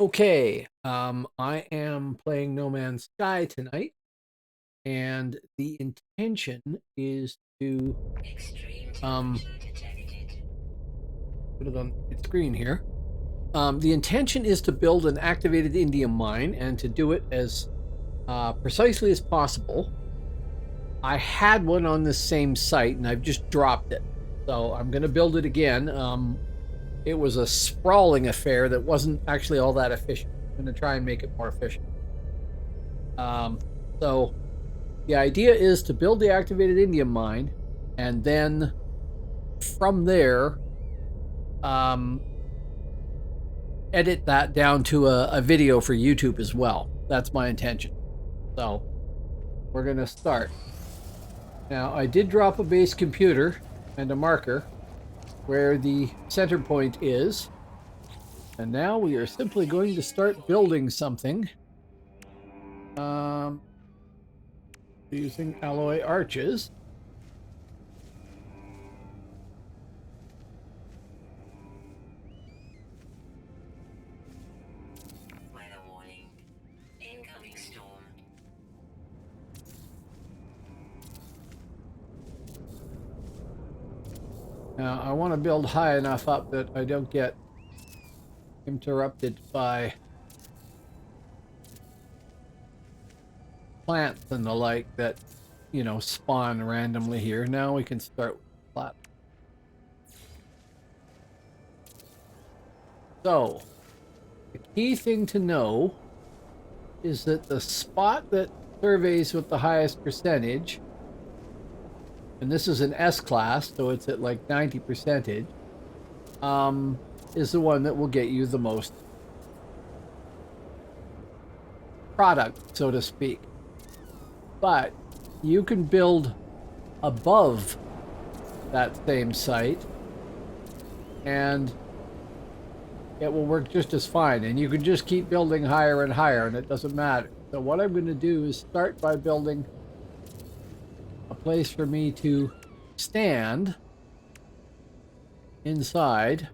Okay, I am playing No Man's Sky tonight, and the intention is to Extreme um, temperature detected. put it on the screen here. The intention is to build an activated indium mine and to do it as precisely as possible. I had one on the same site, and I've just dropped it, so I'm going to build it again. It was a sprawling affair that wasn't actually all that efficient. I'm going to try and make it more efficient. Um, so the idea is to build the activated indium mine, and then from there, um, edit that down to a video for YouTube as well. That's my intention. So we're going to start. Now, I did drop a base computer and a marker where the center point is. And now we are simply going to start building something um, using alloy arches. Weather warning. Incoming storm. Now, I want to build high enough up that I don't get interrupted by plants and the like that, spawn randomly here. Now we can start with flat. So, the key thing to know is that the spot that surveys with the highest percentage, and this is an S class, so it's at like 90%, is the one that will get you the most product, so to speak. But you can build above that same site and it will work just as fine. And you can just keep building higher and higher and it doesn't matter. So what I'm going to do is start by building a place for me to stand inside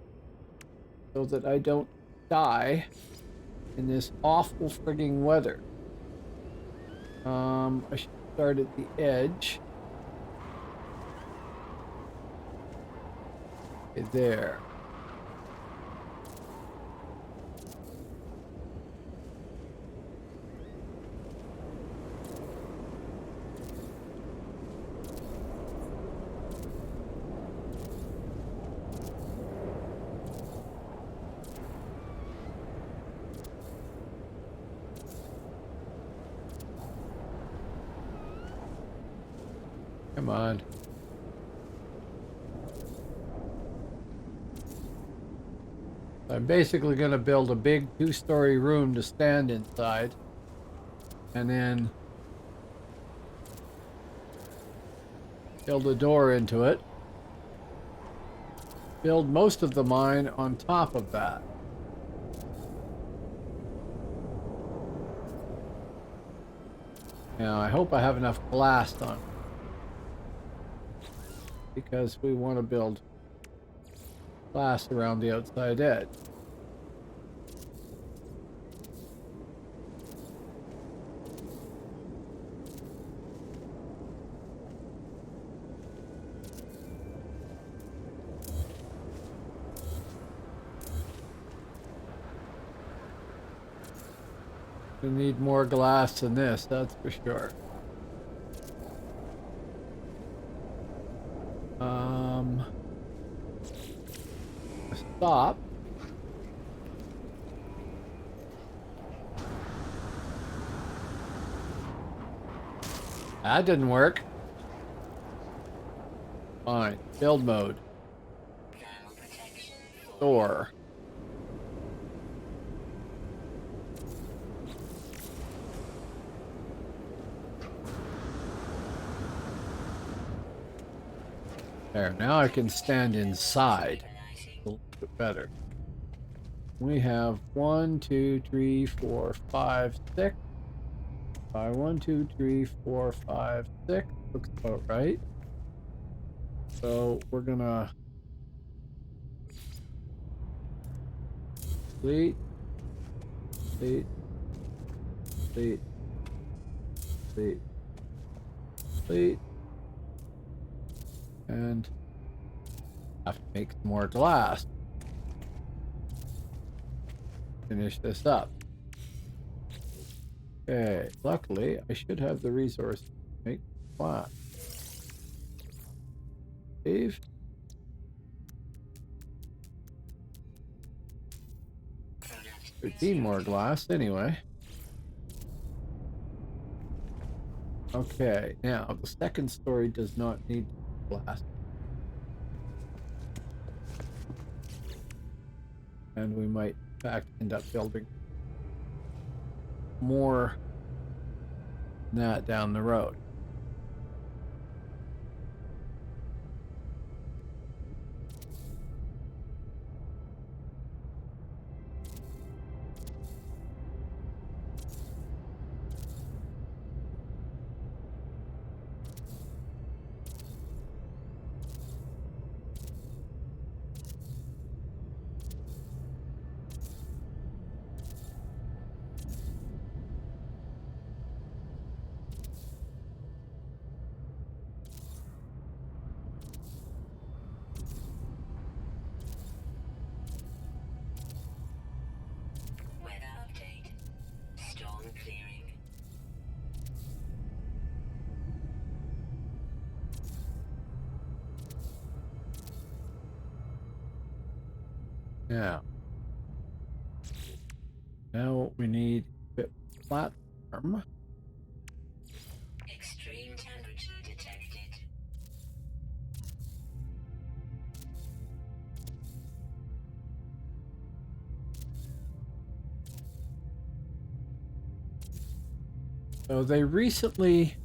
so that I don't die in this awful frigging weather. I should start at the edge. Okay, there. Come on. I'm basically going to build a big 2-story room to stand inside, and then build a door into it. Build most of the mine on top of that. Now, I hope I have enough glass on it, because we want to build glass around the outside edge. We need more glass than this, that's for sure. Stop. That didn't work. Fine. Build mode. Thermal protection. Door. There. Now I can stand inside. A little bit better. We have 1, 2, 3, 4, 5, 6. 1, 2, 3, 4, 5, 6. Looks about right. So we're gonna delete Complete. Complete. Complete. Complete. And have to make some more glass. Finish this up. Okay, luckily I should have the resource to make glass. Save. Product 13 more extracted. glass anyway. Okay, now the second story does not need glass. And we might in fact end up building more than that down the road. Weather update. Storm clearing. Now, what we need is a platform. Extreme temperature detected. So they recently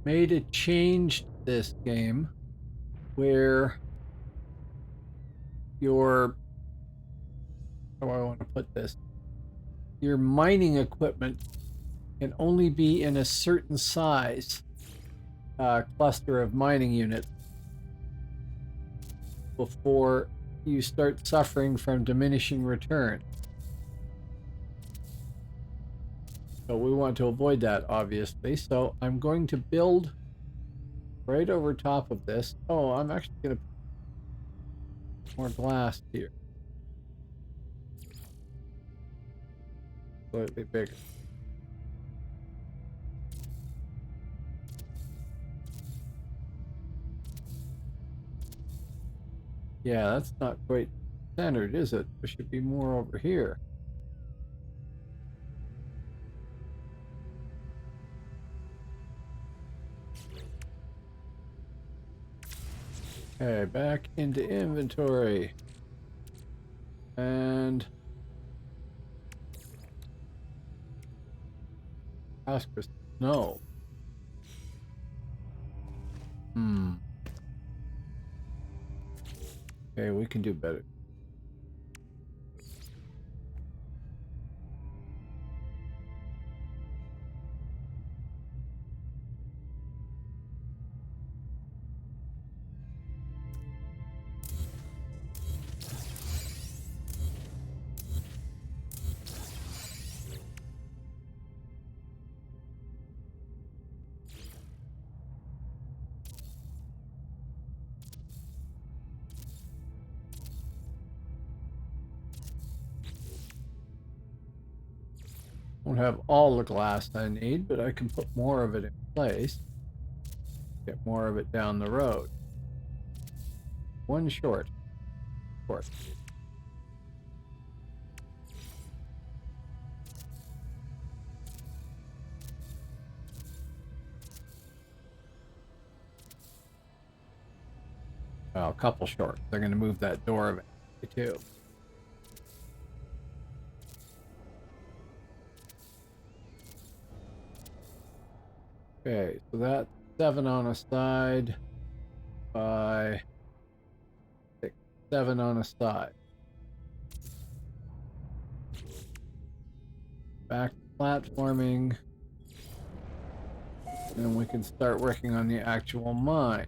made a change to this game where your, how do I want to put this? Your mining equipment can only be in a certain size cluster of mining units before you start suffering from diminishing return. So we want to avoid that, obviously. So I'm going to build right over top of this. Oh, I'm actually going to put more glass here. Slightly bigger. Yeah, that's not quite centered, is it? There should be more over here. Okay, back into inventory. And ask for snow. Okay, we can do better. Won't have all the glass I need, but I can put more of it in place. Get more of it down the road. One short, of course. Well, a couple short. They're going to move that door eventually, too. Okay, so that's 7 on a side by 6, 7 on a side. Back to platforming. Then we can start working on the actual mine.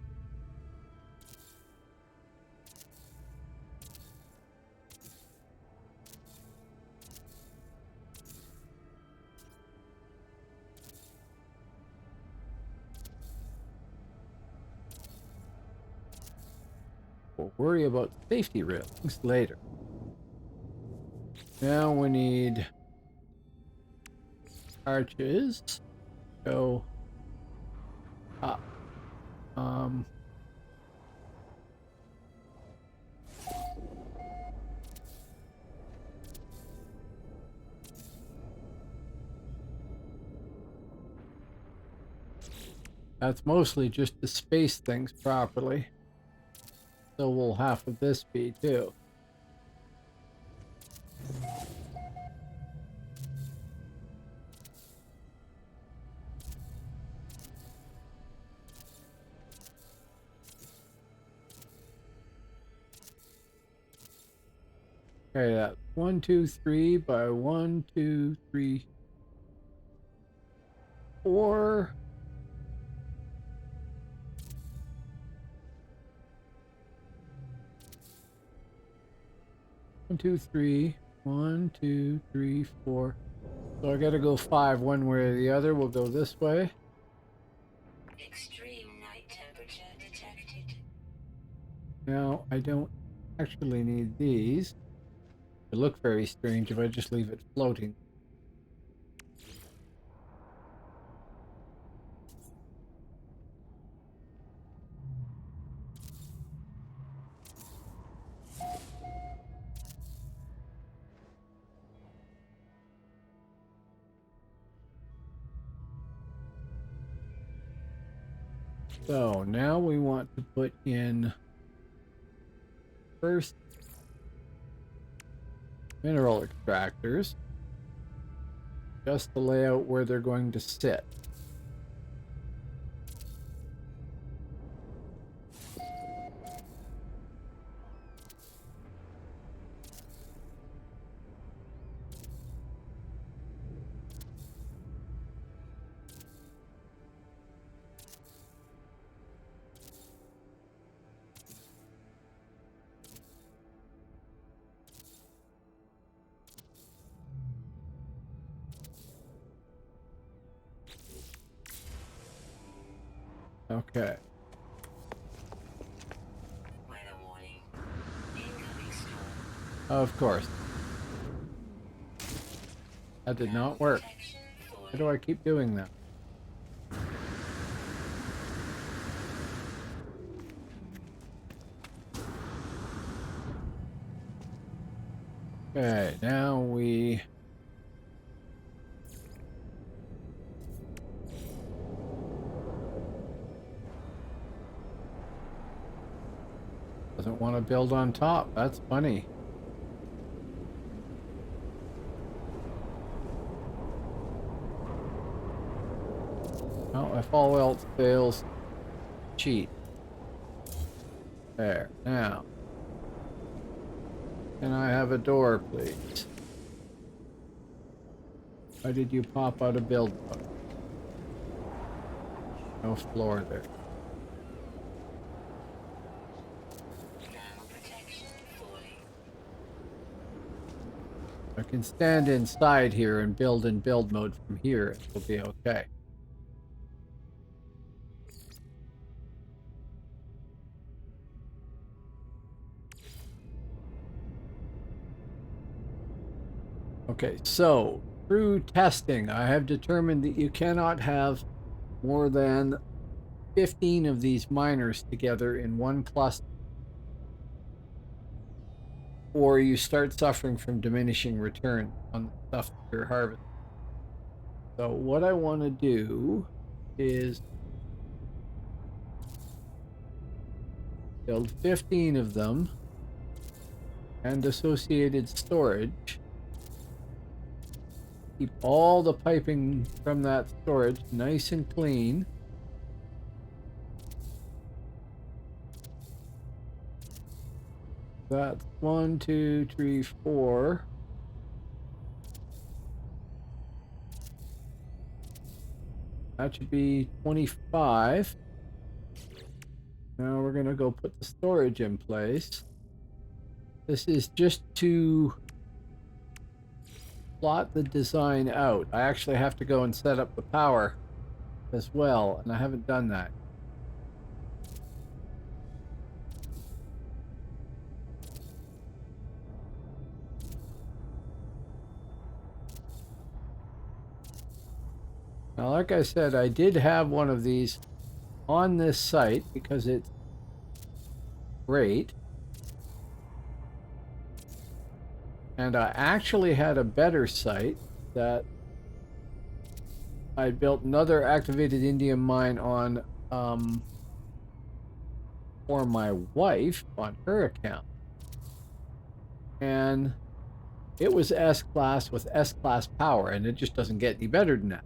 worry about safety railings later. Now we need arches. Go up. That's mostly just to space things properly. So will half of this be too. Okay, that's 1, 2, 3 by 1, 2, 3, 4. One, two, three. 1, 2, 3, 4. So I gotta go 5 one way or the other. We'll go this way. Extreme night temperature detected. Now I don't actually need these. It look very strange if I just leave it floating. So now we want to put in first mineral extractors, just to lay out where they're going to sit. Okay. Weather warning. Incoming storm. Of course. That did not work. Protection Why falling. do I keep doing that? Okay, now we doesn't want to build on top. That's funny. Well, if all else fails, cheat. There. Now. Can I have a door, please? Why did you pop out of build mode? No floor there. Now protection falling. I can stand inside here and build in build mode from here. It will be okay. Okay, so through testing, I have determined that you cannot have more than 15 of these miners together in one cluster, or you start suffering from diminishing return on the stuff that you're harvesting. So what I want to do is build 15 of them and associated storage. Keep all the piping from that storage nice and clean. That's 1, 2, 3, 4. That should be 25. Now we're gonna go put the storage in place. This is just to plot the design out. I actually have to go and set up the power as well, and I haven't done that. Now, like I said, I did have one of these on this site because it's great. And I actually had a better site that I built another activated indium mine on for my wife on her account. And it was S-Class with S-Class power, and it just doesn't get any better than that.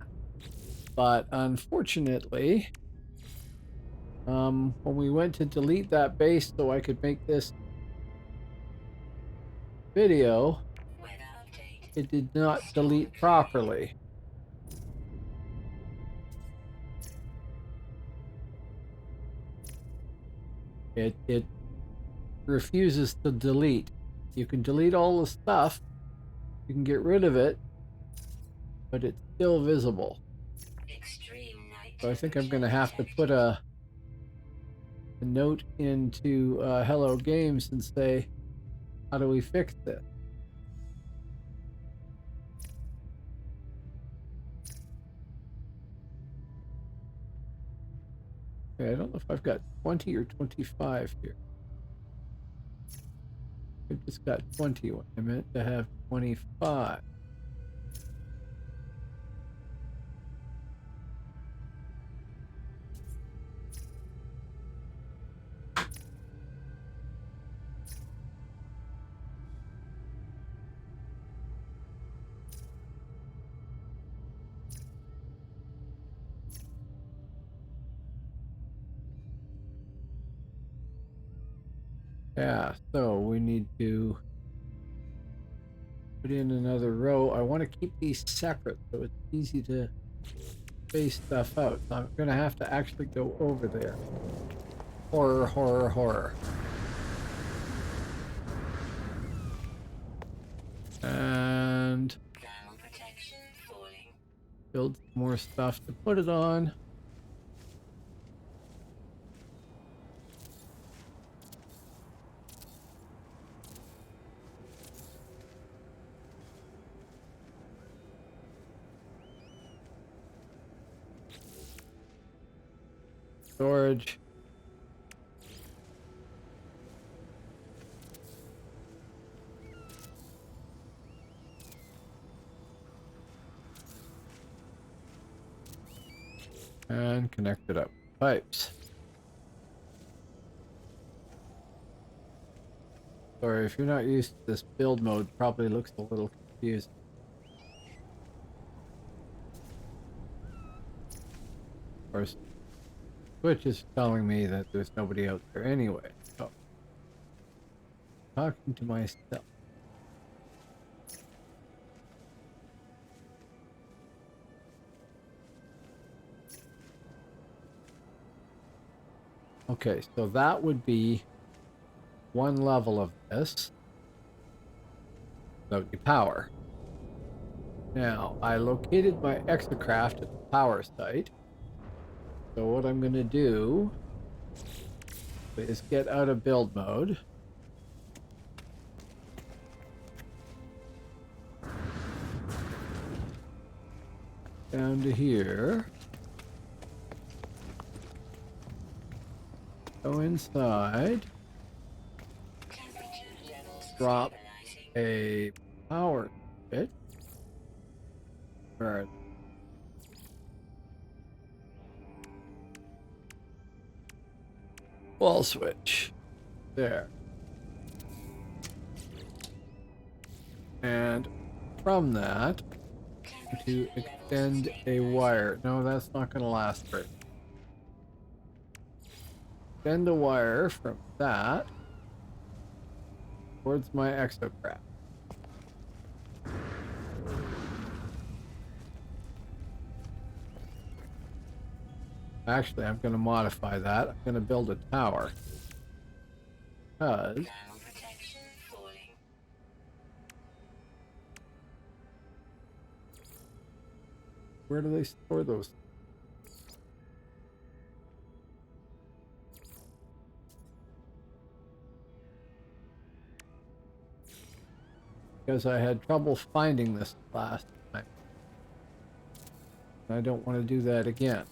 But unfortunately, when we went to delete that base so I could make this video, it did not delete properly. It refuses to delete. You can delete all the stuff, you can get rid of it, but it's still visible. So I think I'm going to have to put a note into Hello Games and say, how do we fix this? Okay, I don't know if I've got 20 or 25 here. I've just got 20 when I meant to have 25. Yeah, so we need to put in another row. I want to keep these separate so it's easy to space stuff out. So I'm going to have to actually go over there. Horror, horror, horror. And build some more stuff to put it on. Storage. And connect it up with pipes. Sorry, if you're not used to this build mode, probably looks a little confusing. Of course, Twitch is telling me that there's nobody out there anyway. So, talking to myself. Okay, so that would be one level of this. Without the power. Now, I located my exocraft at the power site. So what I'm going to do is get out of build mode. Down to here. Go inside. Drop a power switch. Where are they? Wall switch. There. And from that, to extend a wire. No, that's not going to last very long. Extend a wire from that towards my exocraft. Actually, I'm going to modify that. I'm going to build a tower. Because where do they store those? Because I had trouble finding this last time. I don't want to do that again.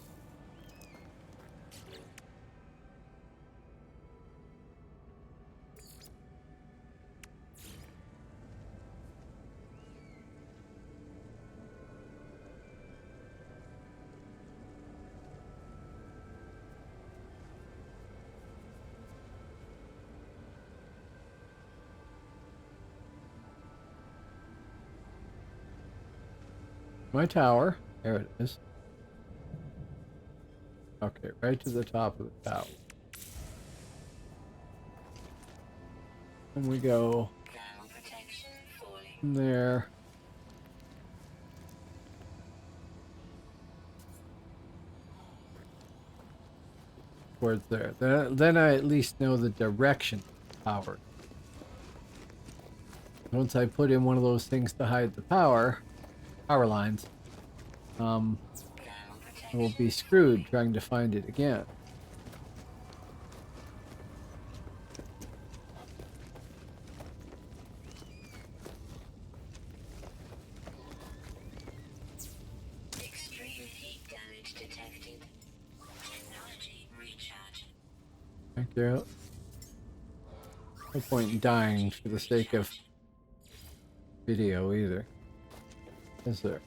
My tower. There it is. Okay, right to the top of the tower. And we go Thermal protection falling. from there. Towards there. Then I at least know the direction of the power. Once I put in one of those things to hide the power lines, Thermal I will protection. be screwed trying to find it again. Extreme heat damage detected. Technology recharge. Thank you. No point in dying for the sake of video either. Is there?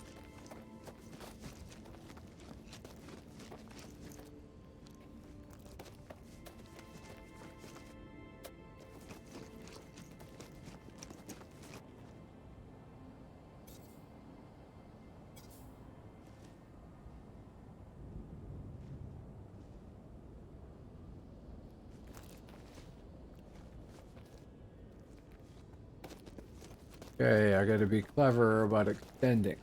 Okay, I gotta be clever about extending.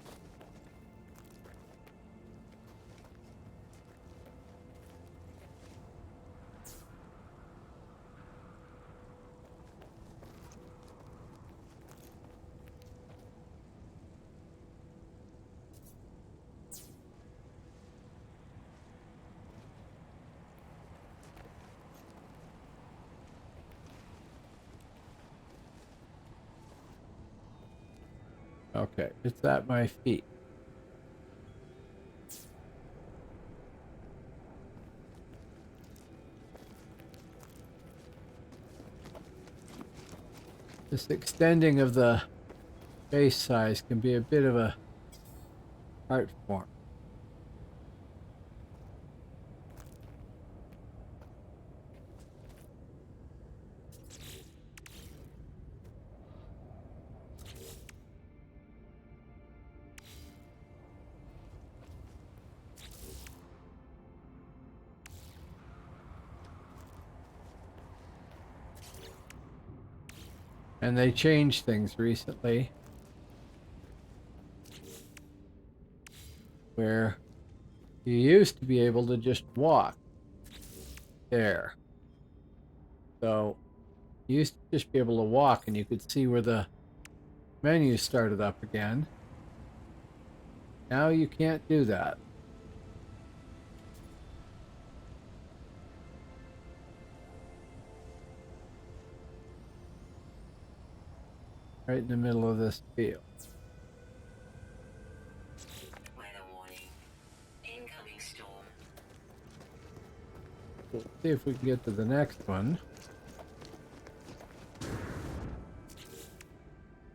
Okay, it's at my feet. This extending of the base size can be a bit of a art form. And they changed things recently where you used to be able to just walk there. So you used to just be able to walk and you could see where the menu started up again. Now you can't do that. Right in the middle of this field. Weather warning. Incoming storm. We'll see if we can get to the next one.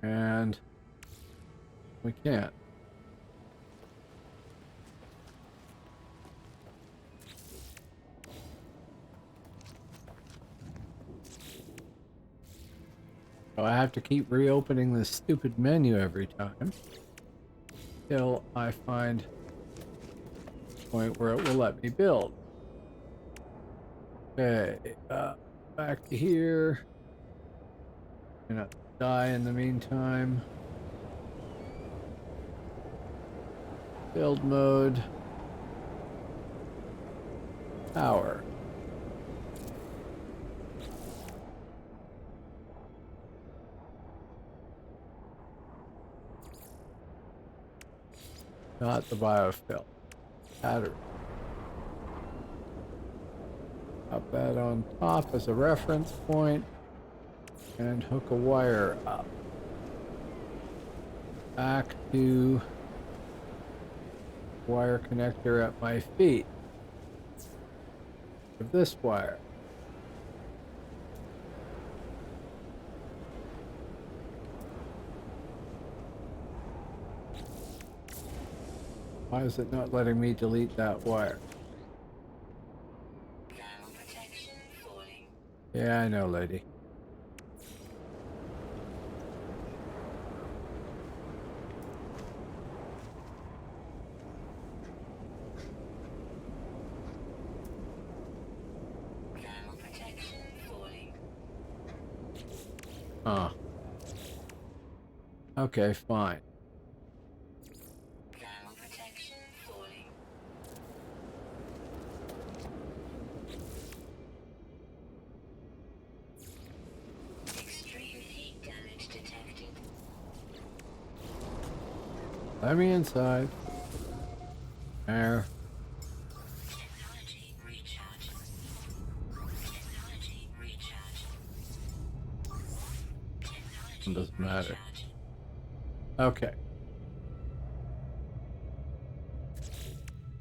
And we can't. So I have to keep reopening this stupid menu every time till I find a point where it will let me build. Okay, back to here. Gonna die in the meantime. Build mode. Tower. Not the biofilm. Battery. Up that on top as a reference point. And hook a wire up. Back to wire connector at my feet of this wire. Why is it not letting me delete that wire? Thermal protection falling. Yeah, I know, lady. Thermal protection falling. Huh. Okay, fine. Thermal protection falling. Extreme heat damage detected. Let me inside. There. Technology recharge. Technology recharge. Technology Doesn't matter. recharge. Okay.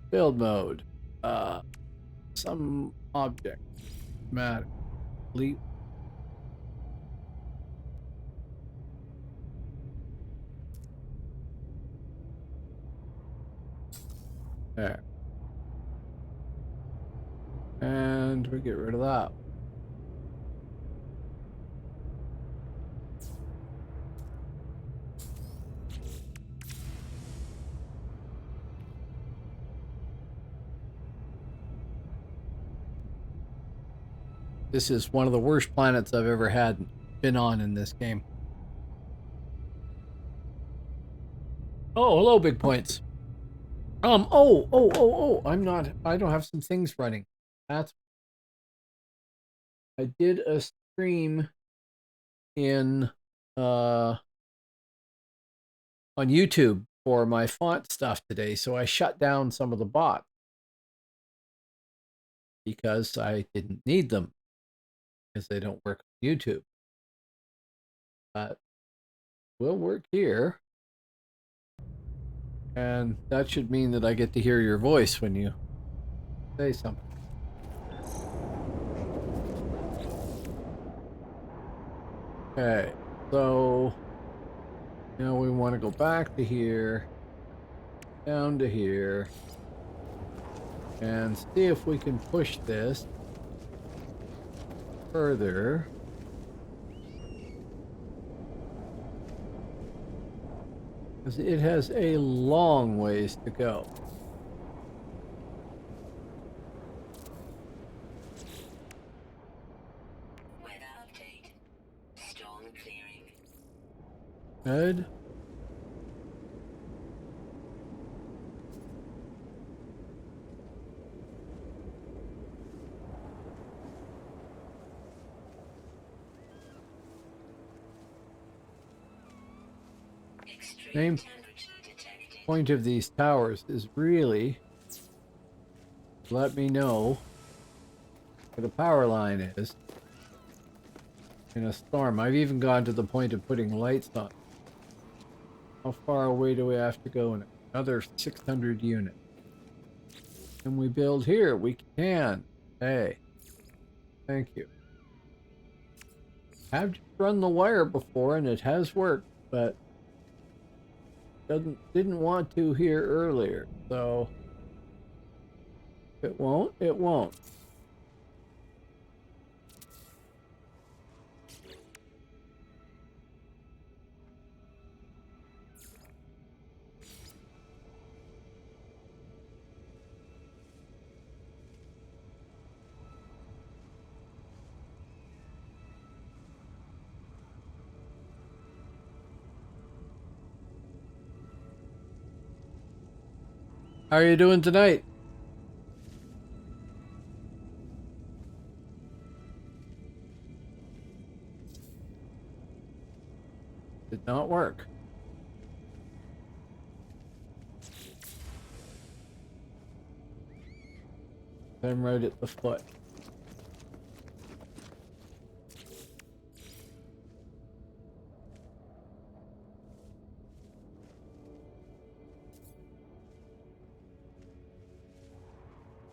Build mode. Some object. Matter. Delete. There. And we get rid of that. This is one of the worst planets I've ever been on in this game. Oh, hello, big points. I don't have some things running. That's, I did a stream in, on YouTube for my font stuff today, so I shut down some of the bots because I didn't need them because they don't work on YouTube. But will work here. And that should mean that I get to hear your voice when you say something. Okay, so now we want to go back to here, down to here, and see if we can push this further. Because it has a long ways to go. Weather update. Storm clearing. Good. Extreme Main temperature detected. point of these towers is really to let me know where the power line is in a storm. I've even gone to the point of putting lights on. How far away do we have to go in another 600 units? Can we build here? We can. Hey, thank you. I've just run the wire before and it has worked, but didn't want to here earlier. So if it won't, it won't. How are you doing tonight? Did not work. I'm right at the foot.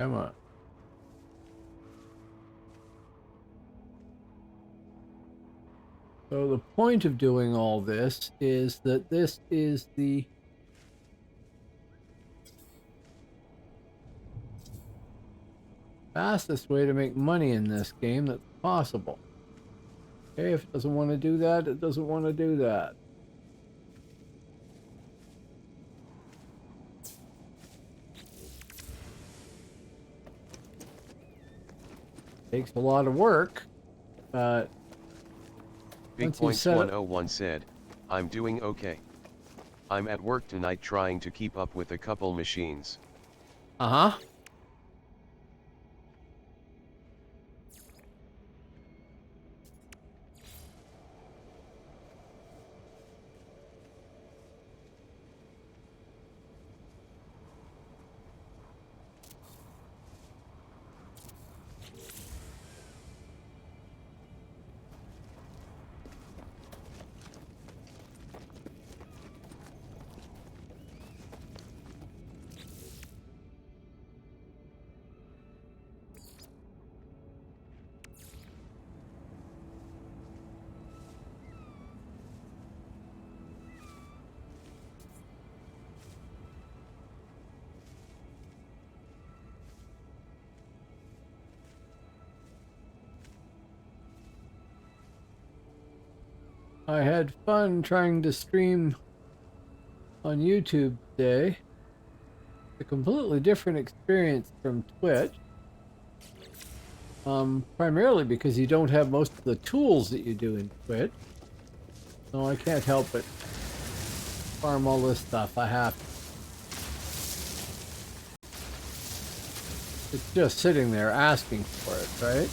Come on. So the point of doing all this is that this is the fastest way to make money in this game that's possible. Okay, if it doesn't want to do that, it doesn't want to do that. Takes a lot of work, but Big once you Points set it, 101 said, I'm doing okay. I'm at work tonight trying to keep up with a couple machines. uh-huh. I had fun trying to stream on YouTube today. A completely different experience from Twitch. Primarily because you don't have most of the tools that you do in Twitch. So I can't help but farm all this stuff. I have to. It's just sitting there asking for it, right?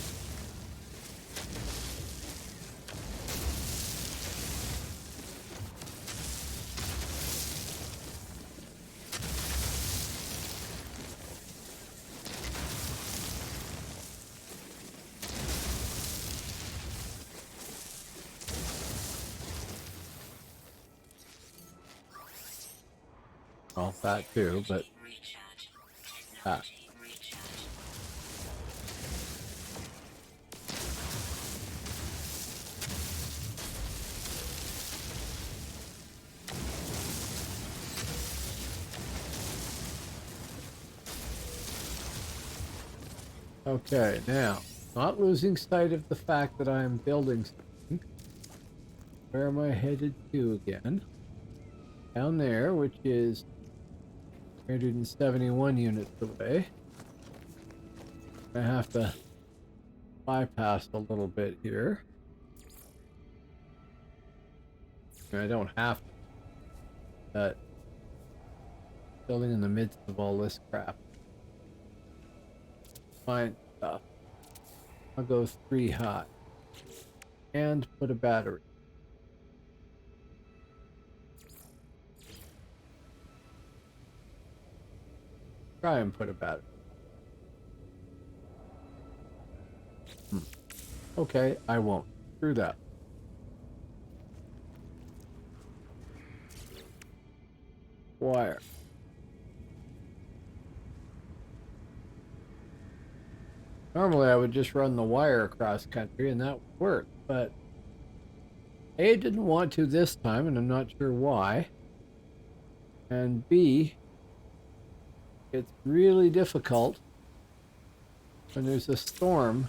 Well, that too, but Recharge. that. Technology recharge. Okay, now, not losing sight of the fact that I am building something. Where am I headed to again? Down there, which is 371 units away. I have to bypass a little bit here. I don't have to, but building in the midst of all this crap. Fine stuff. I'll go 3 high. And put a battery. Try and put a battery. Okay, I won't. Screw that. Wire. Normally I would just run the wire across country and that would work, but A, didn't want to this time, and I'm not sure why. And B, it's really difficult when there's a storm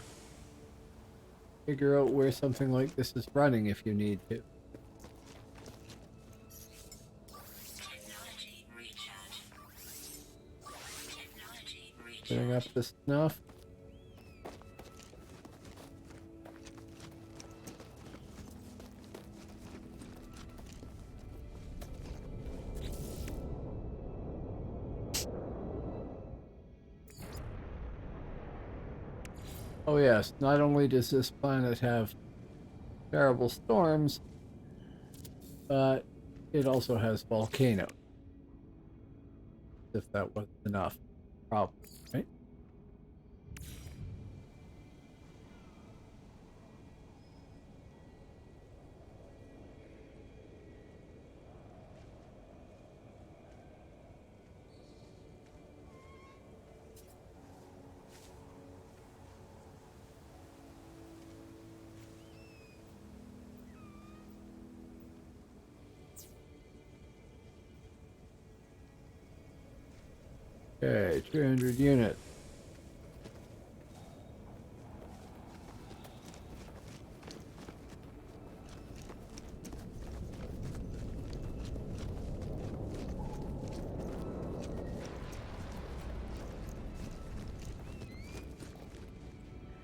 figure out where something like this is running if you need to. Technology recharge. Technology Getting up recharge. the snuff. Oh yes, not only does this planet have terrible storms, but it also has volcanoes. If that wasn't enough problem, right? Okay, 300 units.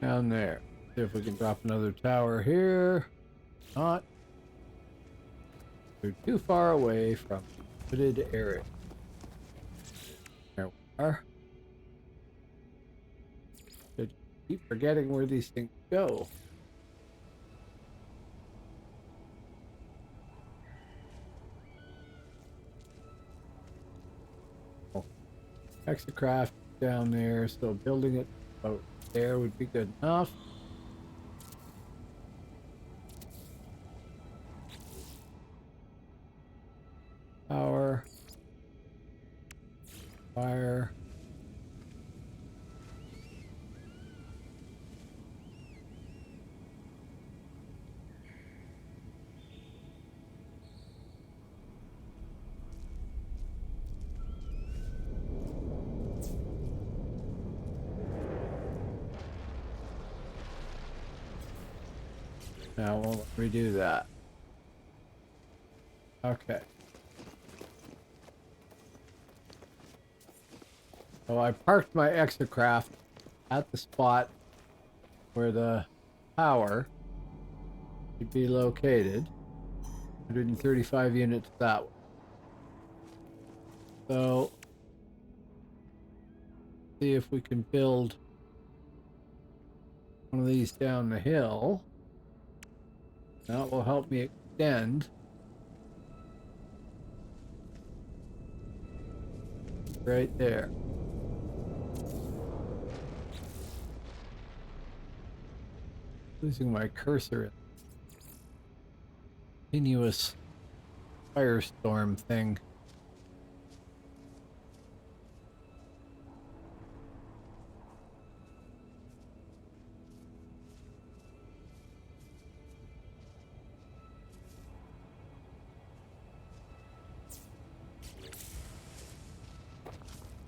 Down there. See if we can drop another tower here. Not. We're too far away from the wooded area. There we are. Should keep forgetting where these things go. Oh. Hexacraft down there, so building it about there would be good enough. Power. Fire. Now we'll redo that. Okay. So I parked my exocraft at the spot where the power should be located. 135 units that way. So see if we can build one of these down the hill. That will help me extend right there. Losing my cursor. Continuous firestorm thing.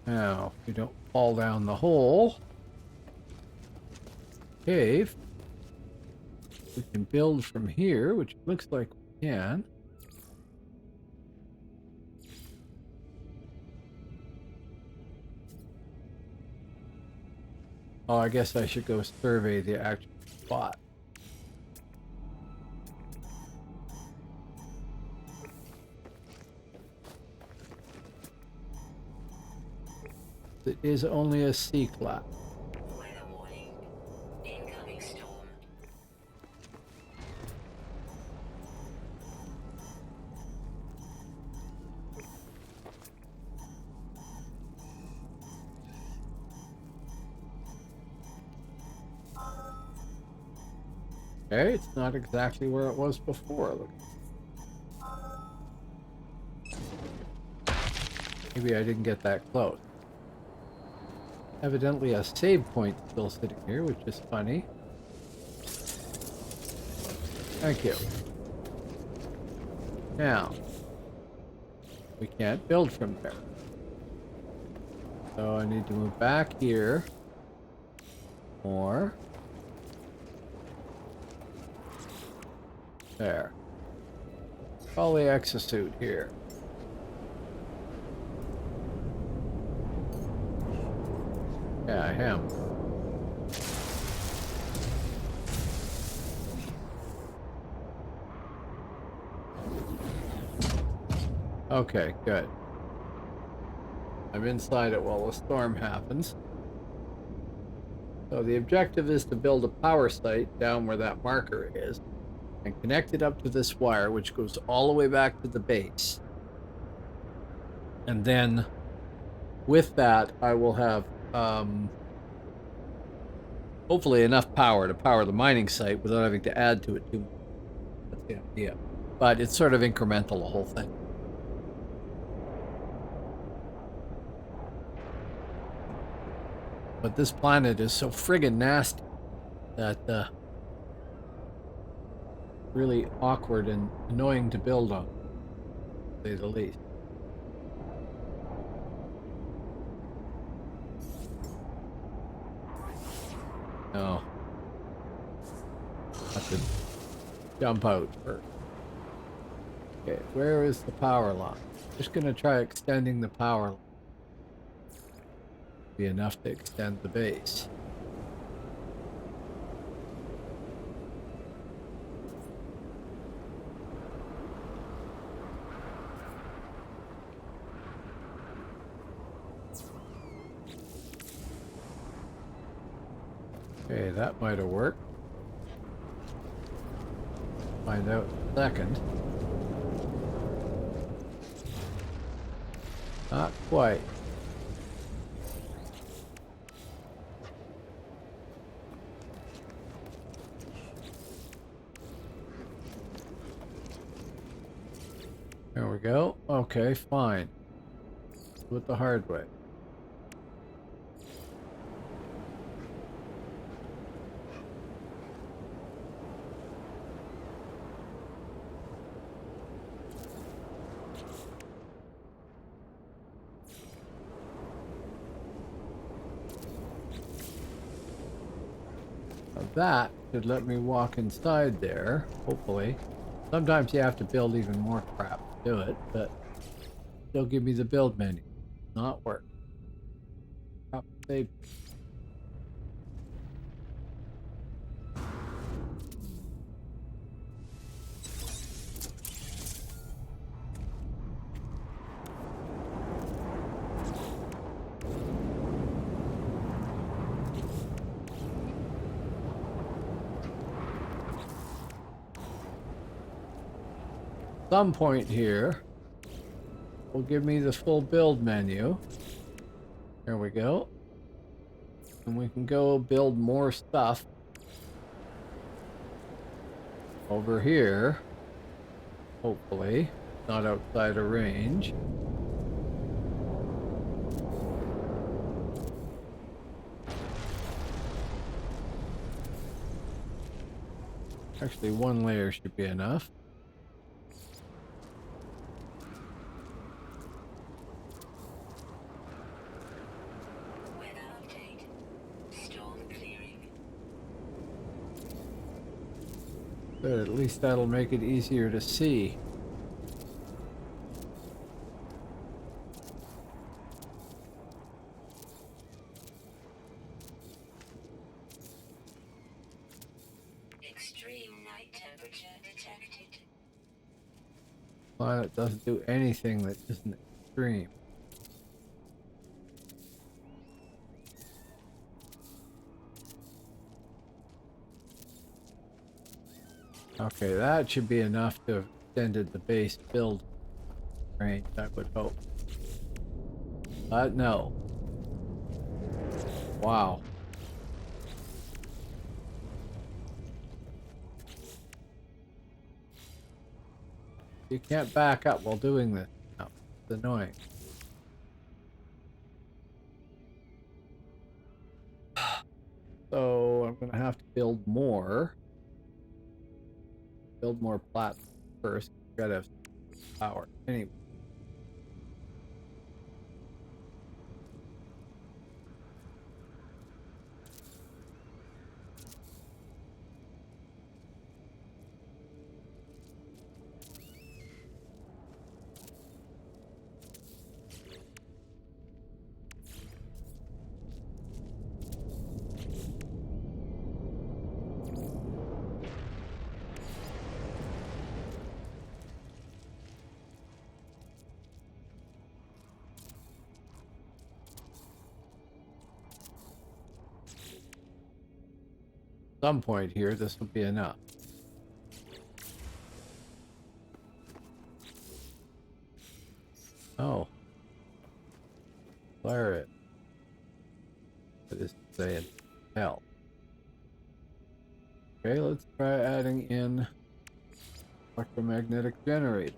Now, if we don't fall down the hole, cave, we can build from here, which looks like we can. Oh, I guess I should go survey the actual spot. It is only a C-class. Weather warning. Incoming storm. Okay, it's not exactly where it was before. Look. Maybe I didn't get that close. Evidently a save point still sitting here, which is funny. Thank you. Now, we can't build from there. So I need to move back here. More. There. Probably exosuit here. Yeah, I am. Okay, good. I'm inside it while the storm happens. So the objective is to build a power site down where that marker is and connect it up to this wire, which goes all the way back to the base. And then with that, I will have hopefully enough power to power the mining site without having to add to it too much. That's the idea. But it's sort of incremental, the whole thing. But this planet is so friggin' nasty that really awkward and annoying to build on, to say the least. No. Have to jump out first. Okay, where is the power line? Just gonna try extending the power line. Be enough to extend the base. Okay, that might have worked. Find out in a second. Not quite. There we go. Okay, fine. Do it the hard way. Now that should let me walk inside there, hopefully. Sometimes you have to build even more crap to do it, but still give me the build menu. Not work. Save. Some point here will give me the full build menu. There we go. And we can go build more stuff over here. Hopefully, not outside of range. Actually, one layer should be enough. But at least that'll make it easier to see. Extreme night temperature detected. Planet doesn't do anything that isn't extreme. Okay, that should be enough to have extended the base build range, I would hope. But no. Wow. You can't back up while doing this. No, it's annoying. So I'm gonna have to build more. Build more platforms first. Gotta have power. Anyway. Some point here, this will be enough. Oh. Flare it. What is it saying? Hell. Okay, let's try adding in electromagnetic generator.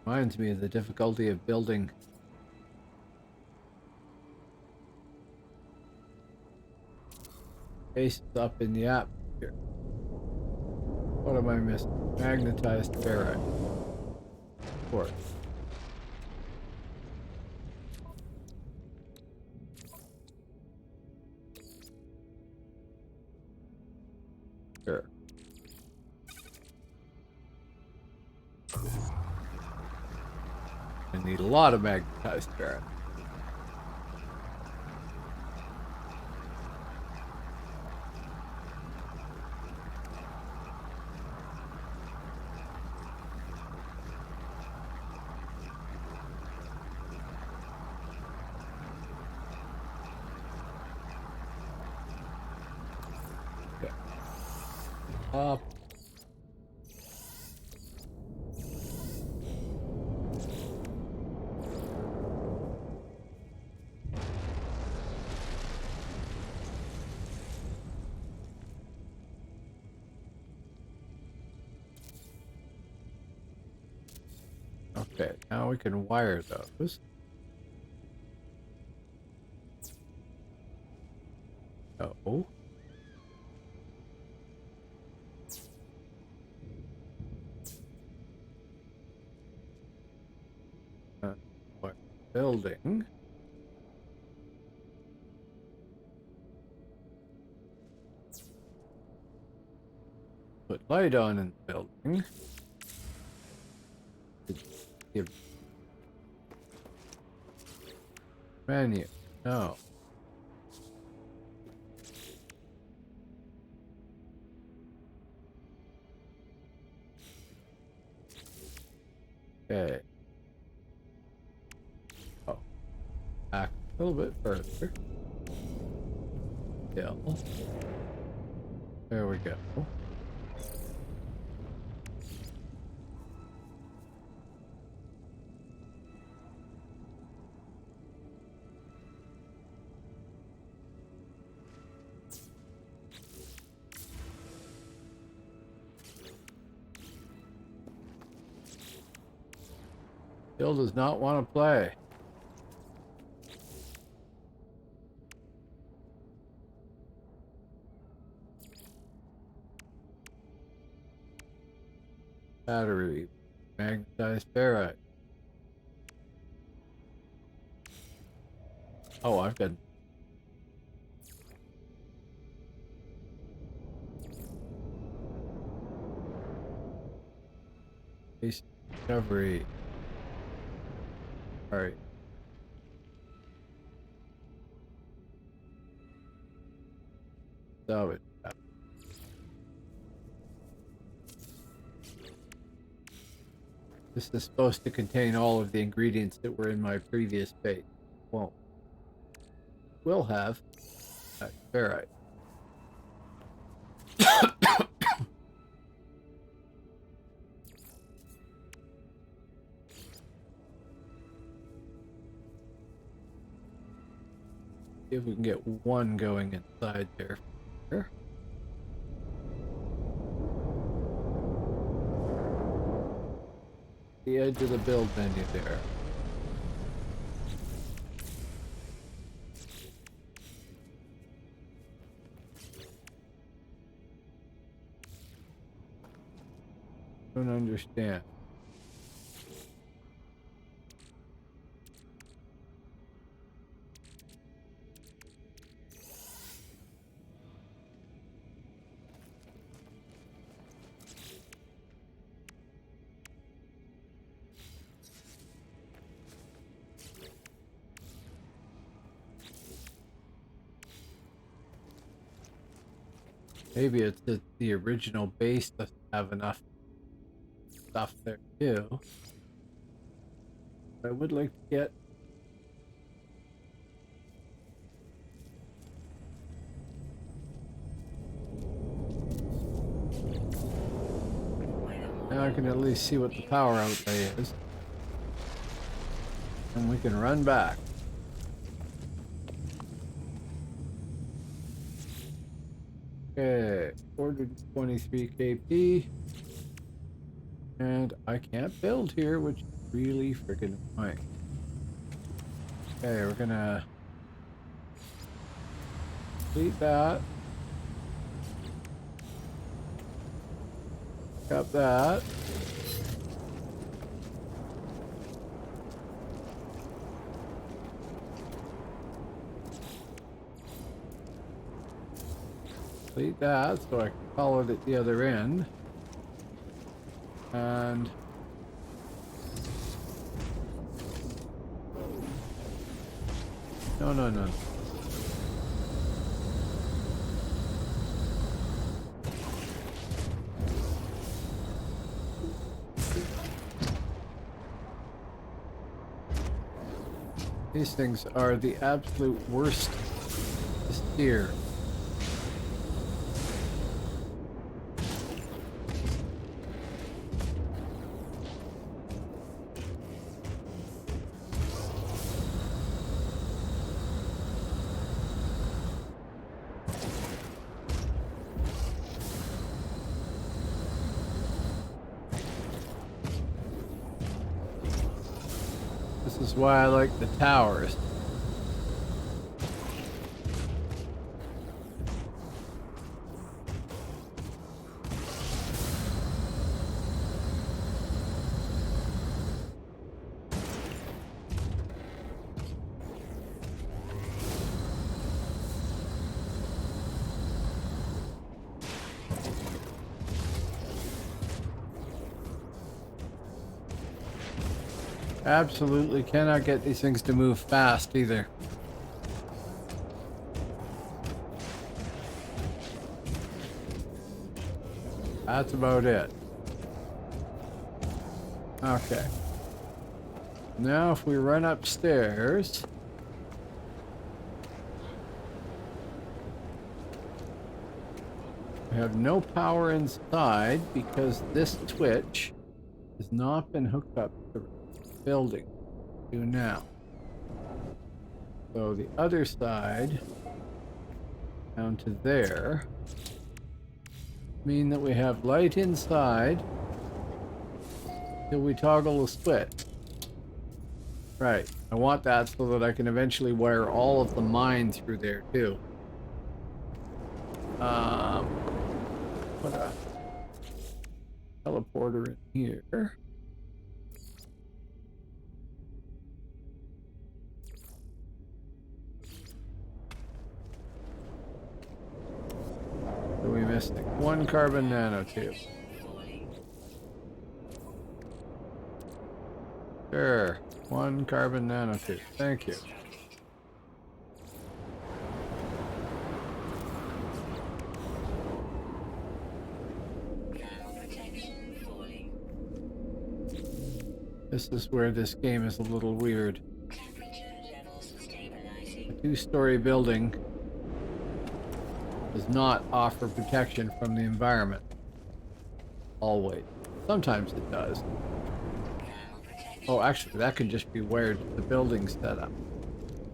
Reminds me of the difficulty of building bases up in the atmosphere. What am I missing? Magnetized ferrite. Of course. Sure. I need a lot of magnetized ferrite. Okay. Okay, now we can wire those. Oh. Wire building. Put light on in the building. Give menu. No. Okay. Oh. Back a little bit further. Still. There we go. Still does not want to play. Battery. Magnetized ferrite. Oh, I've got... Base discovery. Alright. Salvage. This is supposed to contain all of the ingredients that were in my previous bait. Won't. Will have. Ferrite. See if we can get one going inside there. Here. The edge of the build menu there. Don't understand. Maybe it's that the original base doesn't have enough stuff there too. I would like to get now I can at least see what the power outlay is. And we can run back. Okay, 423 KP. And I can't build here, which is really freaking annoying. Okay, we're gonna delete that. Got that. delete that so I can follow it at the other end. And no. These things are the absolute worst to steer. This is why I like the towers. Absolutely cannot get these things to move fast either. That's about it. Okay. Now if we run upstairs, we have no power inside because this switch has not been hooked up to the building. Do now. So the other side down to there mean that we have light inside till we toggle the switch. Right. I want that so that I can eventually wire all of the mine through there too. Put a teleporter in here. So we missed one carbon nanotube. Sure. One carbon nanotube. Thank you. This is where this game is a little weird. A two-story building does not offer protection from the environment. Always. Sometimes it does. Oh, actually, that could just be where the building setup.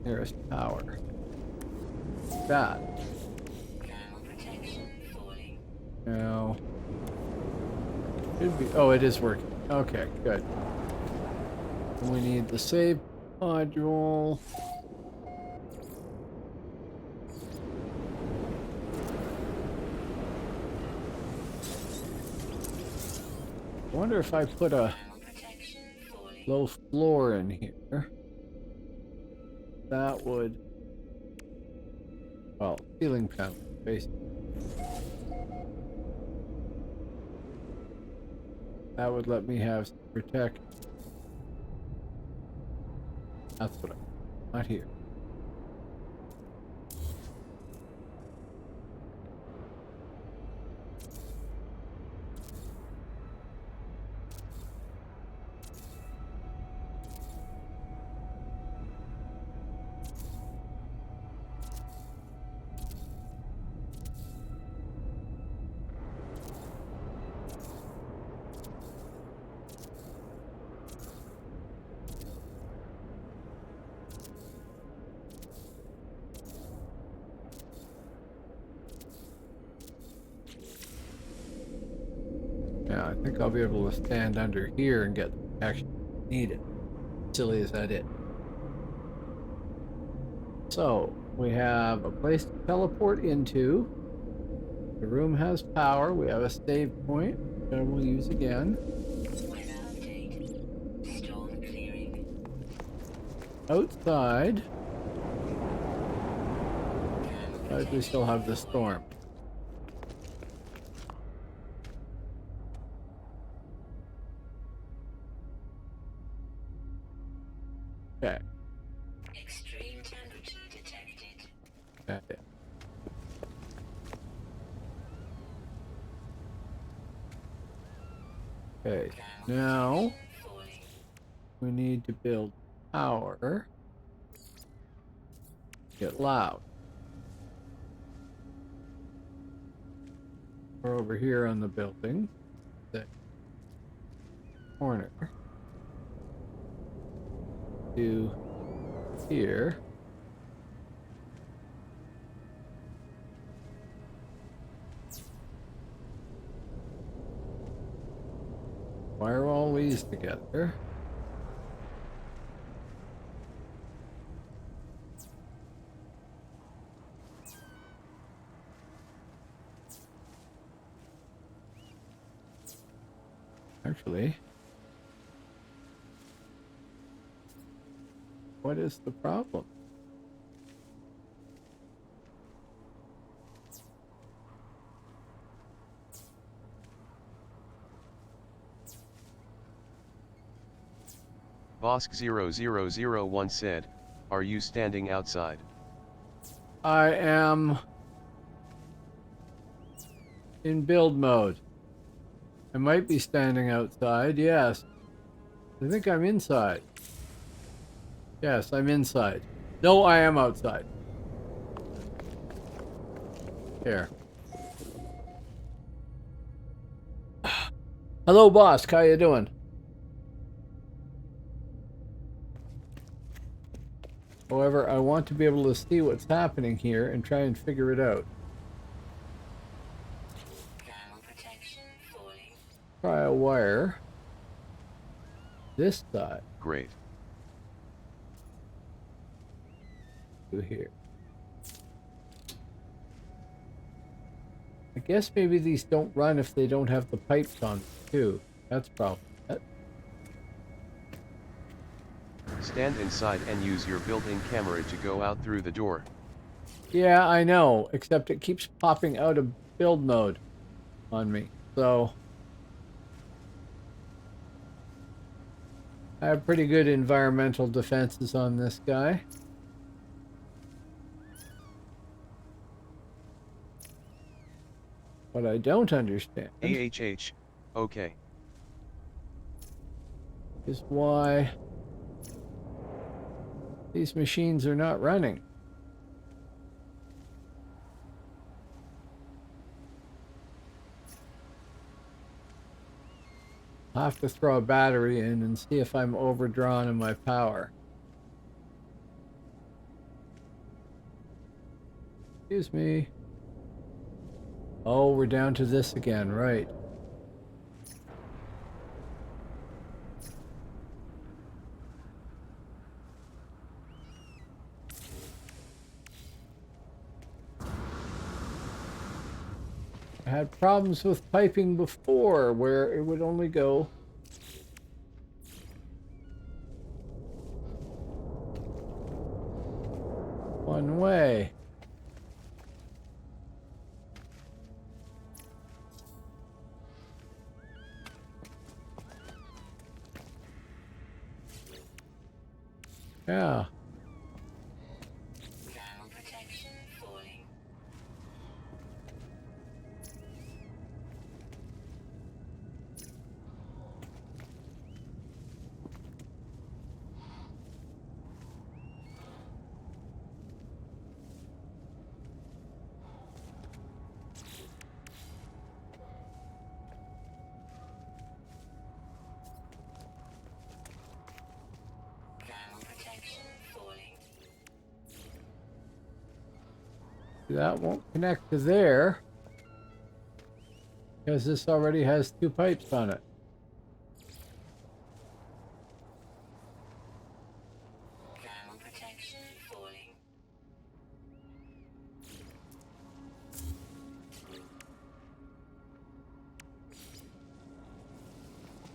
Nearest power. That. No. Should be. Oh, it is working. Okay, good. And we need the save module. I wonder if I put a low floor in here. That would, well, ceiling panel, basically. That would let me have some protection. That's what I, not here. Yeah, I think I'll be able to stand under here and get the protection needed. Silly as that is. So, we have a place to teleport into. The room has power. We have a save point that we'll use again. Outside. We still have the storm. Okay. Extreme temperature detected. Okay. Okay. Now Falling. we need to build power. Get loud. We're over here on the building. The corner. To here. Wire all these together. Actually, what is the problem? Bosk0001 said, "Are you standing outside?" I am in build mode. I might be standing outside, yes. I think I'm inside. Yes, I'm inside. No, I am outside. Here. Hello, boss. How you doing? However, I want to be able to see what's happening here and try and figure it out. Thermal protection falling. Try a wire. This side Great. to here. I guess maybe these don't run if they don't have the pipes on too. That's probably it. Stand inside and use your built-in camera to go out through the door. Yeah, I know, except it keeps popping out of build mode on me. So I have pretty good environmental defenses on this guy. What I don't understand Okay. is why these machines are not running. I'll have to throw a battery in and see if I'm overdrawn in my power. Excuse me. Oh, we're down to this again, right. I had problems with piping before where it would only go one way. Yeah. Thermal protection falling. Thermal protection falling. That won't connect to there because this already has two pipes on it. Thermal protection falling.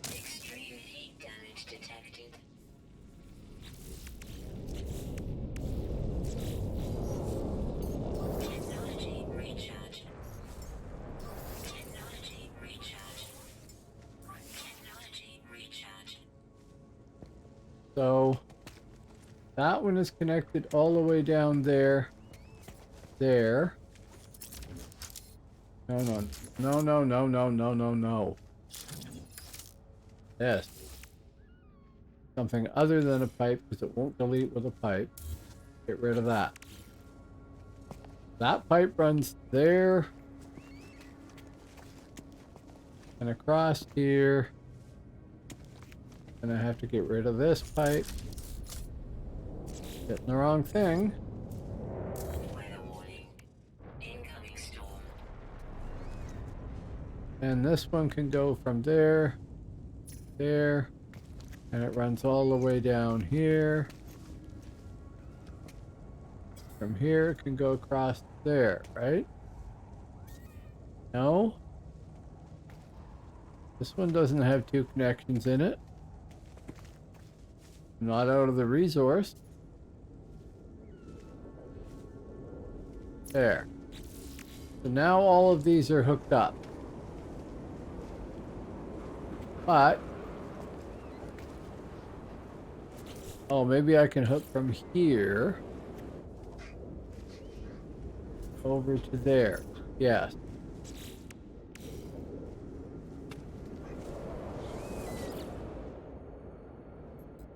Extreme heat damage detected. Technology recharge. Technology recharge. Technology recharge. So That one is connected all the way down there. There. No, no, no, no, no, no, no, no, no. Yes. Something other than a pipe, because it won't delete with a pipe. Get rid of that. That pipe runs there. And across here. And I have to get rid of this pipe. Getting the wrong thing. Weather warning. Incoming storm. And this one can go from there, there, and it runs all the way down here. From here, it can go across there, right? No? This one doesn't have two connections in it. Not out of the resource. There. So now all of these are hooked up. But... oh, maybe I can hook from here over to there. Yes.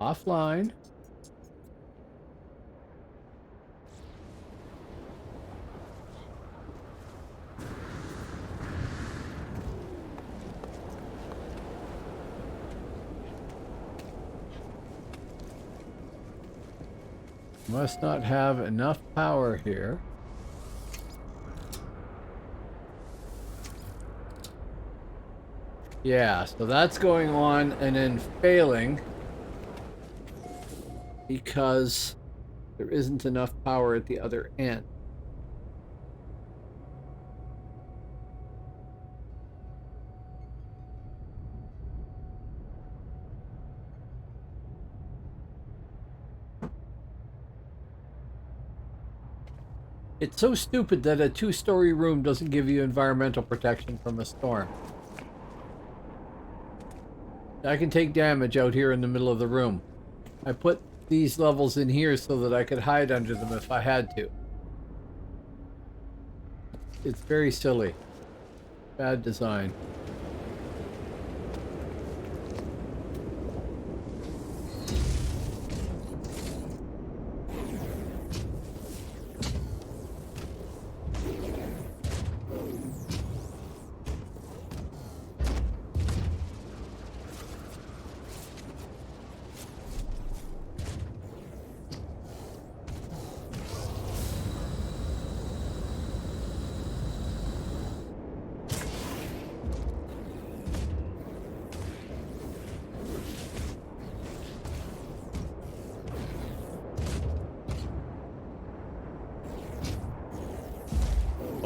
Offline. Must not have enough power here. Yeah, so that's going on and then failing because there isn't enough power at the other end. It's so stupid that a two-story room doesn't give you environmental protection from a storm. I can take damage out here in the middle of the room. I put these levels in here so that I could hide under them if I had to. It's very silly. Bad design.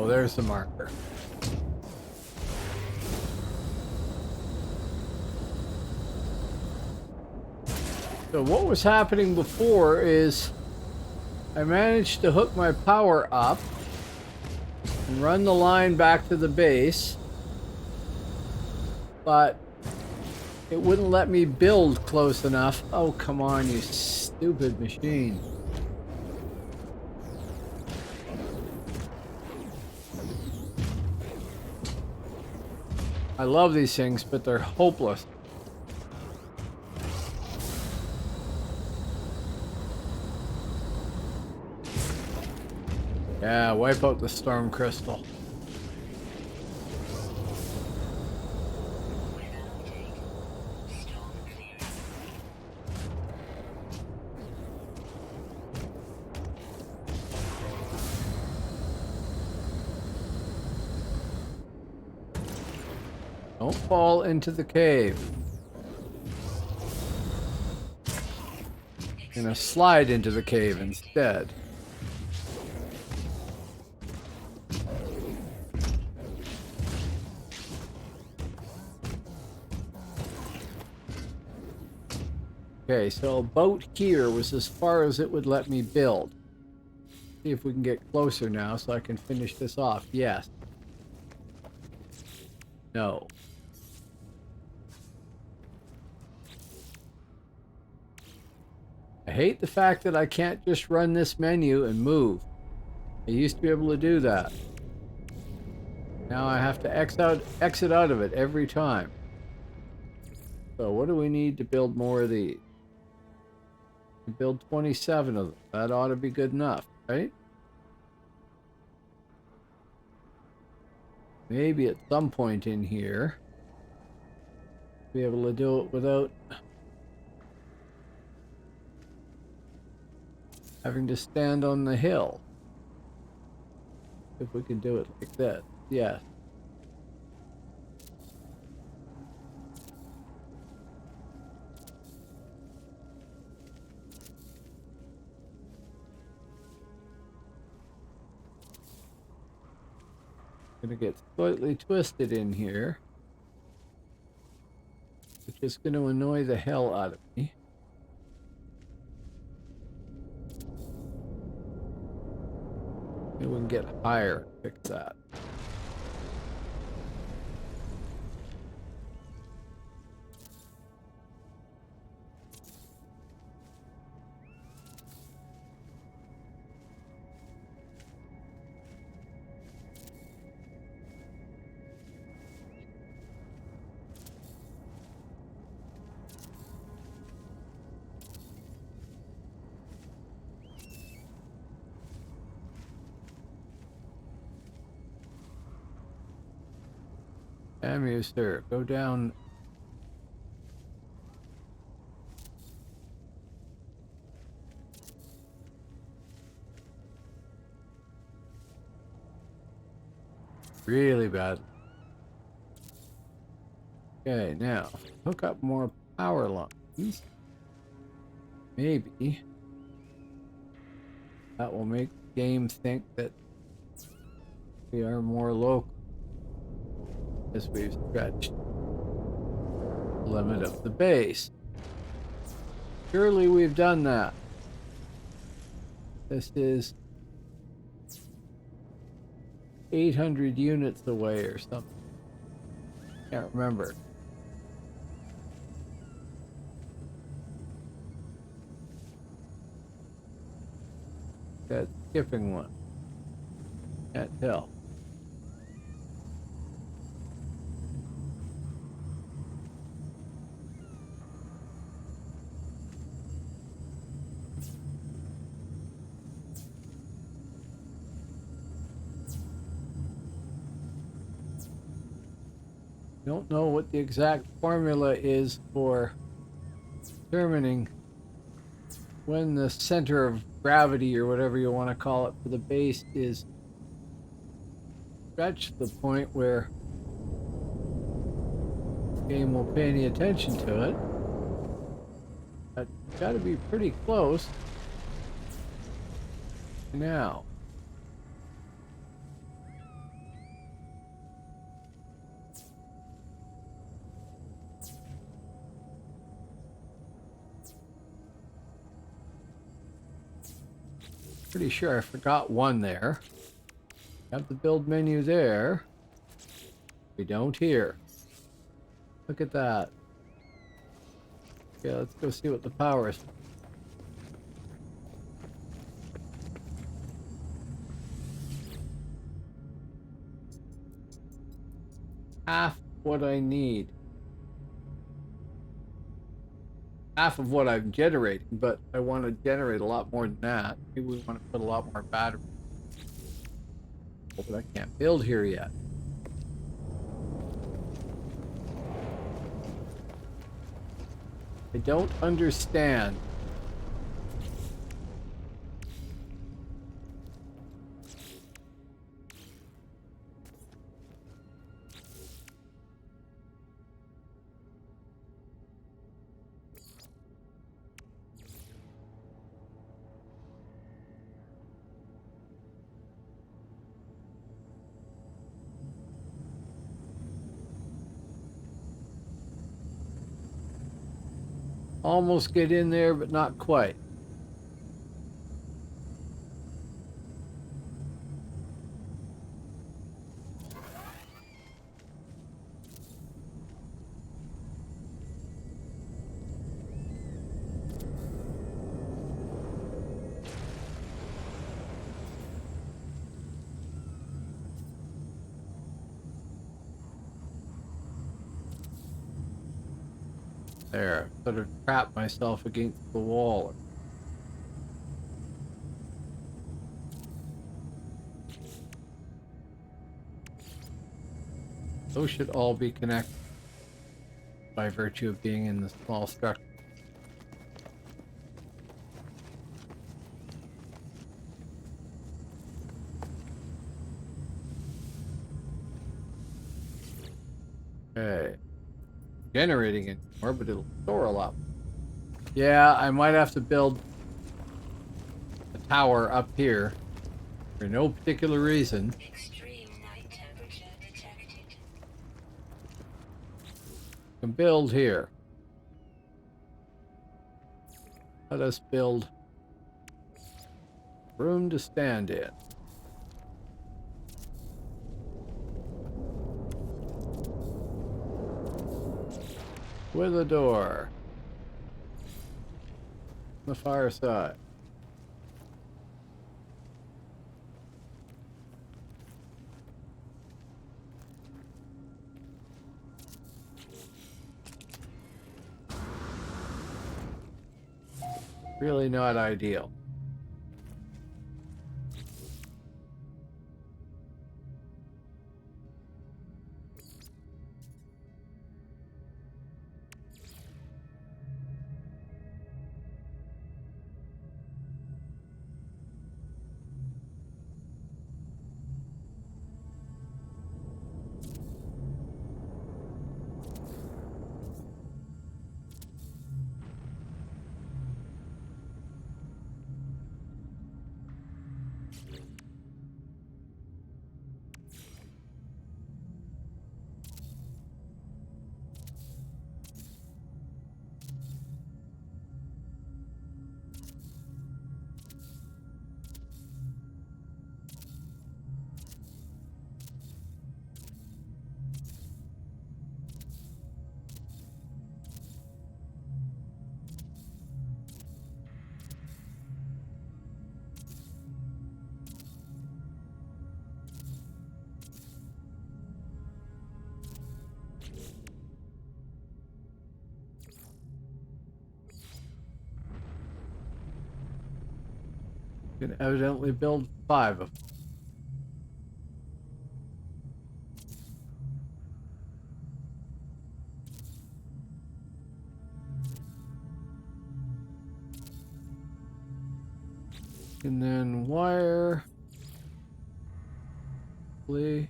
Oh, there's the marker. So what was happening before is I managed to hook my power up and run the line back to the base, but it wouldn't let me build close enough. Oh, come on, you stupid machine. I love these things, but they're hopeless. Yeah, wipe out the storm crystal. Don't fall into the cave. You're gonna slide into the cave instead. Okay, so about here was as far as it would let me build. See if we can get closer now so I can finish this off. Yes. No. I hate the fact that I can't just run this menu and move. I used to be able to do that. Now I have to exit out of it every time. So what do we need to build more of these? To build 27 of them. That ought to be good enough, right? Maybe at some point in here, be able to do it without having to stand on the hill. If we can do it like this. Yes. Gonna get slightly twisted in here, which is going to annoy the hell out of me. Maybe we can get higher, fix that. Damn you, sir. Go down. Really bad. Okay, now hook up more power lines. Maybe that will make the game think that we are more local as we've stretched the limit of the base. Surely we've done that. This is 800 units away or something. Can't remember. That's skipping one. Can't tell. Don't know what the exact formula is for determining when the center of gravity or whatever you want to call it for the base is stretched to the point where the game will pay any attention to it. But it's got to be pretty close now. Pretty sure I forgot one there. Have the build menu there. We don't here. Look at that. Yeah, let's go see what the power is. Half what I need. Half of what I'm generating, but I want to generate a lot more than that. Maybe we want to put a lot more battery. But I can't build here yet. I don't understand. Almost get in there, but not quite. There, sort of trap myself against the wall. Those should all be connected by virtue of being in the small structure. Okay. Generating it more, but it'll store a lot. Yeah, I might have to build a tower up here for no particular reason. Extreme night temperature detected. Can build here. Let us build room to stand in. With a door. On the far side. Really not ideal. You can evidently build 5 of them. And then wire. Play.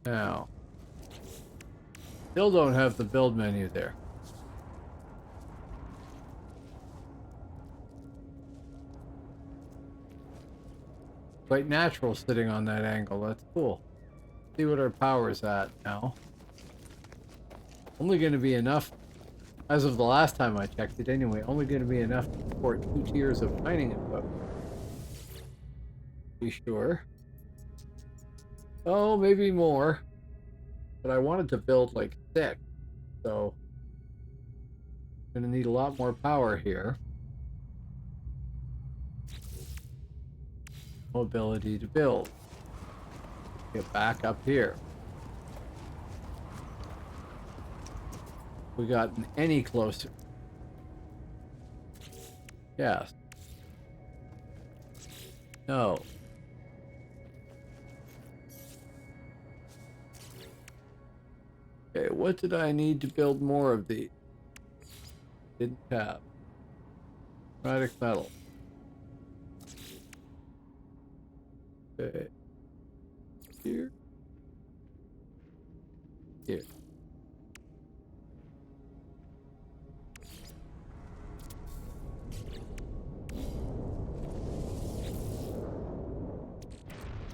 Now. Still don't have the build menu there. Quite natural sitting on that angle. That's cool. See what our power's at now. Only going to be enough, as of the last time I checked it anyway, only going to be enough to support 2 tiers of mining equipment. Be sure. Oh, maybe more. But I wanted to build like 6, so I'm going to need a lot more power here. Ability to build. Get back up here. We gotten any closer? Yes. No. Okay, what did I need to build more of these? Didn't have. Chromatic metal. Okay. Here. Here.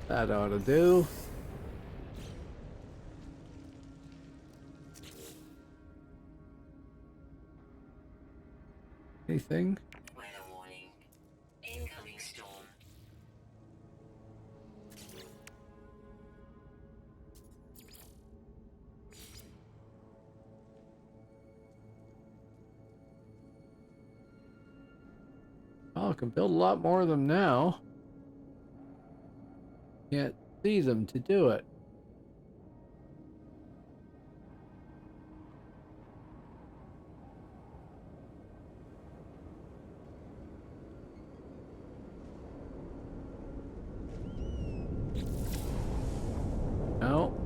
That ought to do. Anything? Weather warning. Incoming storm. Well, I can build a lot more of them now. Can't see them to do it. No.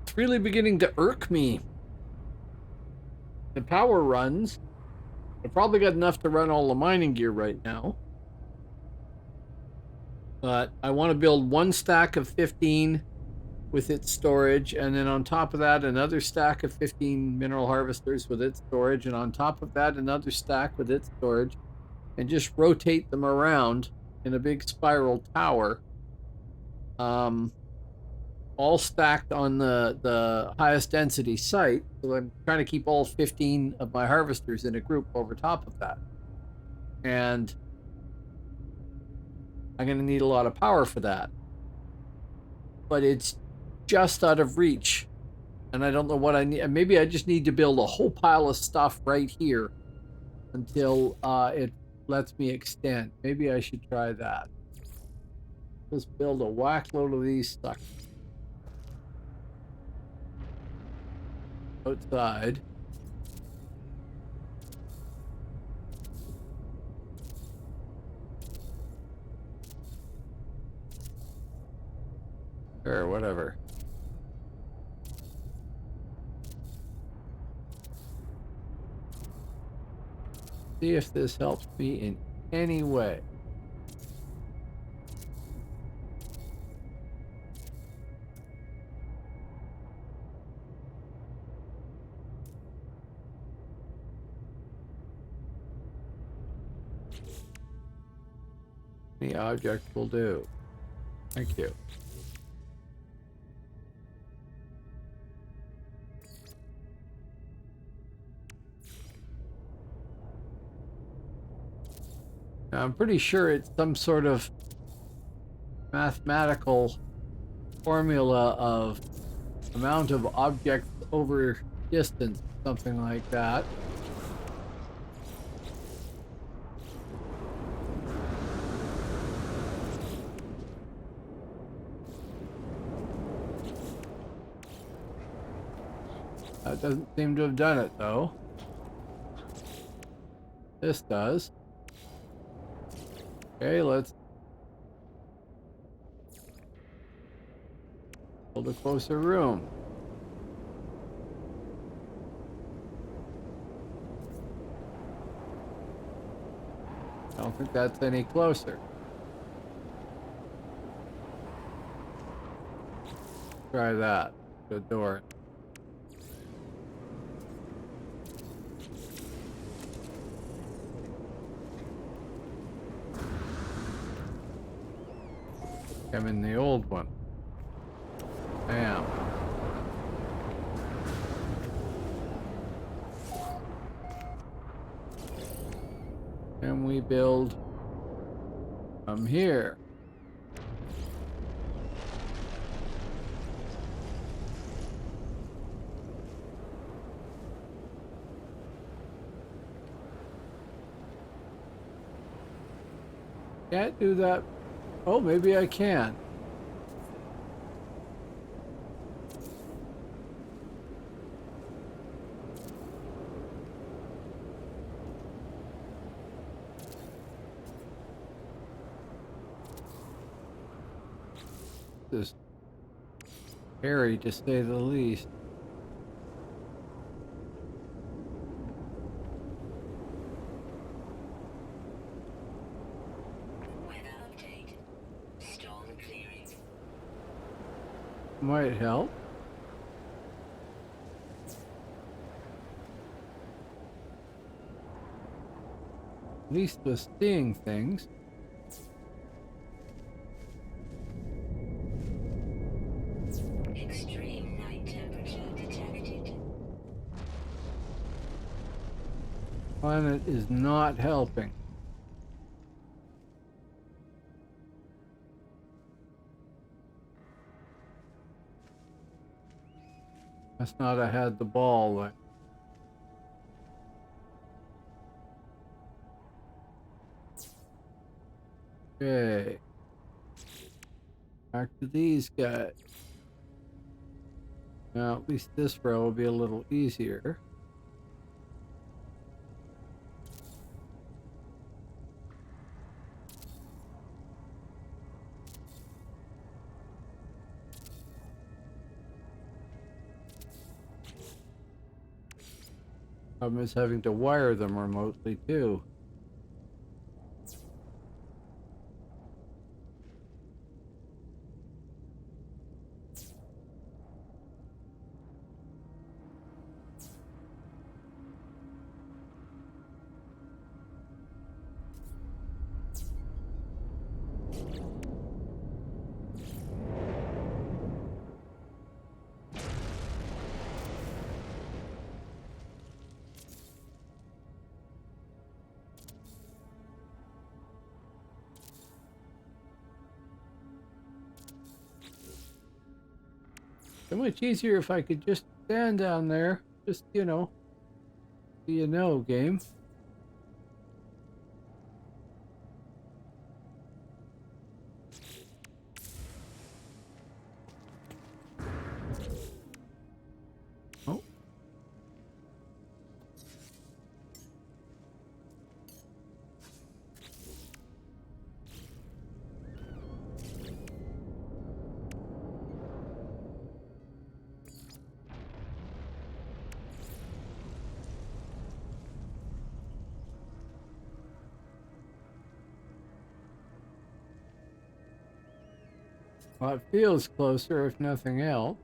It's really beginning to irk me. The power runs. I've probably got enough to run all the mining gear right now. But I want to build one stack of 15 with its storage, and then on top of that, another stack of 15 mineral harvesters with its storage, and on top of that, another stack with its storage, and just rotate them around in a big spiral tower. All stacked on the highest density site. So I'm trying to keep all 15 of my harvesters in a group over top of that. And I'm going to need a lot of power for that. But it's just out of reach. And I don't know what I need. Maybe I just need to build a whole pile of stuff right here until it lets me extend. Maybe I should try that. Let's build a whack load of these suckers. Outside. Or whatever. See if this helps me in any way. Any object will do. Thank you. Now, I'm pretty sure it's some sort of mathematical formula of amount of objects over distance, something like that. That doesn't seem to have done it, though. This does. Okay, let's build a closer room. I don't think that's any closer. Try that. The door. I'm in the old one. Bam. And we build from here. Can't do that. Oh, maybe I can. This is hairy, to say the least. Weather update. Storm clearing. Might help. At least with seeing things. Extreme night temperature detected. Planet is not helping. That's not I had the ball. Like. Okay. Back to these guys. Now, at least this row will be a little easier. Problem is having to wire them remotely too. So much easier if I could just stand down there. Just, game. Oh. Well, it feels closer, if nothing else.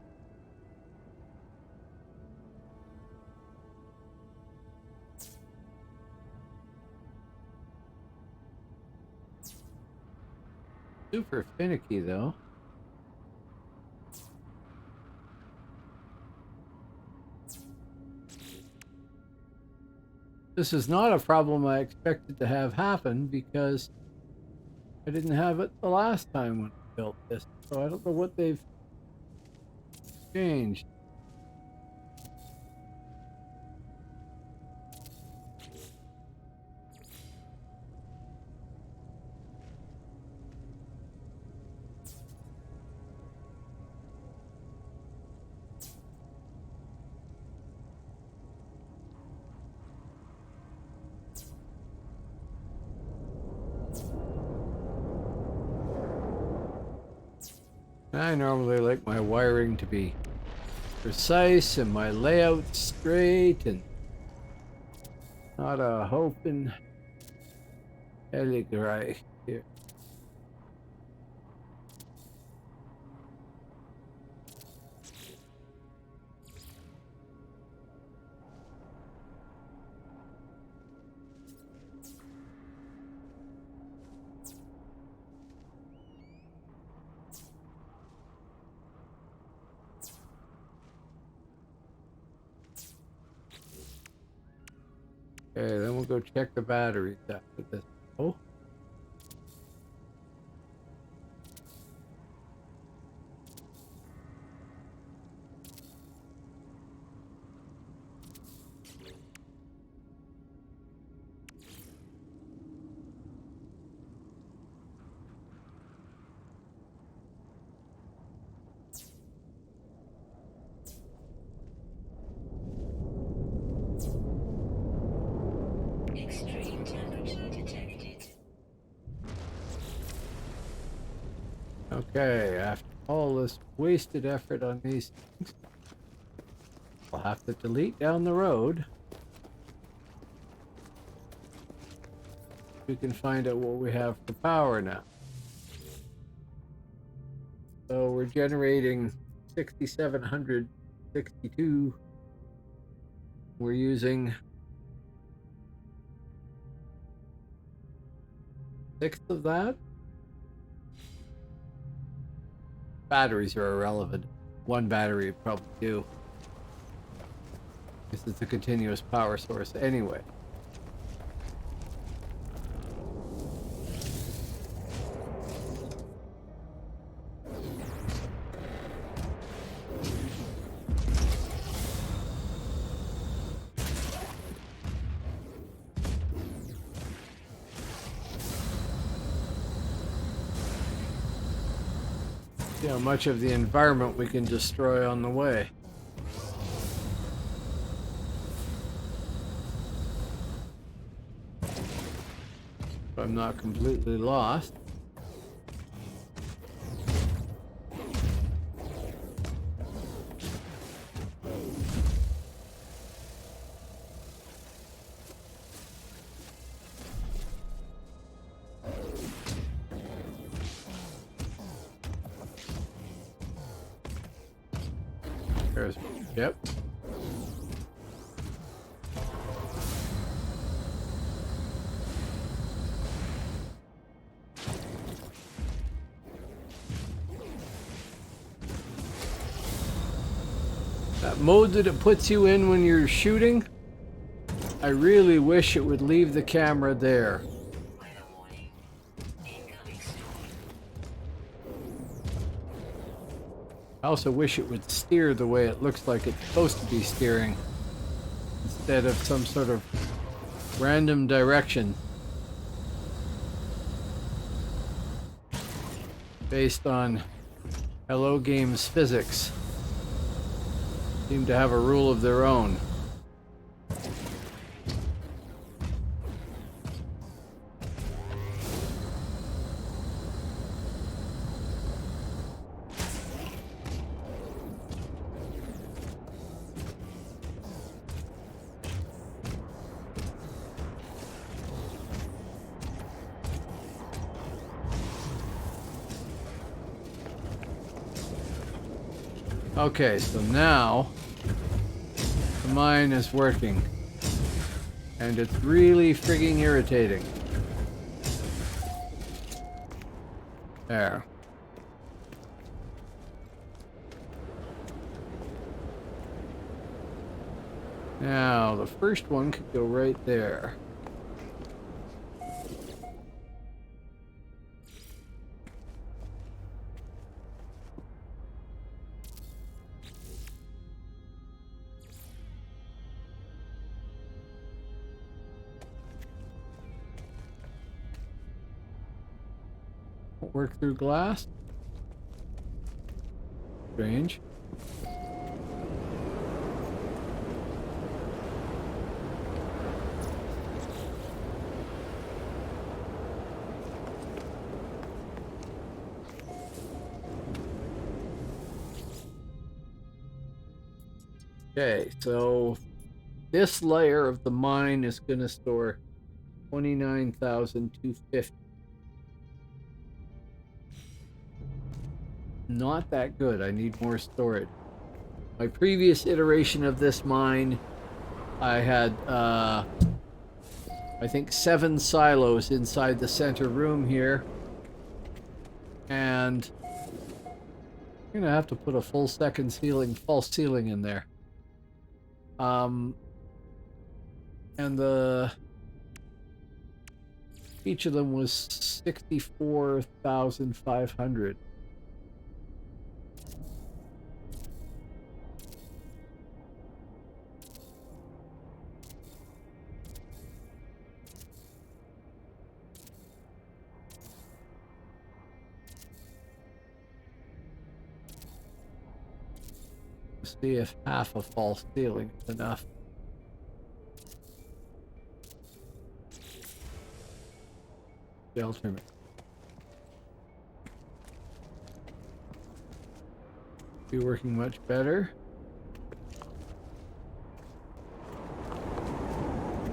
Super finicky, though. This is not a problem I expected to have happen because I didn't have it the last time when I built this. So I don't know what they've changed. I normally like my wiring to be precise and my layout straight and not a hoping right here. Okay, then we'll go check the batteries after this. Oh. Extreme temperature detected. Okay, after all this wasted effort on these things, I'll have to delete down the road. We can find out what we have for power now. So we're generating 6,762. We're using 1/6 of that. Batteries are irrelevant. One battery would probably do. This is a continuous power source anyway. See how much of the environment we can destroy on the way. If I'm not completely lost. There's, yep. That mode that it puts you in when you're shooting, I really wish it would leave the camera there. Weather warning. Incoming storm. I also wish it would steer the way it looks like it's supposed to be steering, instead of some sort of random direction based on Hello Games physics. Seem to have a rule of their own. Okay, so now the mine is working, and it's really frigging irritating. There. Now, the first one could go right there. Work through glass. Strange. Okay, so this layer of the mine is going to store 29,250. Not that good. I need more storage. My previous iteration of this mine, I had, I think 7 silos inside the center room here. And I'm going to have to put a full second ceiling, false ceiling in there. And each of them was 64,500. See if half a false ceiling is enough. The alternate. Be working much better.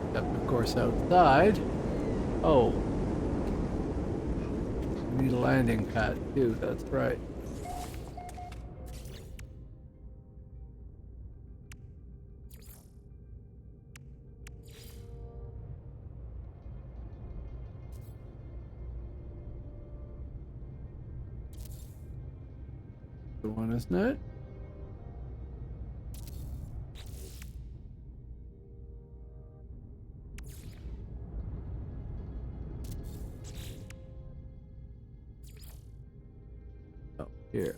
Except of course outside. Oh. We need a landing pad too, that's right. The one, isn't it? Oh, here.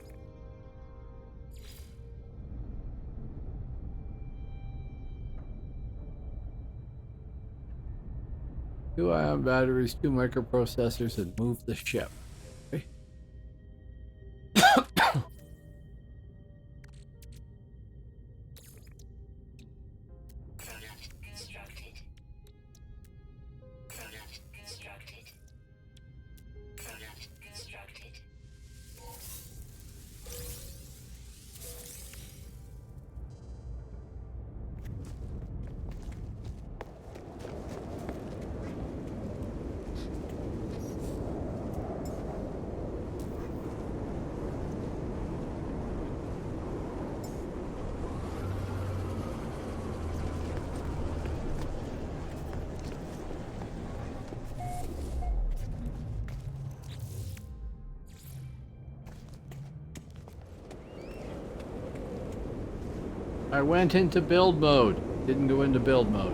Two ion batteries, 2 microprocessors, and move the ship. Okay. I went into build mode. Didn't go into build mode.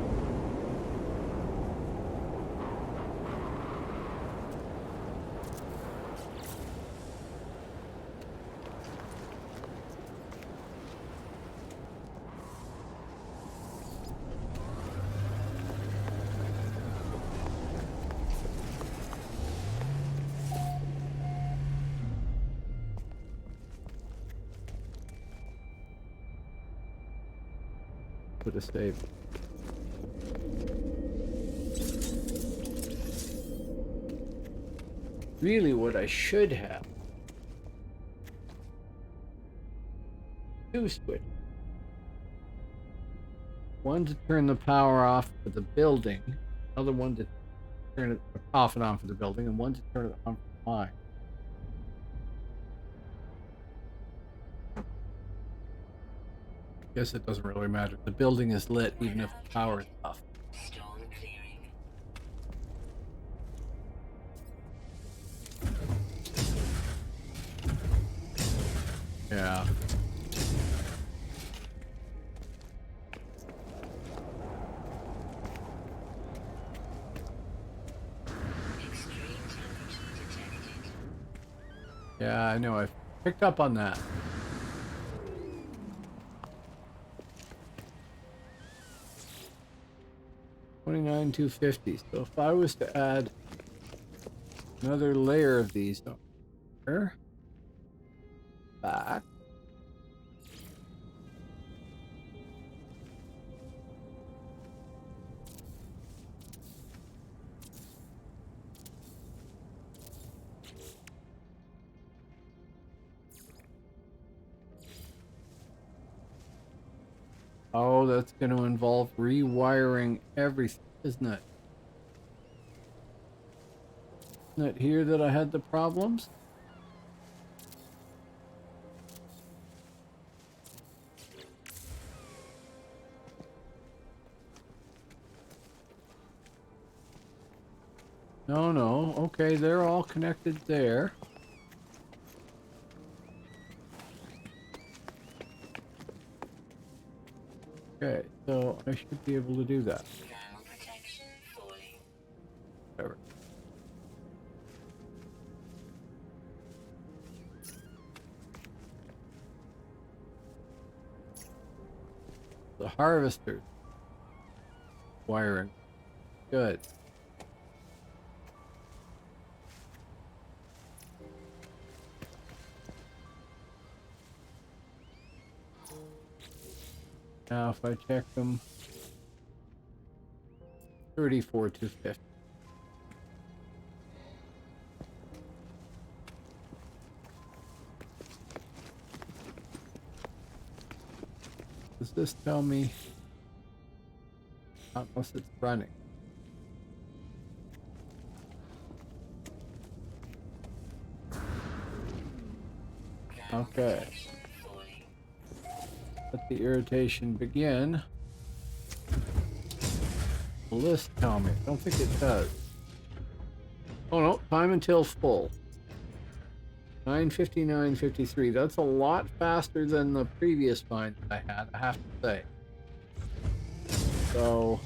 Put a save. Really, what I should have. Two switches. One to turn the power off for the building, another one to turn it off and on for the building, and one to turn it on for mine. Guess it doesn't really matter. The building is lit even if the power is off. Stone clearing. Yeah. Extreme temperature detected. Yeah, I know. I picked up on that. $29,250. So if I was to add another layer of these on here, back. Oh, that's going to involve rewiring everything, isn't it? Isn't it here that I had the problems? No, no. Okay, they're all connected there. Okay, so I should be able to do that. Thermal protection falling. Whatever. The harvester wiring. Good. Now if I check them, 34,250. Does this tell me? Not unless it's running. Okay. Let the irritation begin. Will this tell me? I don't think it does. Oh no, time until full. 9:59:53. That's a lot faster than the previous find I had, I have to say. So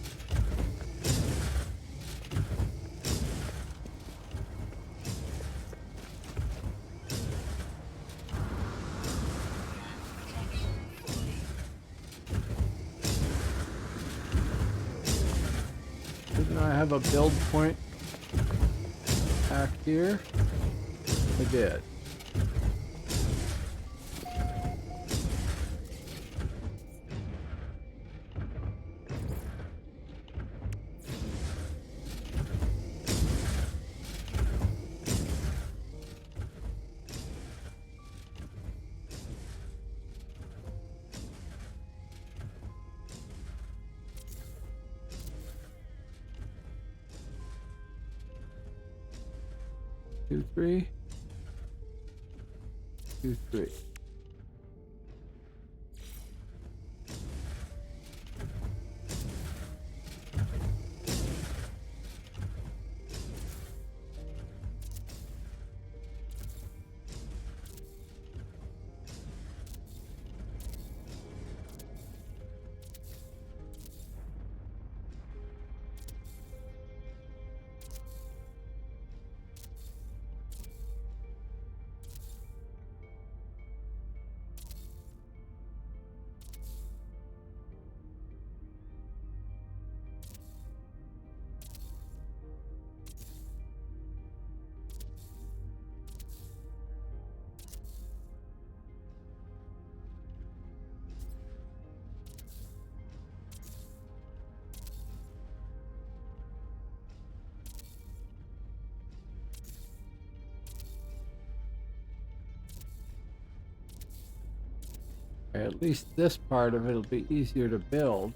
didn't I have a build point back here? I did. Two, three. 2, 3. At least this part of it will be easier to build.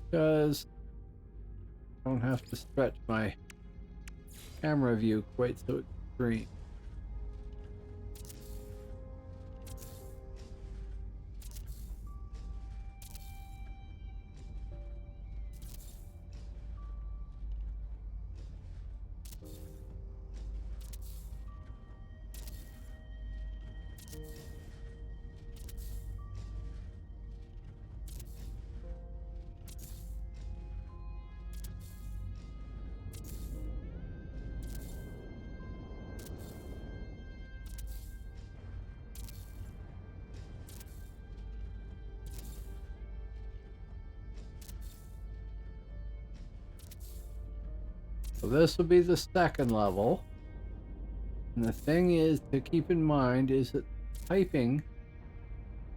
Because I don't have to stretch my camera view quite so extreme. So this will be the second level. And the thing is to keep in mind is that piping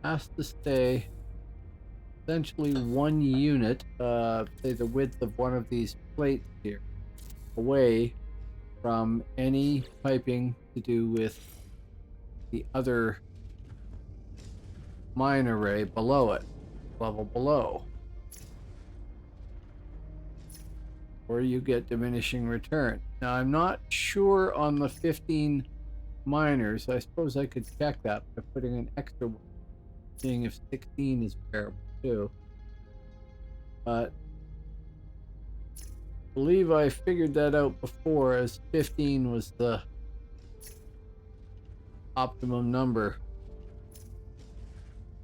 has to stay essentially 1 unit, say the width of one of these plates here, away from any piping to do with the other mine array below it, level below. Or you get diminishing return. Now I'm not sure on the 15 miners. I suppose I could check that by putting an extra one, seeing if 16 is bearable too. But I believe I figured that out before, as 15 was the optimum number.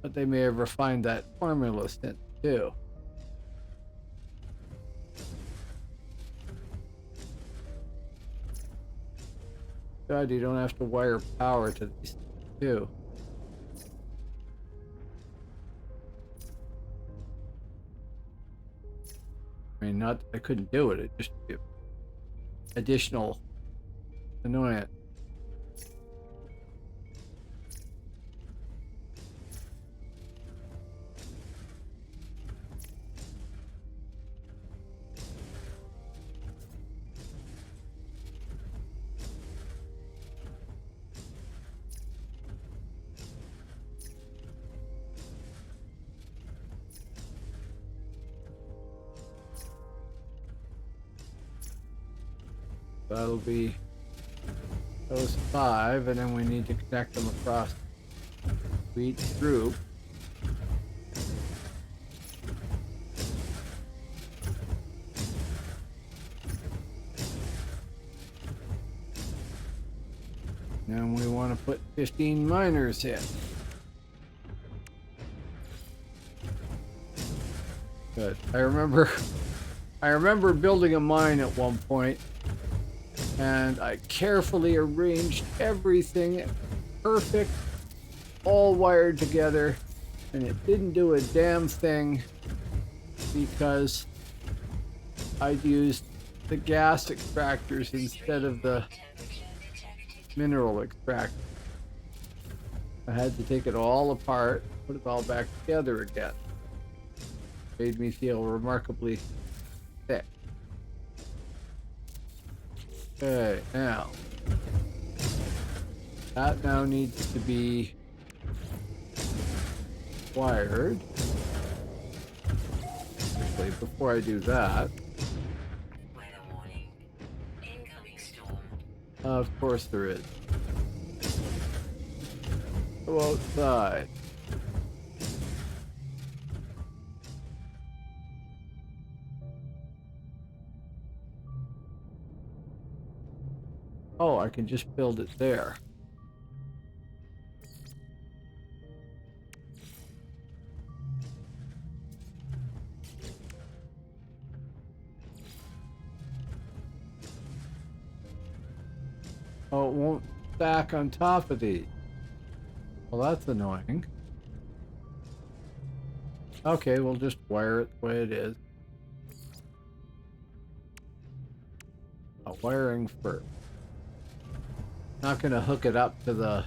But they may have refined that formula since too. God, you don't have to wire power to these too. I mean, not I couldn't do it. It just be additional annoyance. That'll be those 5, and then we need to connect them across to each group. And we want to put 15 miners in. Good. I remember building a mine at one point, and I carefully arranged everything perfect, all wired together, and it didn't do a damn thing because I'd used the gas extractors instead of the mineral extractor. I had to take it all apart, put it all back together again. Made me feel remarkably sick. Okay, now that now needs to be wired. Actually, before I do that, Weather warning. Incoming storm. of course there is. Go outside. Oh, I can just build it there. Oh, it won't stack on top of these. Well, that's annoying. Okay, we'll just wire it the way it is. Wiring first. Not going to hook it up to the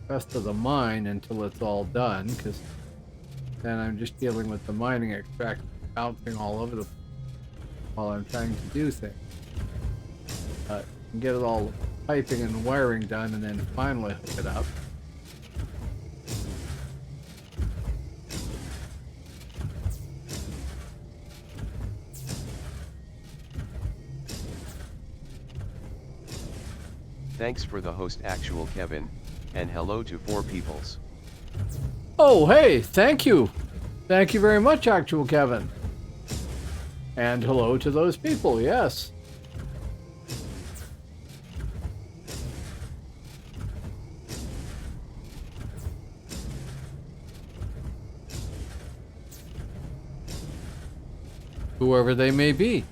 rest of the mine until it's all done, because then I'm just dealing with the mining extract bouncing all over the while I'm trying to do things. and get it all piping and wiring done, and then finally hook it up. Thanks for the host, Actual Kevin, and hello to 4 peoples. Oh, hey, thank you. Thank you very much, Actual Kevin. And hello to those people, yes. Whoever they may be.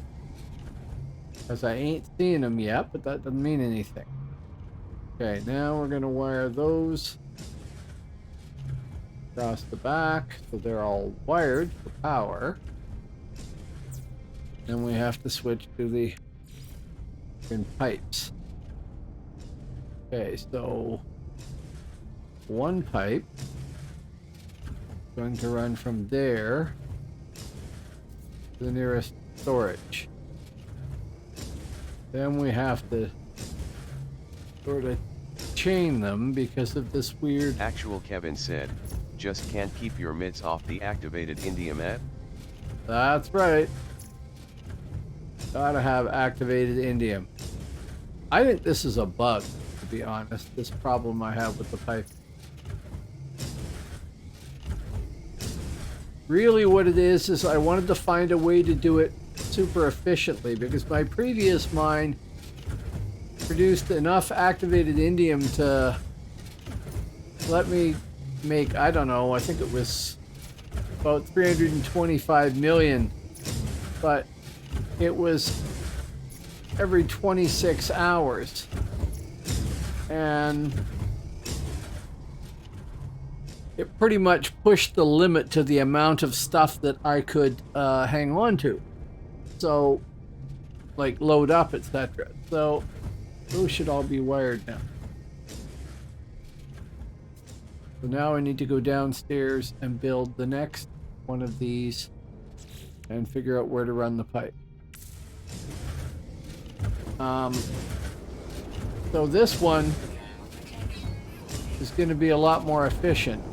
Because I ain't seeing them yet, but that doesn't mean anything. Okay, now we're going to wire those across the back, so they're all wired for power. Then we have to switch to the pipes. Okay, so one pipe is going to run from there to the nearest storage. Then we have to sort of chain them because of this weird... Actual Kevin said, just can't keep your mitts off the activated indium at? That's right. Gotta have activated indium. I think this is a bug, to be honest, this problem I have with the pipe. Really what it is I wanted to find a way to do it super efficiently, because my previous mine produced enough activated indium to let me make, I don't know, I think it was about 325 million, but it was every 26 hours. And it pretty much pushed the limit to the amount of stuff that I could hang on to. So, like load up, etc. So, those should all be wired now. So now I need to go downstairs and build the next one of these and figure out where to run the pipe. So this one is going to be a lot more efficient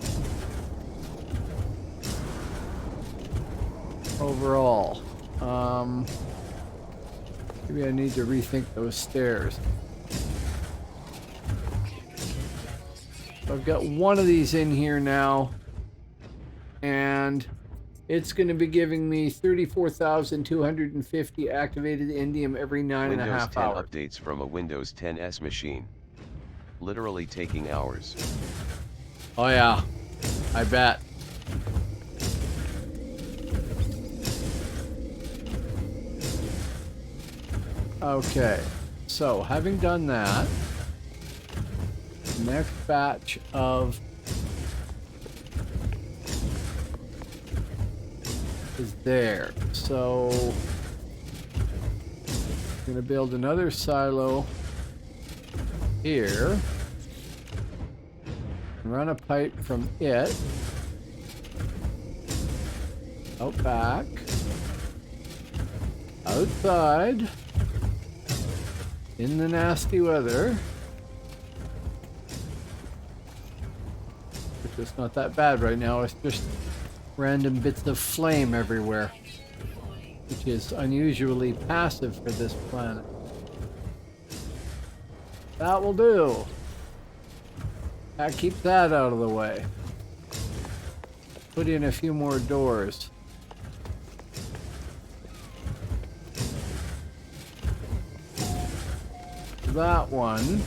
overall. Maybe I need to rethink those stairs. So I've got one of these in here now, and it's going to be giving me 34,250 activated indium every 9.5 Windows 10 hours. updates from a Windows 10s machine. Literally taking hours. Oh yeah, I bet. Okay, so having done that, the next batch of is there. So I'm gonna build another silo here. Run a pipe from it out back, outside, in the nasty weather, which is not that bad right now. It's just random bits of flame everywhere, which is unusually passive for this planet. That will do. That keeps that out of the way. Put in a few more doors. That one.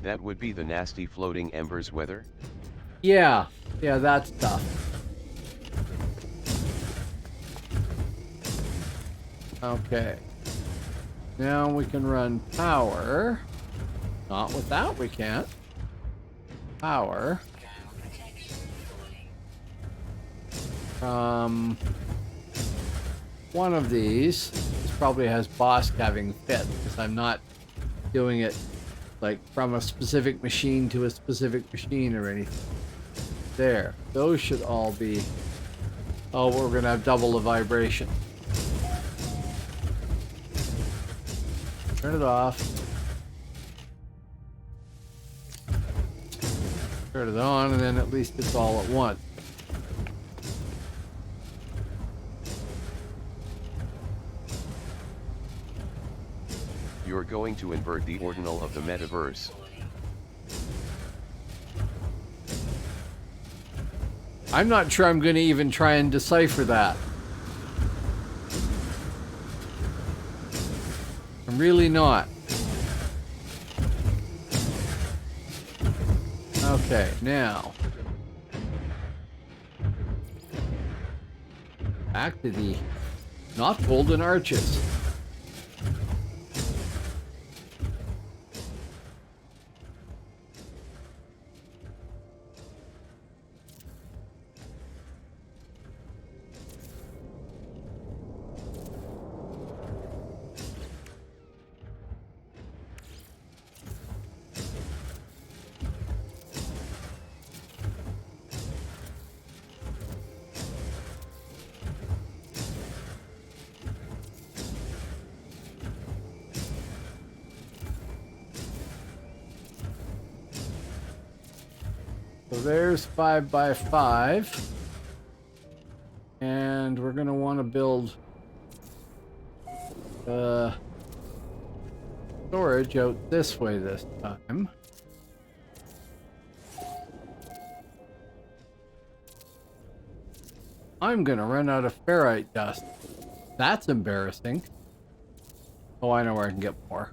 That would be the nasty floating embers weather? Yeah, that stuff. Okay. Now we can run power. Not without, we can't. Power. One of these. This probably has boss having fit, because I'm not doing it like from a specific machine to a specific machine or anything. There. Those should all be... Oh, we're going to have double the vibration. Turn it off. Turn it on, and then at least it's all at once. You're going to invert the ordinal of the metaverse. I'm not sure I'm going to even try and decipher that. I'm really not. Okay, now. Back to the not golden arches. So there's 5 by 5. And we're going to want to build storage out this way this time. I'm going to run out of ferrite dust. That's embarrassing. Oh, I know where I can get more.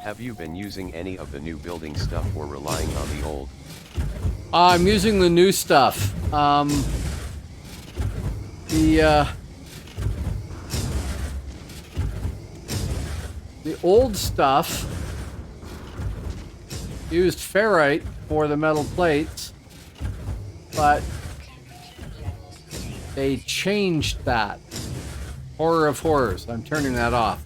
Have you been using any of the new building stuff or relying on the old? I'm using the new stuff. The old stuff used ferrite for the metal plates, but they changed that. Horror of horrors. I'm turning that off.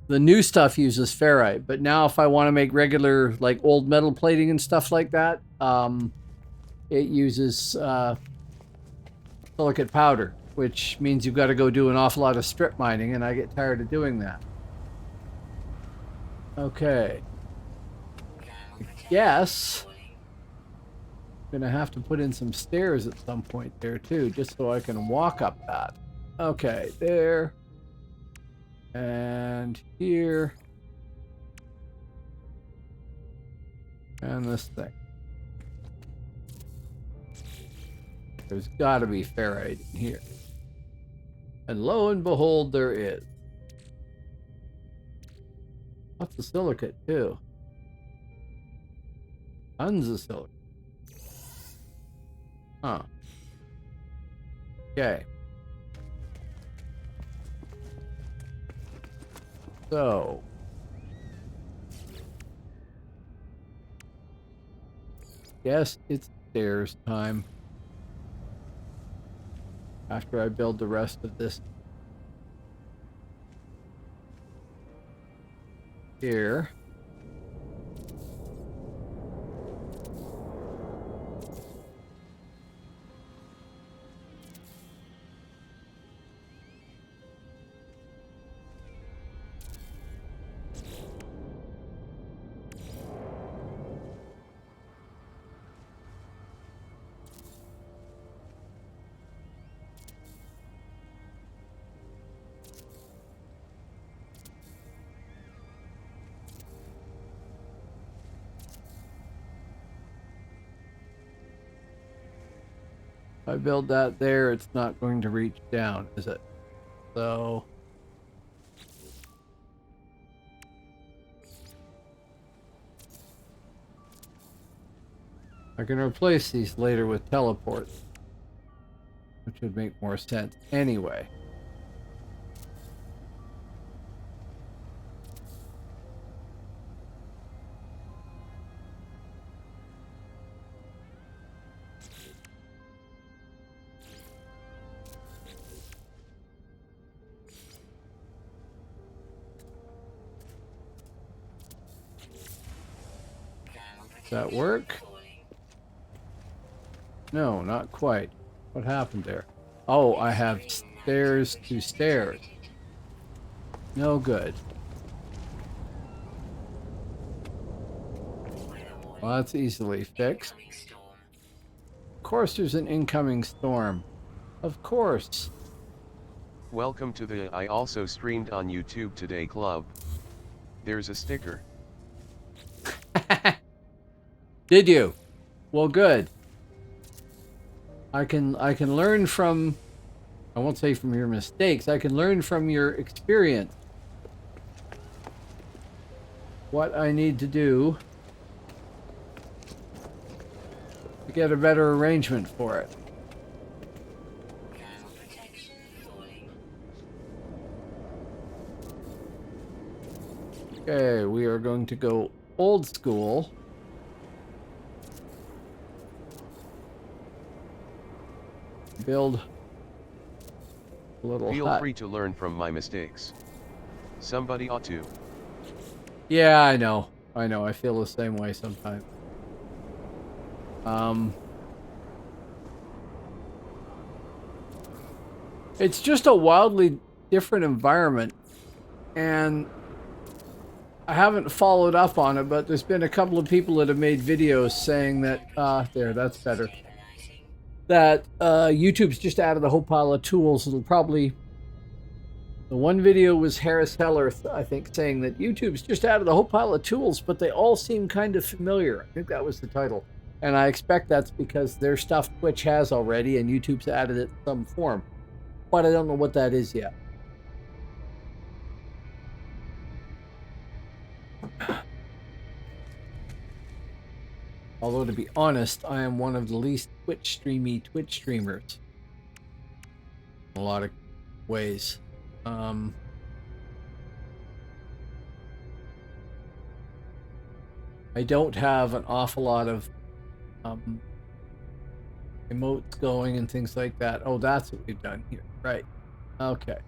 The new stuff uses ferrite, but now if I want to make regular, like, old metal plating and stuff like that, it uses silicate powder, which means you've got to go do an awful lot of strip mining, and I get tired of doing that. Okay. Yes. Gonna have to put in some stairs at some point there too, just so I can walk up that. Okay, there. And here. And this thing. There's gotta be ferrite in here. And lo and behold, there is. Lots of silicate too. Tons of silicate. Huh. Okay. So. Yes, it's stairs time. After I build the rest of this here. If I build that there, it's not going to reach down, is it? So I can replace these later with teleports, which would make more sense anyway. that work? No, not quite. What happened there? Oh, I have stairs to stairs. No good. Well, that's easily fixed. Of course there's an incoming storm. Of course. Welcome to the I also streamed on YouTube today club. There's a sticker. Did you? Well, good. I can learn from, I won't say from your mistakes, I can learn from your experience what I need to do to get a better arrangement for it. Okay, we are going to go old school. Build a little Feel hut. free to learn from my mistakes. Somebody ought to. Yeah, I know. I know. I feel the same way sometimes. It's just a wildly different environment, and I haven't followed up on it, but there's been a couple of people that have made videos saying that, there, that's better. That YouTube's just added a whole pile of tools. It'll probably... The one video was Harris Heller, I think, saying that YouTube's just added a whole pile of tools, but they all seem kind of familiar. I think that was the title. And I expect that's because their stuff Twitch has already and YouTube's added it in some form. But I don't know what that is yet. Although, to be honest, I am one of the least Twitch streamers. In a lot of ways. I don't have an awful lot of emotes going and things like that. Oh, that's what we've done here. Right. Okay.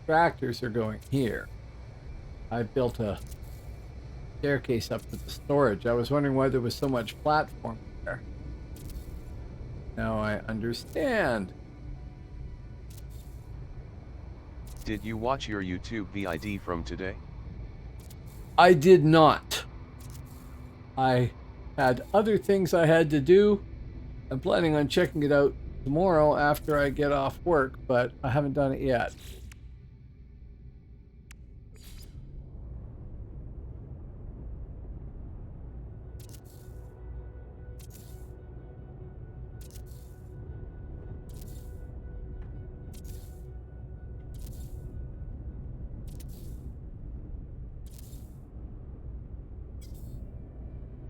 Tractors are going here. I've built a staircase up to the storage. I was wondering why there was so much platform there. Now I understand. Did you watch your YouTube VID from today? I did not. I had other things I had to do. I'm planning on checking it out tomorrow after I get off work, but I haven't done it yet.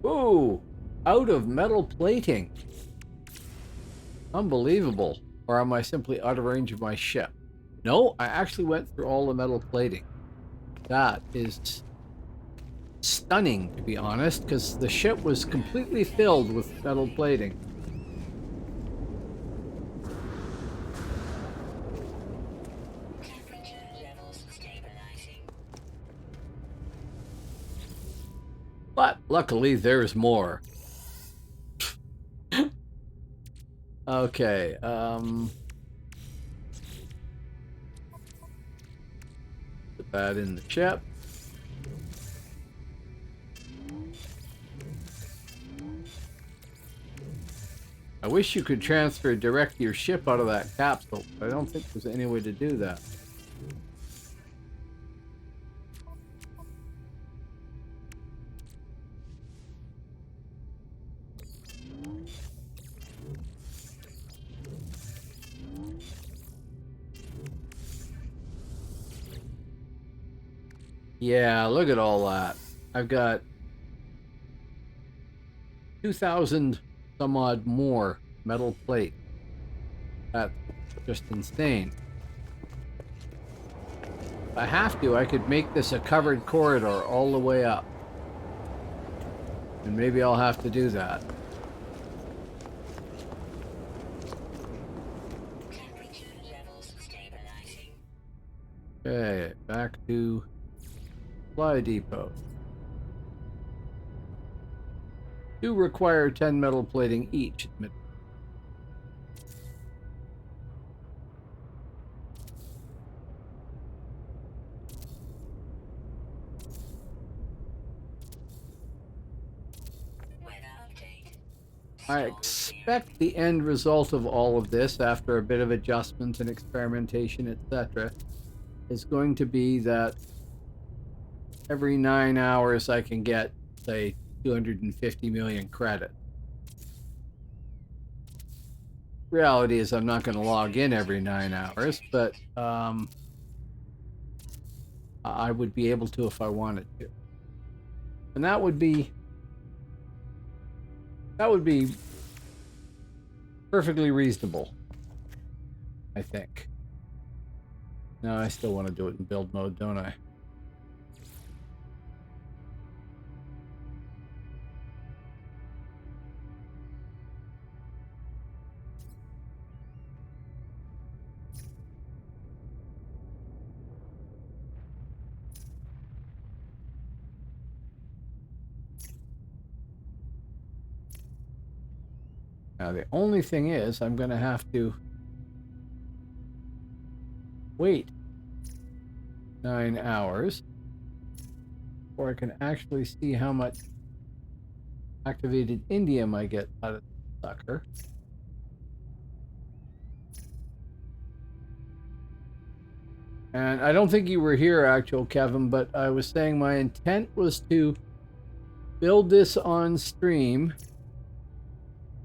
Ooh, out of metal plating. Unbelievable. Or am I simply out of range of my ship? No, I actually went through all the metal plating. That is stunning, to be honest, because the ship was completely filled with metal plating. But luckily, there's more. Okay, put that in the ship. I wish you could transfer direct your ship out of that capsule, but I don't think there's any way to do that. Yeah, look at all that. I've got 2,000 some odd more metal plate. That's just insane. If I have to, I could make this a covered corridor all the way up. And maybe I'll have to do that. Okay, back to supply depot. do require 10 metal plating each. Weather update. I Storm expect clearing. the end result of all of this, after a bit of adjustment and experimentation, etc., is going to be that every 9 hours I can get, say, 250 million credit. Reality is I'm not going to log in every 9 hours, but I would be able to if I wanted to. And that would be perfectly reasonable, I think. No, I still want to do it in build mode, don't I? Now, the only thing is, I'm going to have to wait 9 hours before I can actually see how much activated indium I get out of the sucker. And I don't think you were here, actual Kevin, but I was saying my intent was to build this on stream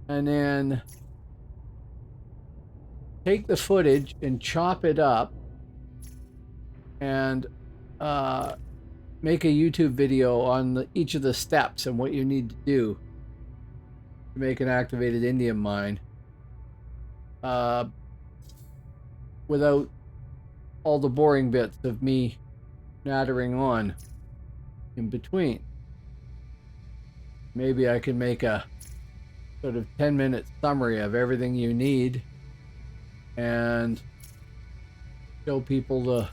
and then take the footage and chop it up and make a YouTube video on each of the steps and what you need to do to make an activated indium mine without all the boring bits of me nattering on in between. Maybe I can make a sort of 10-minute summary of everything you need and show people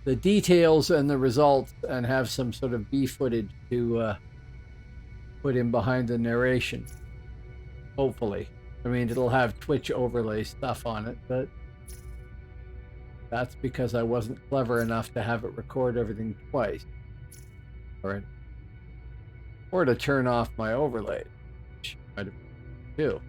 the details and the results, and have some sort of B footage to put in behind the narration. Hopefully. I mean, it'll have Twitch overlay stuff on it, but that's because I wasn't clever enough to have it record everything twice. Or to turn off my overlay, which might have been too.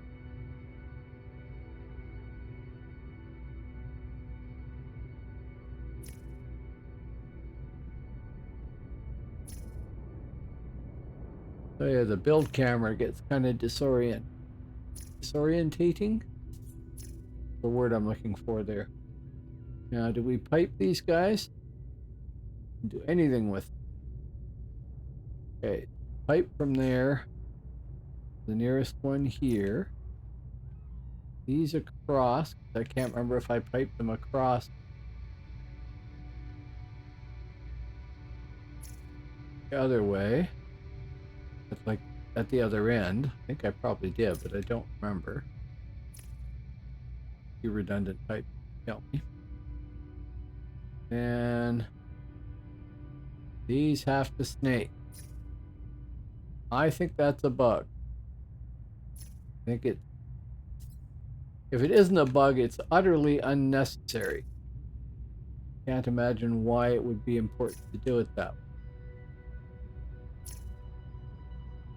So yeah, the build camera gets kind of disorientating. The word I'm looking for there. Now, do we pipe these guys? Do anything with them? Okay, pipe from there. The nearest one here. These across. I can't remember if I piped them across. The other way. It's like at the other end. I think I probably did, but I don't remember. You redundant pipe, help me. And these have to snake. I think that's a bug. I think it. If it isn't a bug, it's utterly unnecessary. Can't imagine why it would be important to do it that way.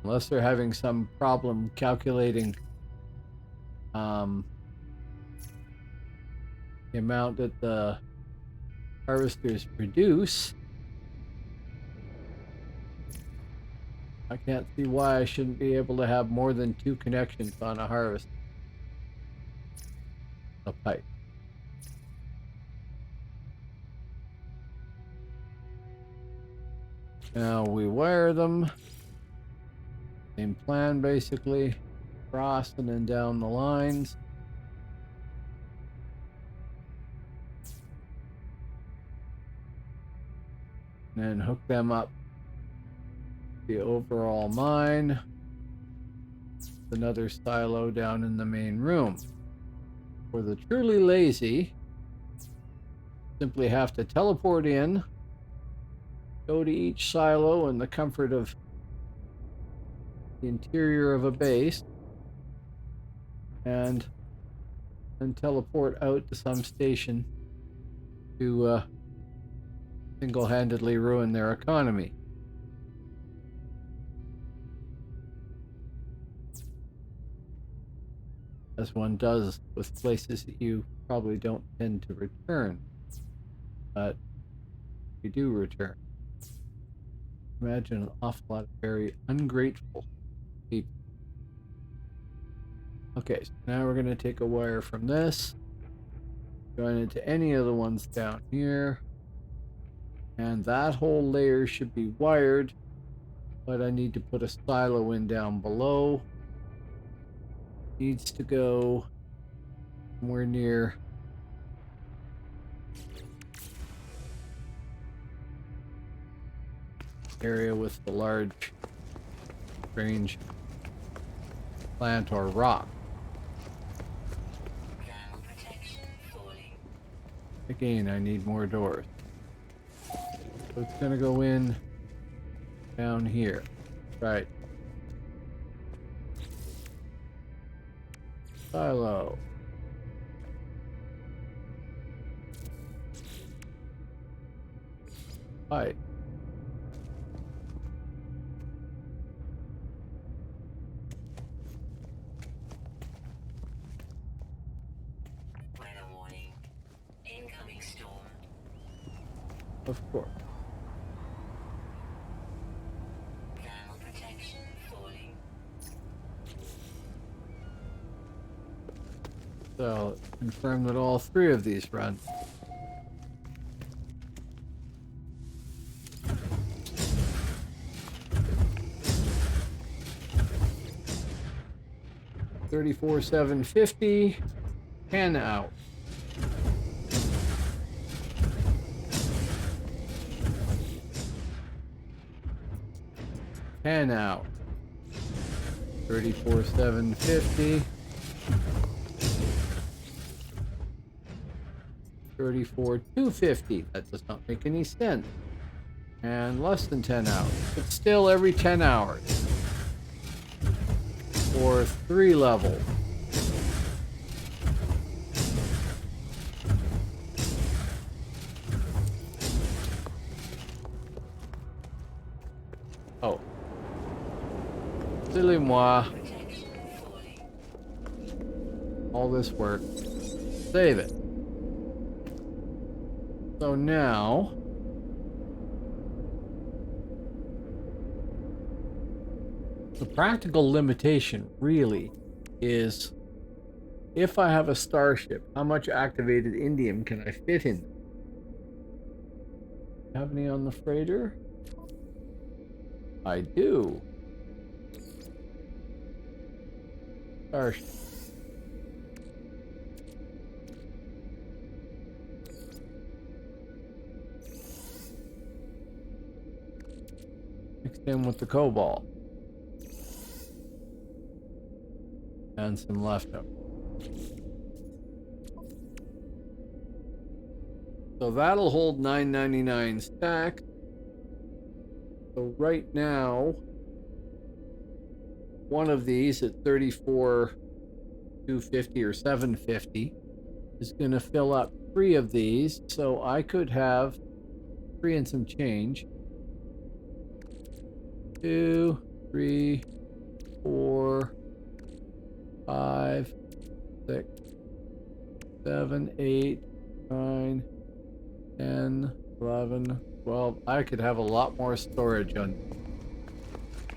Unless they're having some problem calculating the amount that the harvesters produce. I can't see why I shouldn't be able to have more than 2 connections on a harvest. A pipe. Now we wire them. Same plan basically. Across and then down the lines. And then hook them up the overall mine. Another silo down in the main room. For the truly lazy, simply have to teleport in, go to each silo in the comfort of the interior of a base and then teleport out to some station to single-handedly ruin their economy. As one does with places that you probably don't tend to return, but you do return. Imagine an awful lot of very ungrateful people. Okay, so now we're going to take a wire from this, join it to any of the ones down here, and that whole layer should be wired, but I need to put a silo in down below. Needs to go somewhere near area with the large, strange plant or rock. Thermal protection falling. Again, I need more doors. So it's gonna go in down here. Right. Silo. Pipe. Weather warning. Incoming storm. Of course. Thermal protection falling. So let's confirm that all three of these run. $34,750. 10 out. $10 out. $34,750. 34,250. That does not make any sense. And less than 10 hours. But still every 10 hours. For 3 levels. Oh. Silly moi. Protection falling. All this work. Save it. So now the practical limitation really is if I have a starship, how much activated indium can I fit in? Have any on the freighter? I do. Starship. Mixed in with the cobalt. And some leftover. So that'll hold $9.99 stack. So right now, one of these at $34,250 or $750 is going to fill up 3 of these. So I could have 3 and some change. 2, 3, 4, 5, 6, 7, 8, 9, 10, 11, 12. I could have a lot more storage on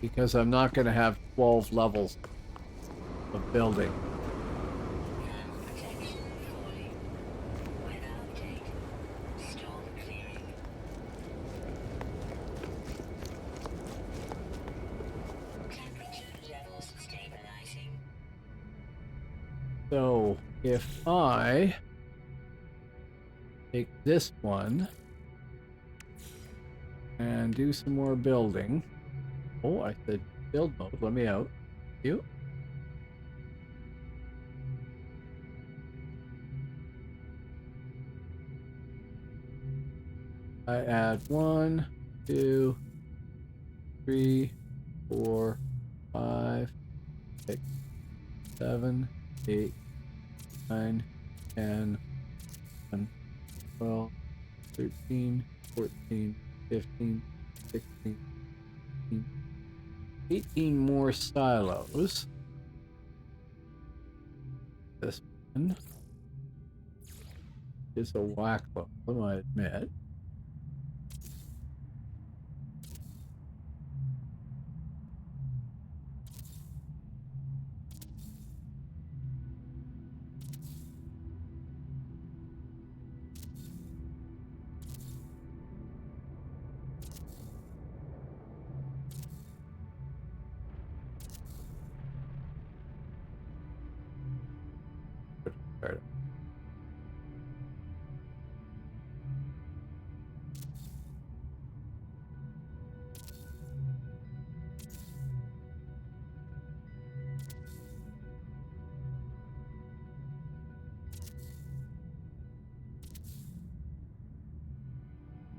because I'm not going to have 12 levels of building. Thermal protection falling. Weather update. Storm clearing. Temperature levels stabilizing. So if I take this one and do some more building. Oh, I said build mode. Let me out. You. I add 1, 2, 3, 4, 5, 6, 7, 8, 9, 10, 11, 12, 13, 14, 15, 16, 17, 18 more silos. This one is a whack problem, I admit. Start.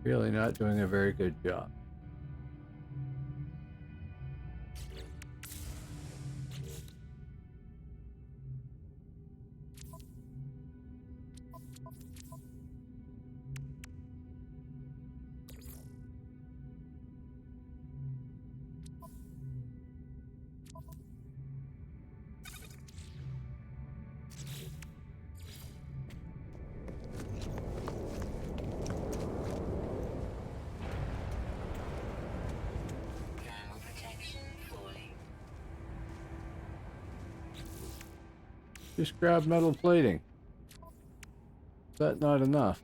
Really not doing a very good job. Thermal protection falling. Just grab metal plating. Is that not enough?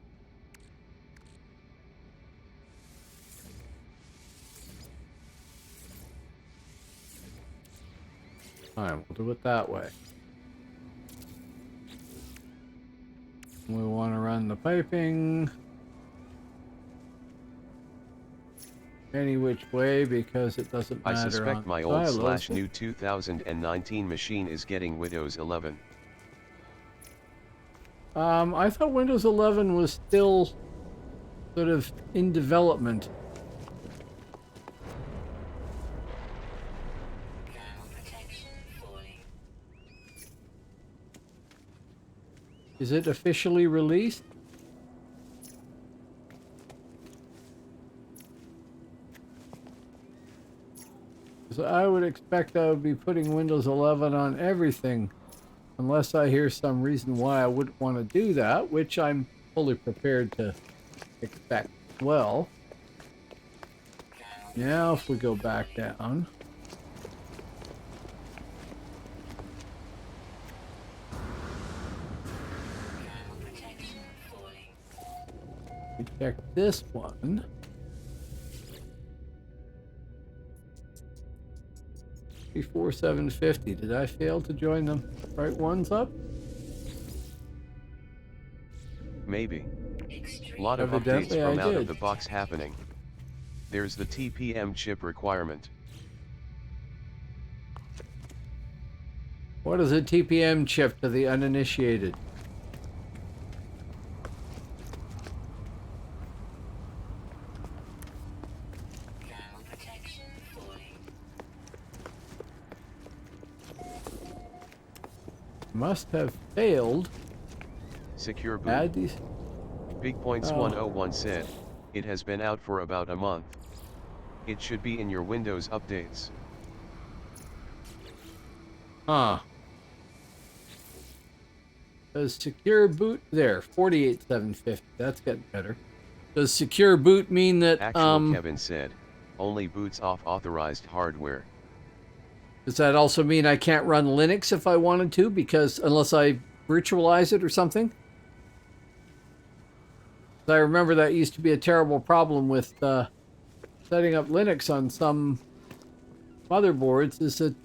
Fine, we'll do it that way. We want to run the piping any which way because it doesn't I matter. suspect on my old silos. /new 2019 machine is getting Windows 11. I thought Windows 11 was still sort of in development. Thermal protection falling. Is it officially released? So I would expect I would be putting Windows 11 on everything, unless I hear some reason why I wouldn't want to do that, which I'm fully prepared to expect as well. Now if we go back down. Thermal protection falling. We check this one. Before 750. Did I fail to join the right ones up? Maybe. Extreme. Lot of Evidently updates from I out of did. the box happening. There's the TPM chip requirement. What is a TPM chip to the uninitiated? Thermal protection falling. Must have failed. Secure boot. Add these. Big Points Oh. 101 said, it has been out for about a month. It should be in your Windows updates. Huh. Does secure boot there? 48750. That's getting better. Does secure boot mean that Actual Kevin said, only boots off authorized hardware. does that also mean I can't run Linux if I wanted to, because unless I virtualize it or something? I remember that used to be a terrible problem with setting up Linux on some motherboards, is that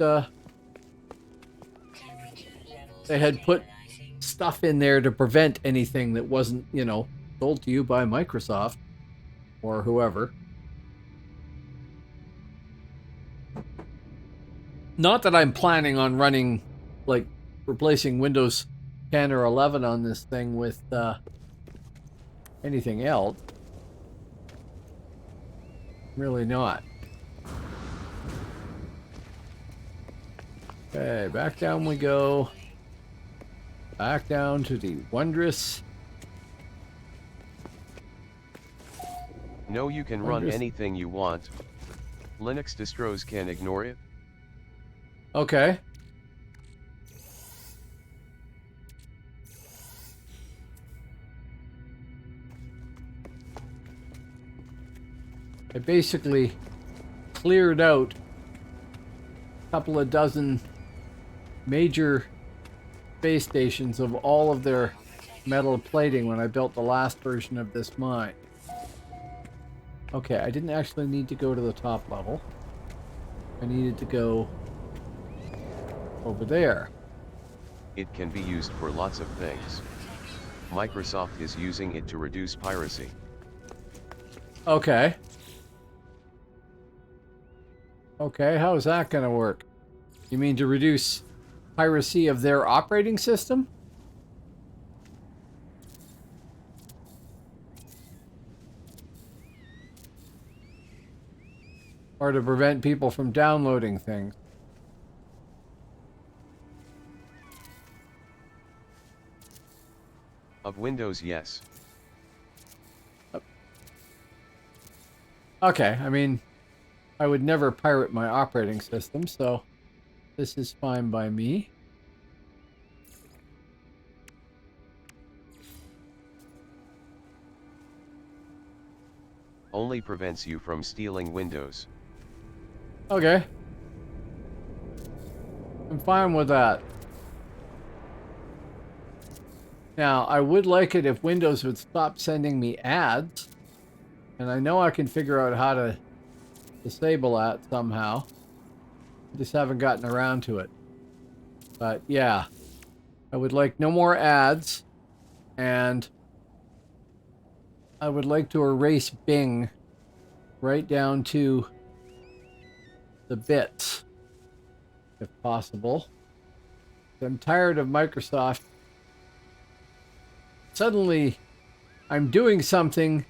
Temperature levels they had put stabilizing. stuff in there to prevent anything that wasn't, you know, sold to you by Microsoft or whoever. Not that I'm planning on running, like, replacing Windows 10 or 11 on this thing with anything else. Really not. Okay, back down we go. Back down to the wondrous. No, you can run Wondrous. anything you want. Linux distros can ignore it. Okay. I basically cleared out a couple of dozen major space stations of all of their metal plating when I built the last version of this mine. Okay, I didn't actually need to go to the top level. I needed to go over there. It can be used for lots of things. Microsoft is using it to reduce piracy. Okay. Okay, how is that going to work? You mean to reduce piracy of their operating system? Or to prevent people from downloading things? Of Windows, yes. Okay, I mean, I would never pirate my operating system, so this is fine by me. Only prevents you from stealing Windows. Okay. I'm fine with that. Now, I would like it if Windows would stop sending me ads. And I know I can figure out how to disable that somehow. I just haven't gotten around to it. But yeah, I would like no more ads. And I would like to erase Bing right down to the bits, if possible. I'm tired of Microsoft. Suddenly, I'm doing something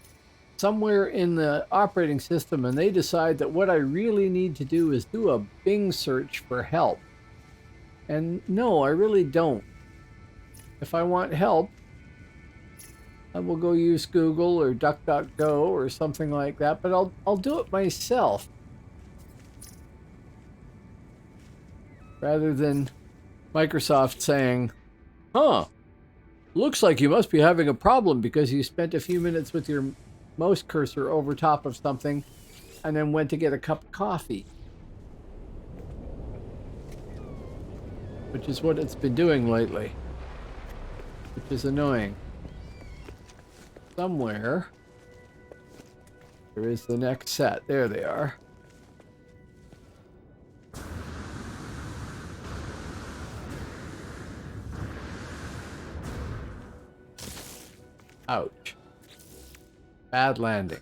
somewhere in the operating system and they decide that what I really need to do is do a Bing search for help. And no, I really don't. If I want help, I will go use Google or DuckDuckGo or something like that, but I'll do it myself. Rather than Microsoft saying, huh, looks like you must be having a problem because you spent a few minutes with your mouse cursor over top of something and then went to get a cup of coffee. Which is what it's been doing lately. Which is annoying. Somewhere there is the next set. There they are. Ouch. Bad landing.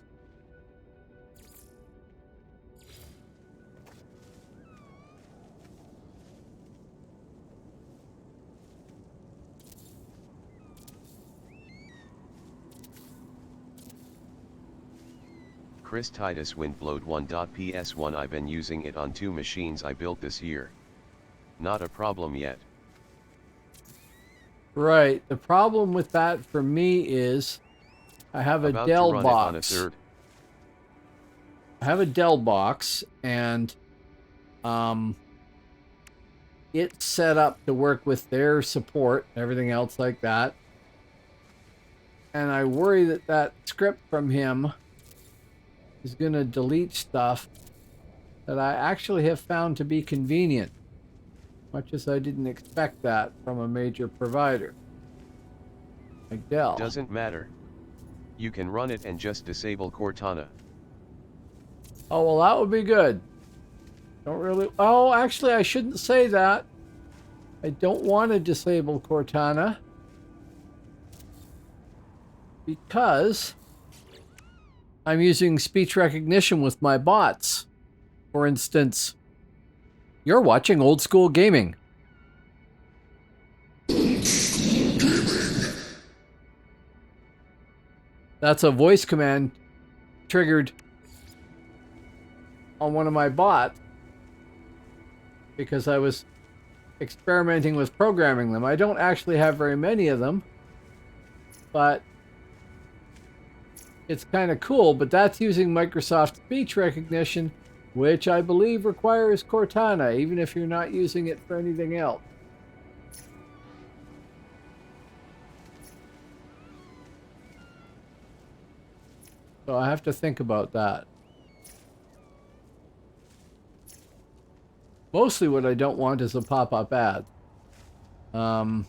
Chris Titus Windblowed 1.ps1 I've been using it on 2 machines I built this year. Not a problem yet. Right. The problem with that for me is I have a About Dell to run it on a box. third. I have a Dell box and it's set up to work with their support and everything else like that. And I worry that that script from him is going to delete stuff that I actually have found to be convenient. Much as I didn't expect that from a major provider like Dell. Doesn't matter. You can run it and just disable Cortana. Oh, well, that would be good. Don't really... Oh, actually, I shouldn't say that. I don't want to disable Cortana. Because I'm using speech recognition with my bots. For instance, you're watching Old School Gaming. That's a voice command triggered on one of my bots because I was experimenting with programming them. I don't actually have very many of them, but it's kind of cool. But that's using Microsoft speech recognition, which I believe requires Cortana, even if you're not using it for anything else. So I have to think about that. Mostly what I don't want is a pop-up ad. I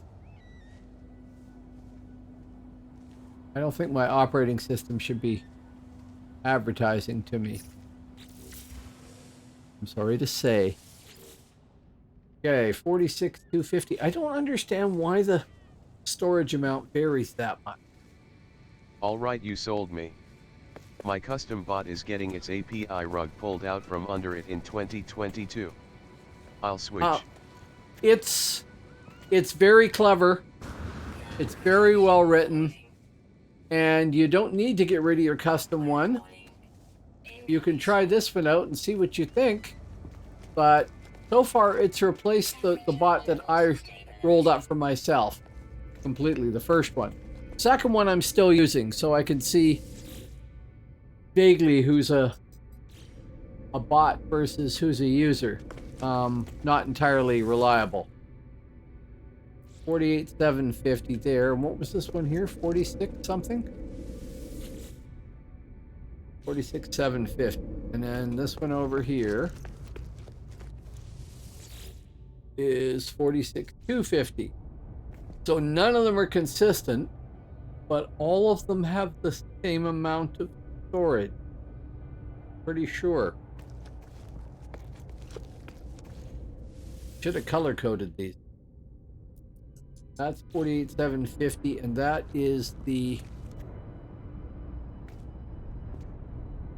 don't think my operating system should be advertising to me. I'm sorry to say. Okay, 46,250. I don't understand why the storage amount varies that much. Alright, you sold me. My custom bot is getting its API rug pulled out from under it in 2022. I'll switch. It's very clever. It's very well written. And you don't need to get rid of your custom one. You can try this one out and see what you think. But so far, it's replaced the bot that I rolled up for myself completely, the first one. Second one I'm still using, so I can see vaguely who's a bot versus who's a user. Not entirely reliable. 48,750 there. And what was this one here? 46 something? 46,750. And then this one over here is 46,250. So none of them are consistent, but all of them have the same amount of storage. Pretty sure. Should have color coded these. That's 48,750, and that is the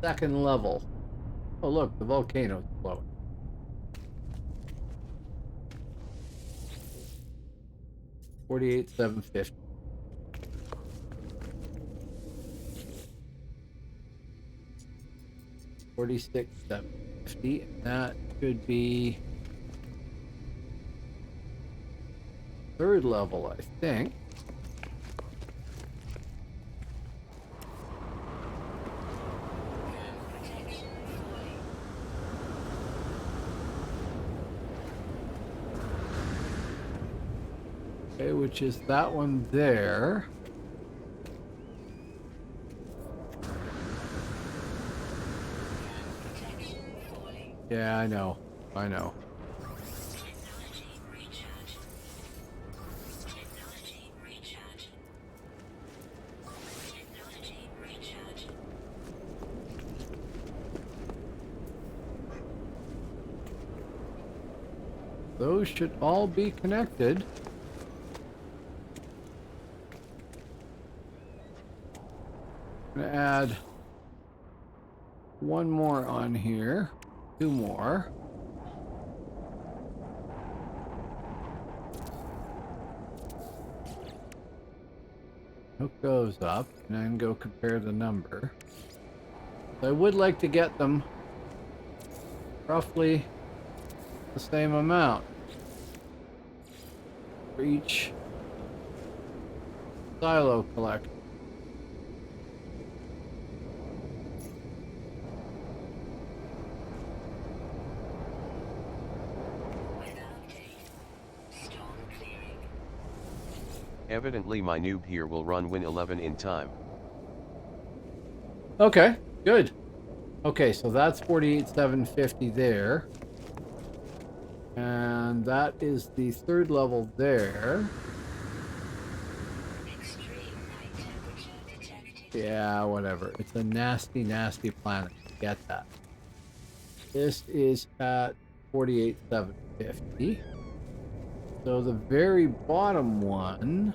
second level. Oh look, the volcano's blowing. $48,750. $46,750. That should be third level, I think. Okay, which is that one there. Yeah, I know. I know. Those should all be connected. I'm gonna add one more on here, two more. Hook those up and then go compare the number. I would like to get them roughly the same amount for each silo collector. Evidently my noob here will run Win 11 in time. Okay, good. Okay, so that's 48,750 there. And that is the third level there. Yeah, whatever. It's a nasty, nasty planet. Get that. This is at 48,750. So the very bottom one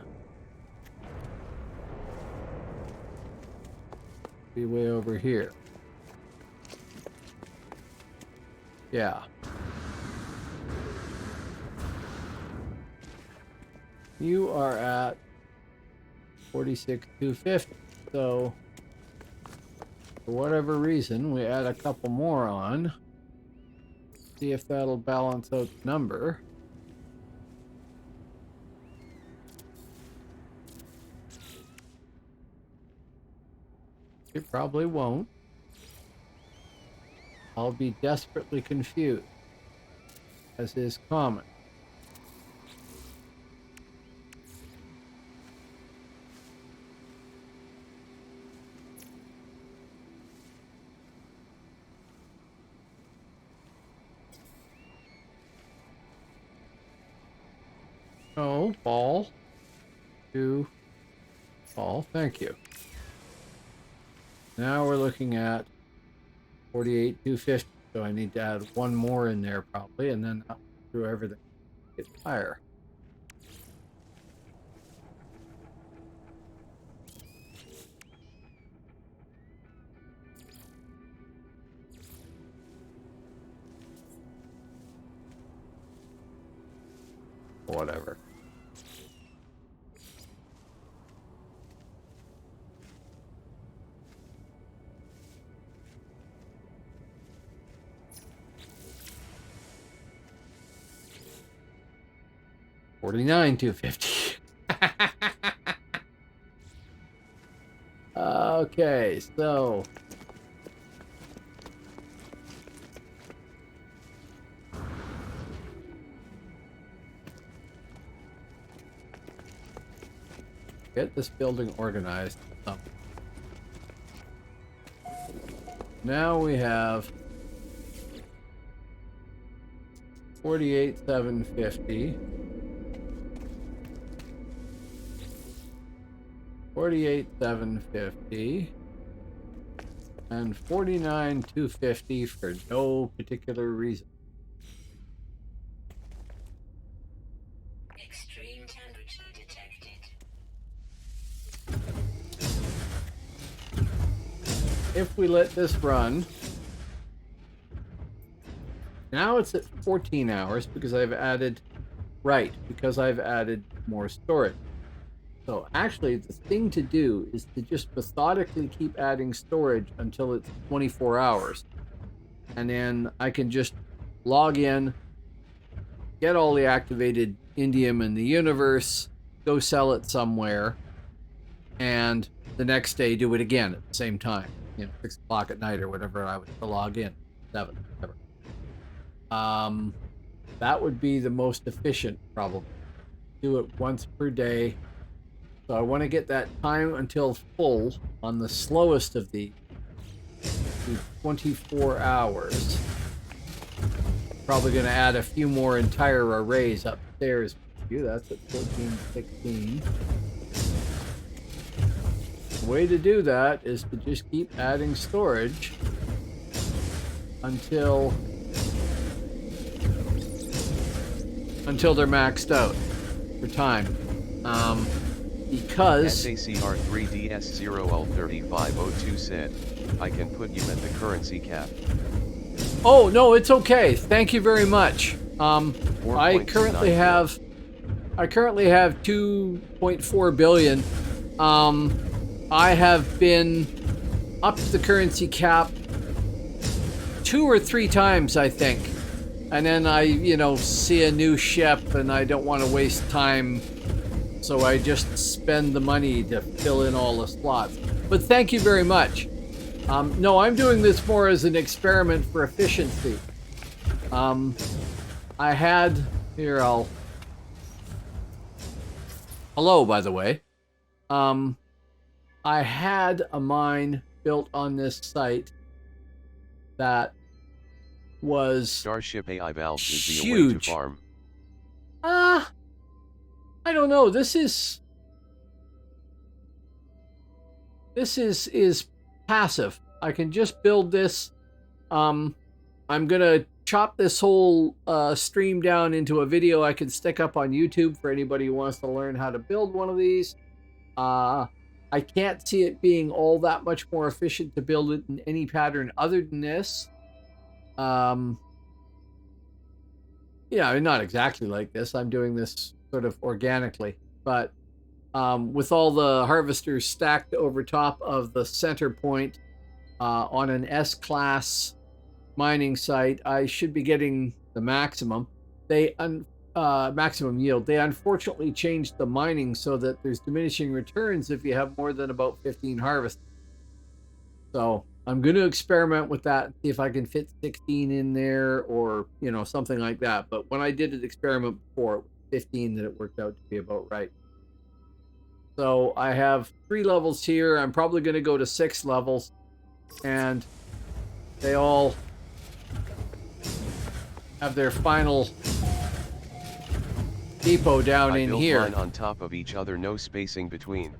be way over here. Yeah. You are at 46,250. So for whatever reason, we add a couple more on. See if that'll balance out the number. It probably won't. I'll be desperately confused, as is common. Oh, ball. Two. Ball. Thank you. Now we're looking at 48,250. So I need to add one more in there probably, and then up through everything. Get higher. Whatever. $49,250. Okay, so get this building organized. Now we have 48,750. 48,750 and 49,250 for no particular reason. Extreme temperature detected. If we let this run, now it's at 14 hours because I've added more storage. So actually, the thing to do is to just methodically keep adding storage until it's 24 hours. And then I can just log in, get all the activated indium in the universe, go sell it somewhere, and the next day do it again at the same time. 6 o'clock at night or whatever I was to log in. 7, whatever. That would be the most efficient, probably. Do it once per day. So I want to get that time until full on the slowest of these. Do 24 hours. Probably going to add a few more entire arrays upstairs. That's at 1416. The way to do that is to just keep adding storage until they're maxed out for time. Because SACR3DS0L3502 said, I can put you at the currency cap. Oh, no, it's okay. Thank you very much. I currently have 2.4 billion. I have been up to the currency cap 2 or 3 times, I think. And then I, see a new ship and I don't want to waste time. So I just spend the money to fill in all the slots. But thank you very much. No, I'm doing this more as an experiment for efficiency. I had... Here, Hello, by the way. I had a mine built on this site that was Starship AI Valves is the huge. way to farm. I don't know. This is passive. I can just build this. I'm gonna chop this whole stream down into a video I can stick up on YouTube for anybody who wants to learn how to build one of these. I can't see it being all that much more efficient to build it in any pattern other than this. Not exactly like this. I'm doing this sort of organically, but with all the harvesters stacked over top of the center point on an S-class mining site, I should be getting the maximum. Maximum yield. They unfortunately changed the mining so that there's diminishing returns if you have more than about 15 harvests. So I'm going to experiment with that, see if I can fit 16 in there or, something like that. But when I did an experiment before, it was 15 that it worked out to be about right. So I have 3 levels here. I'm probably going to go to 6 levels, and they all have their final depot down I in built here. mine on top of each other, no spacing between.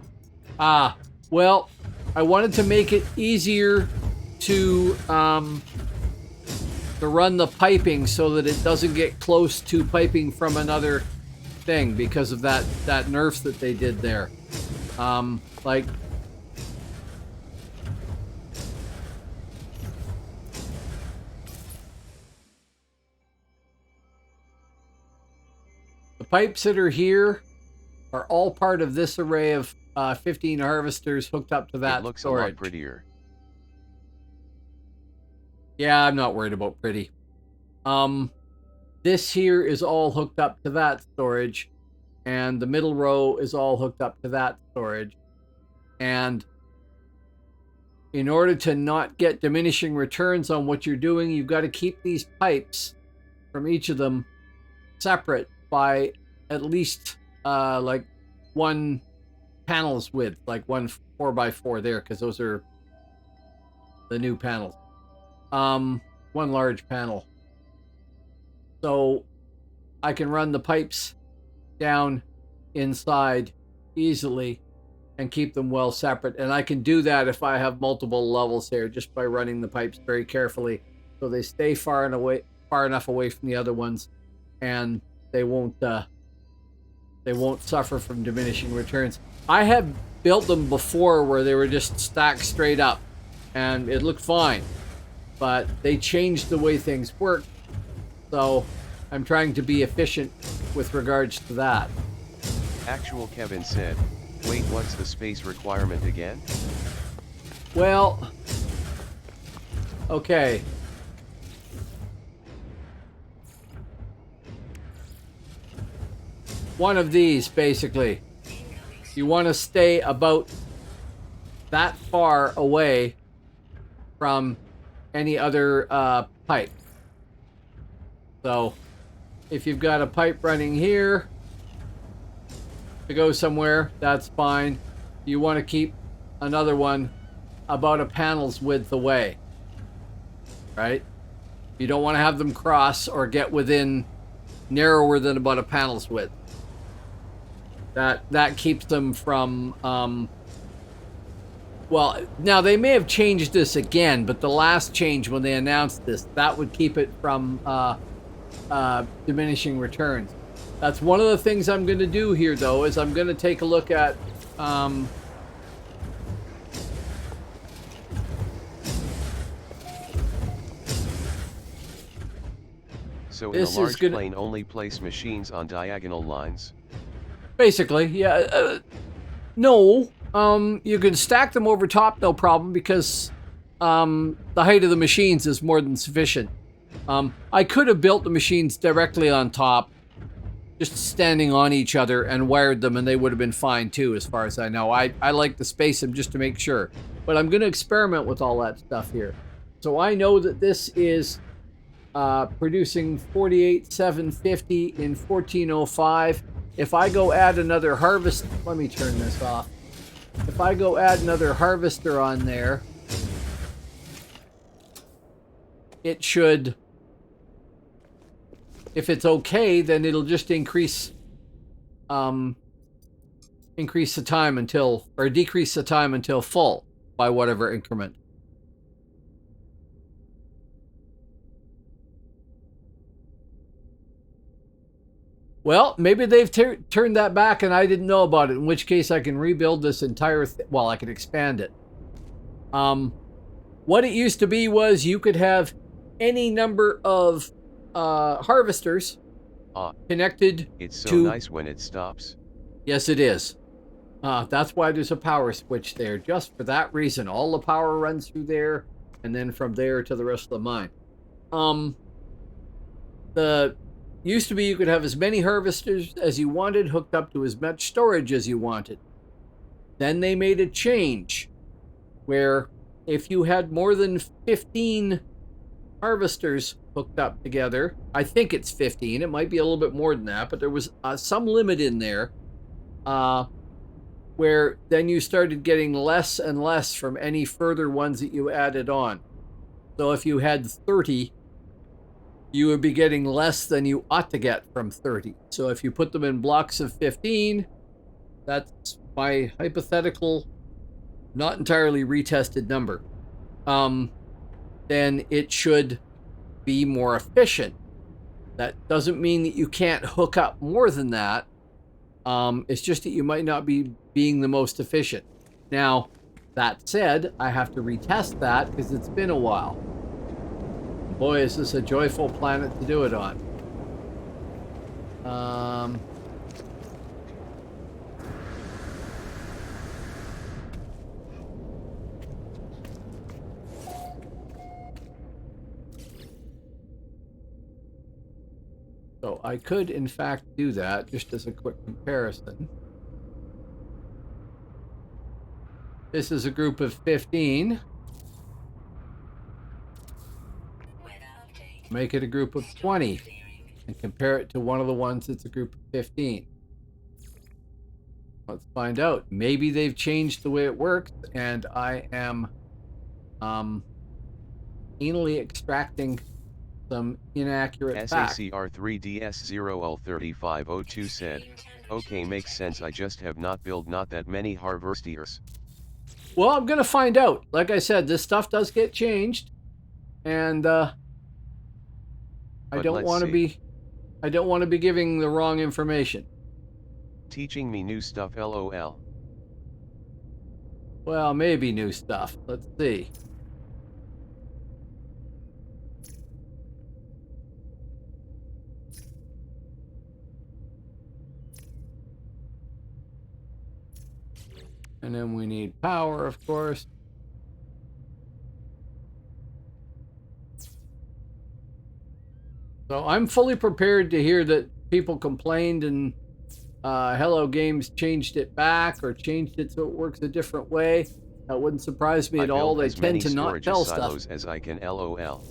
Well, I wanted to make it easier to run the piping so that it doesn't get close to piping from another thing because of that nerf that they did there. Like, the pipes that are here are all part of this array of 15 harvesters hooked up to that It looks storage. a lot prettier. Yeah, I'm not worried about pretty. This here is all hooked up to that storage, and the middle row is all hooked up to that storage. And in order to not get diminishing returns on what you're doing, you've got to keep these pipes from each of them separate by at least like 1 panel's width, like 1 4x4 there, because those are the new panels. 1 large panel. So I can run the pipes down inside easily and keep them well separate. And I can do that if I have multiple levels here, just by running the pipes very carefully so they stay far enough away from the other ones, and they won't suffer from diminishing returns. I have built them before where they were just stacked straight up and it looked fine, but they changed the way things work, so I'm trying to be efficient with regards to that. Actual Kevin said, wait, what's the space requirement again? Well, okay. One of these, basically. You want to stay about that far away from any other pipe. So, if you've got a pipe running here to go somewhere, that's fine. You want to keep another one about a panel's width away, right? You don't want to have them cross or get within narrower than about a panel's width. That keeps them from well, now they may have changed this again, but the last change when they announced this, that would keep it from diminishing returns. That's one of the things I'm going to do here, though, is I'm going to take a look at So in a large plane only place machines on diagonal lines? Basically, yeah. No, you can stack them over top, no problem, because the height of the machines is more than sufficient. I could have built the machines directly on top, just standing on each other, and wired them, and they would have been fine too, as far as I know. I like to space them just to make sure. But I'm going to experiment with all that stuff here. So I know that this is producing 48,750 in 1405. If I go add another harvest, let me turn this off. If I go add another harvester on there, it should, if it's okay, then it'll just increase the time until, or decrease the time until full by whatever increment. Well, maybe they've turned that back and I didn't know about it, in which case I can rebuild this entire well, I can expand it. What it used to be was you could have any number of harvesters connected. It's so nice when it stops. Yes, it is. That's why there's a power switch there, just for that reason. All the power runs through there, and then from there to the rest of the mine. The used to be you could have as many harvesters as you wanted hooked up to as much storage as you wanted. Then they made a change where if you had more than 15 harvesters hooked up together, I think it's 15. It might be a little bit more than that, but there was some limit in there where then you started getting less and less from any further ones that you added on. So if you had 30, you would be getting less than you ought to get from 30. So if you put them in blocks of 15, that's my hypothetical, not entirely retested number, then it should be more efficient. That doesn't mean that you can't hook up more than that. It's just that you might not be being the most efficient. Now, that said, I have to retest that because it's been a while. Boy, is this a joyful planet to do it on. So I could, in fact, do that just as a quick comparison. This is a group of 15. Make it a group of 20 and compare it to one of the ones that's a group of 15. Let's find out. Maybe they've changed the way it works and I am anally extracting some inaccurate facts. SACR3DS0L3502 said, okay, makes sense. I just have not built not that many harvesters. Well, I'm going to find out. Like I said, this stuff does get changed. And I don't want to be giving the wrong information. Teaching me new stuff, LOL. Well, maybe new stuff. Let's see. And then we need power, of course. So I'm fully prepared to hear that people complained and Hello Games changed it back or changed it so it works a different way. That wouldn't surprise me at all. They tend to not tell stuff. As I can, LOL.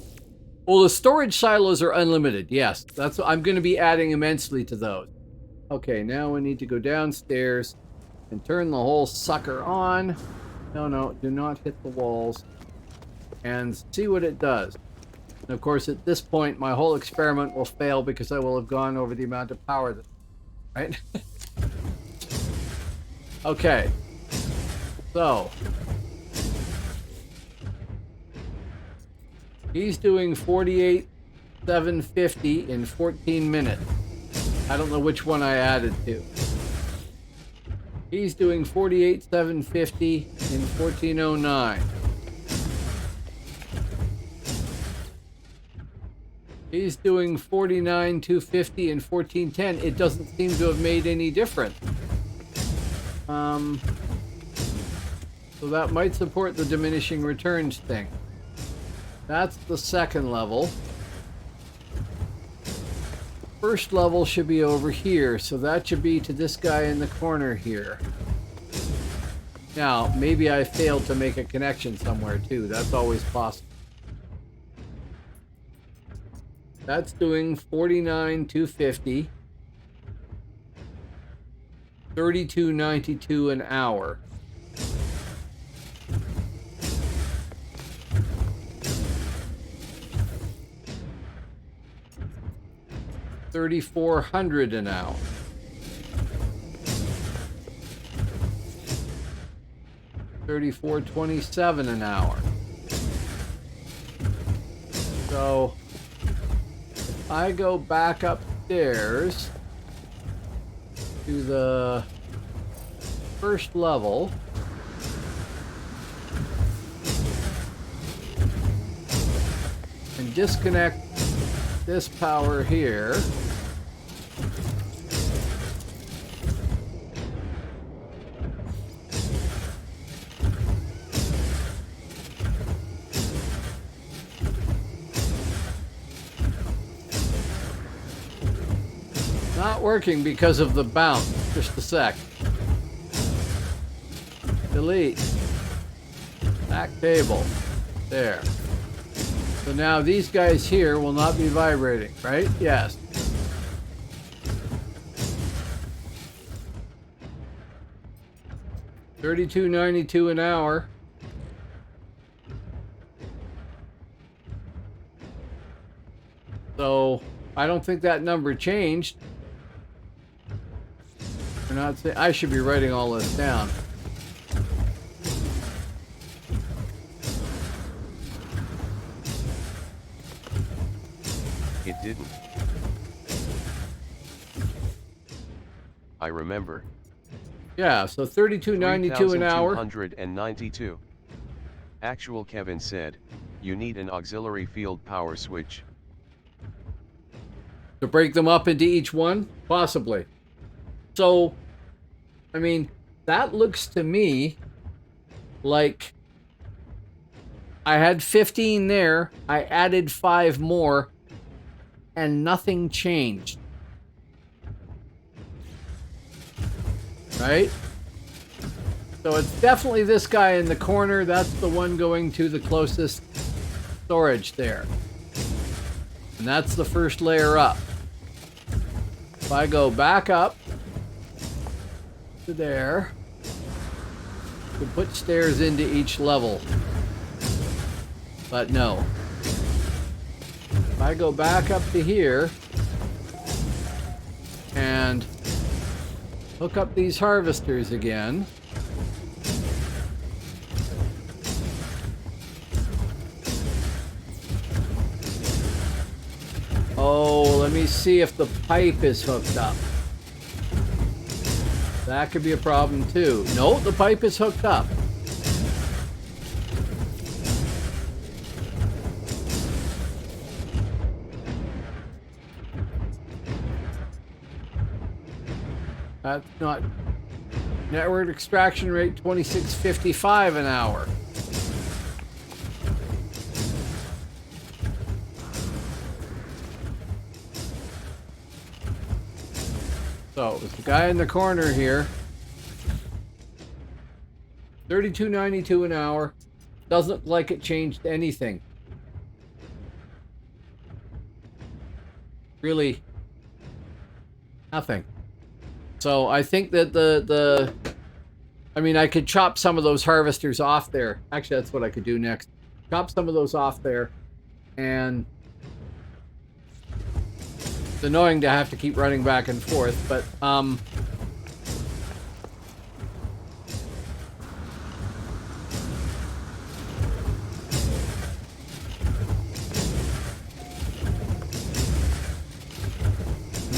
Well, the storage silos are unlimited. Yes, that's I'm going to be adding immensely to those. Okay, now we need to go downstairs and turn the whole sucker on. No, do not hit the walls. And see what it does. And of course, at this point, my whole experiment will fail because I will have gone over the amount of power that, right? Okay. So. He's doing 48,750 in 14 minutes. I don't know which one I added to. He's doing 48,750 in 1409. He's doing 49,250 in 1410. It doesn't seem to have made any difference. So that might support the diminishing returns thing. That's the second level. First level should be over here, so that should be to this guy in the corner here. Now, maybe I failed to make a connection somewhere too. That's always possible. That's doing 49,250. 32.92 an hour. $3,400 an hour. $34.27 an hour. So I go back upstairs to the first level. And disconnect this power here. Not working because of the bounce. Just a sec. Delete. Back table. There. So now these guys here will not be vibrating, right? Yes. $32.92 an hour. So I don't think that number changed. We're not saying I should be writing all this down. It didn't. I remember. Yeah, so $32.92 an hour. 3,292. Actual Kevin said, you need an auxiliary field power switch. To break them up into each one? Possibly. So, I mean, that looks to me like I had 15 there, I added 5 more, and nothing changed. Right? So it's definitely this guy in the corner. That's the one going to the closest storage there. And that's the first layer up. If I go back up to there, you can put stairs into each level. But no. If I go back up to here and hook up these harvesters again. Oh, let me see if the pipe is hooked up. That could be a problem too. No, the pipe is hooked up. That's not network extraction rate 26.55 an hour. So it's the guy in the corner here. $32.92 an hour. Doesn't look like it changed anything. Really, nothing. So I think that I mean, I could chop some of those harvesters off there. Actually, that's what I could do next. Chop some of those off there. And it's annoying to have to keep running back and forth, but I'm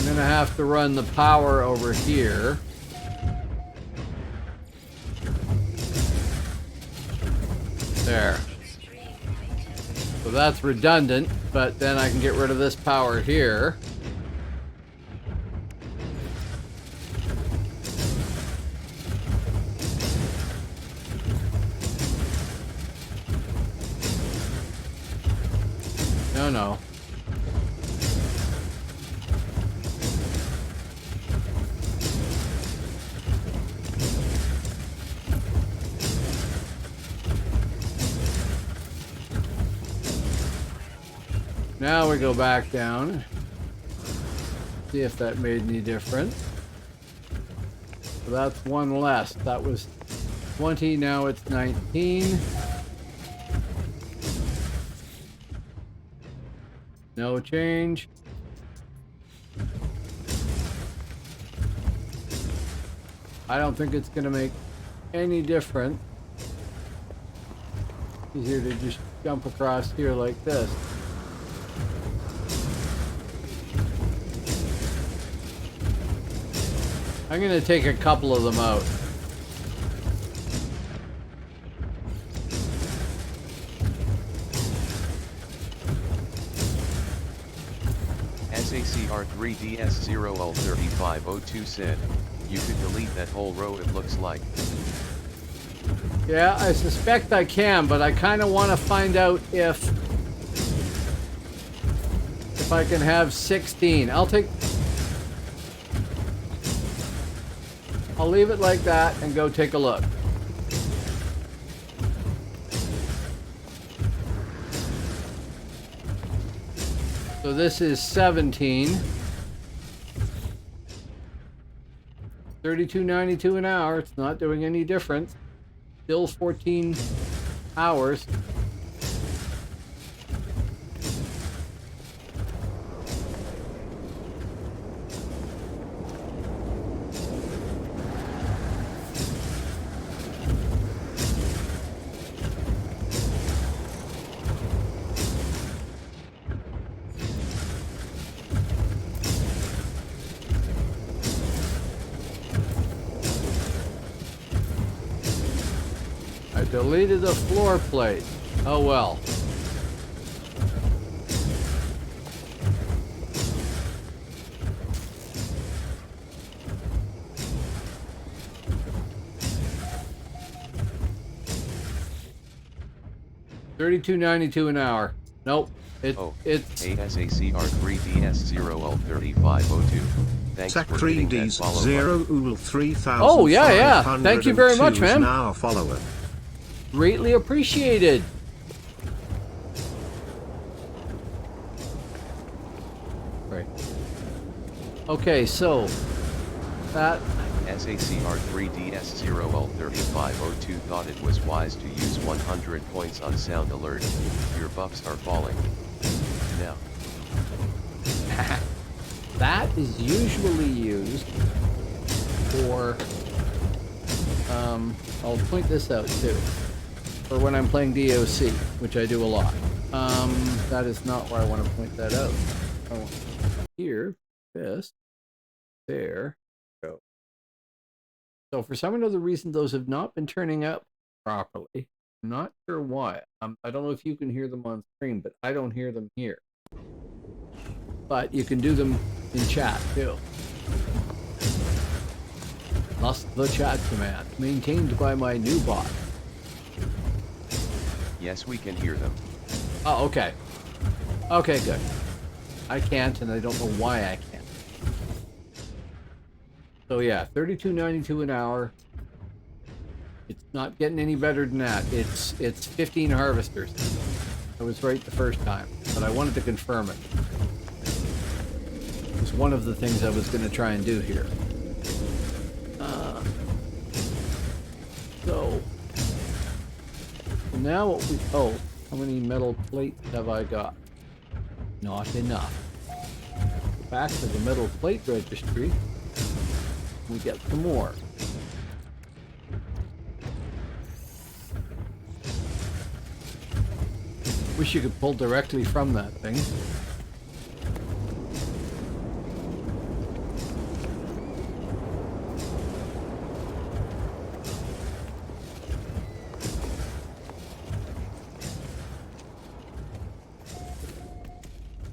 gonna have to run the power over here. There. So that's redundant, but then I can get rid of this power here. No. Now we go back down. See if that made any difference. So that's one less. That was 20, now it's 19. No change. I don't think it's going to make any difference. Easier to just jump across here like this. I'm going to take a couple of them out. SACR3DS0L3502 said, you could delete that whole row, it looks like. Yeah, I suspect I can, but I kind of want to find out if I can have 16. I'll leave it like that and go take a look. So this is 17. 32.92 an hour. It's not doing any difference. Still 14 hours. I deleted the floor plate. Oh well. $32.92 an hour. Nope. It's ASACR3DS0L3502. Thanks Sac for hitting that 3Ds follow 0 button. Ool 3502 Oh, yeah. Thank you very much, man. Now a follower. greatly appreciated. Right. Okay, so that SACR3DS0L3502 thought it was wise to use 100 points on sound alert. Your buffs are falling. Now. that is usually used for I'll point this out too. For when I'm playing DOC, which I do a lot. That is not where I want to point that out. I want here, this, there, go. So for some other reason, those have not been turning out properly. I'm not sure why. I don't know if you can hear them on screen, but I don't hear them here. But you can do them in chat too. Lost the chat command, maintained by my new bot. Yes, we can hear them. Oh, okay. Okay, good. I can't, and I don't know why I can't. So yeah, $32.92 an hour. It's not getting any better than that. It's 15 harvesters. I was right the first time, but I wanted to confirm it. It's one of the things I was going to try and do here. So now what we... Oh, how many metal plates have I got? Not enough. Go back to the metal plate registry. We get some more. Wish you could pull directly from that thing.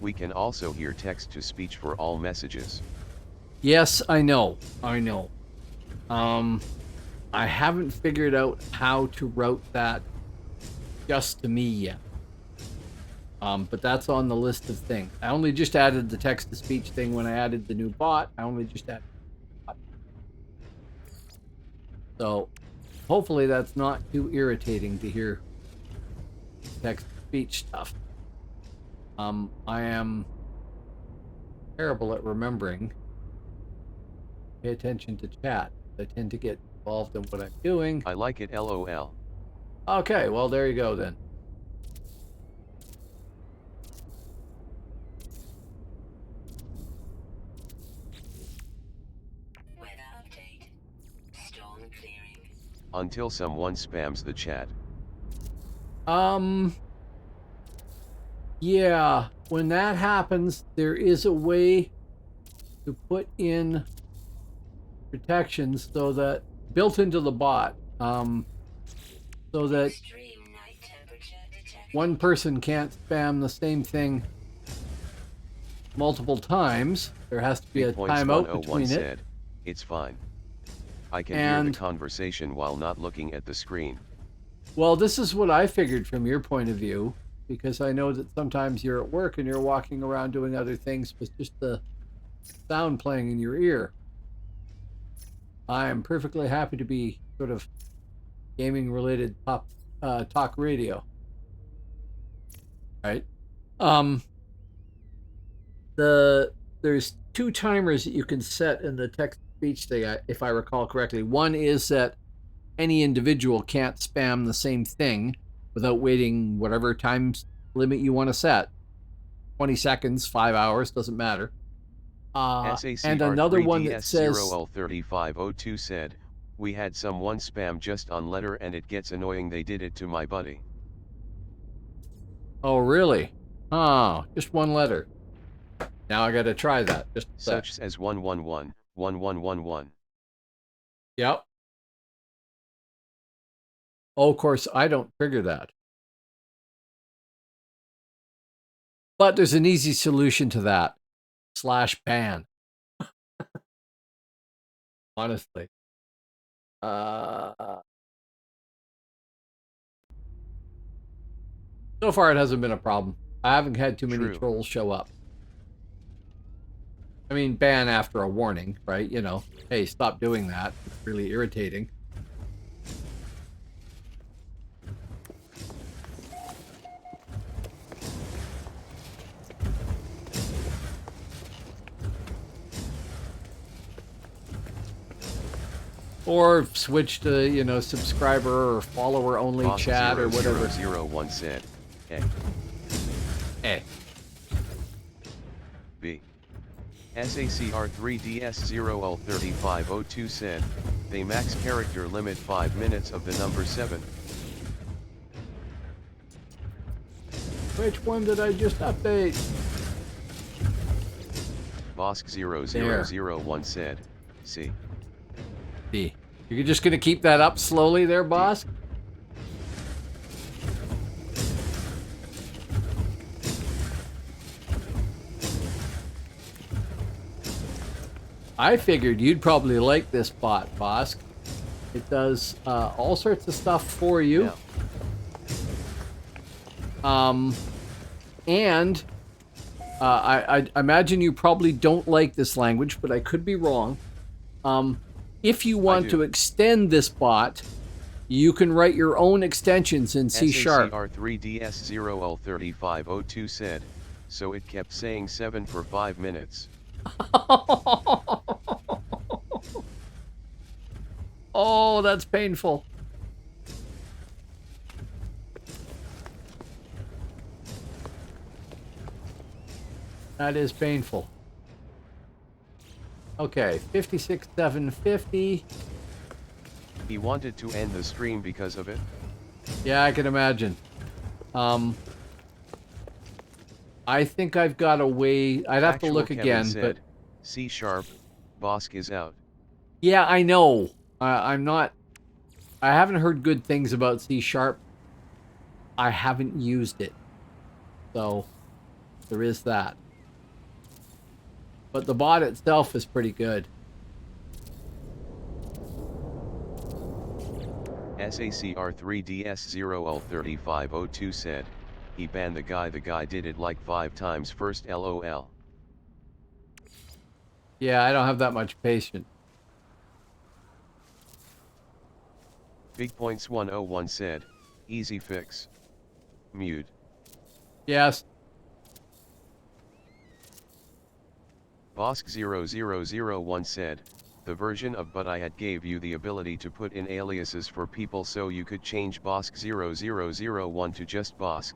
We can also hear text-to-speech for all messages. Yes, I know. I know. I haven't figured out how to route that just to me yet. But that's on the list of things. I only just added the text-to-speech thing when I added the new bot. I only just added the bot. So hopefully that's not too irritating to hear text-to-speech stuff. I am terrible at remembering. Pay attention to chat. I tend to get involved in what I'm doing. I like it, LOL. Okay, well, there you go then. Weather update. Storm clearing. Until someone spams the chat. Yeah, when that happens, there is a way to put in protections so that built into the bot, so that Extreme night temperature detected. one person can't spam the same thing multiple times. There has to be a timeout 3.101 between it. said, it's fine. I can hear the And conversation while not looking at the screen. well, this is what I figured from your point of view, because I know that sometimes you're at work and you're walking around doing other things with just the sound playing in your ear. I am perfectly happy to be sort of gaming related talk radio. Right? there's two timers that you can set in the text speech thing, if I recall correctly. One is that any individual can't spam the same thing without waiting whatever time limit you want to set. 20 seconds, 5 hours, doesn't matter. And another one that says, SACR3DS0L3502 said, we had someone spam just on letter and it gets annoying. They did it to my buddy. oh, really? Oh, just one letter. Now I got to try that. Just Such as 111, 1111. Yep. Oh, of course, I don't trigger that. But there's an easy solution to that. /ban. Honestly. So far, it hasn't been a problem. I haven't had too many trolls show up. I mean, ban after a warning, right? You know, hey, stop doing that. It's really irritating. Or switch to, you know, subscriber or follower only Boss chat or whatever. 001 said, A. A. B. SACR3DS0L3502 said, they max character limit 5 minutes of the number 7. Which one did I just update? Bosk0001 said, C. D. You're just going to keep that up slowly there, boss? I figured you'd probably like this bot, Bosk. It does all sorts of stuff for you. Yeah. And I imagine you probably don't like this language, but I could be wrong. If you want to extend this bot, you can write your own extensions in C#. SACR3DS0L3502 said, so it kept saying 7 for 5 minutes. Oh, that's painful. That is painful. Okay, 56,750. He wanted to end the stream because of it? Yeah, I can imagine. I think I've got a way. I'd have to look again, said, but C#, Bosk is out. Yeah, I know. I'm not. I haven't heard good things about C#. I haven't used it, so there is that. But the bot itself is pretty good. SACR3DS0L3502 said, he banned the guy did it like 5 times first LOL. Yeah, I don't have that much patience. Big Points 101 said, easy fix. Mute. Yes. Bosk0001 said, the version of but I had gave you the ability to put in aliases for people so you could change Bosk0001 to just Bosk.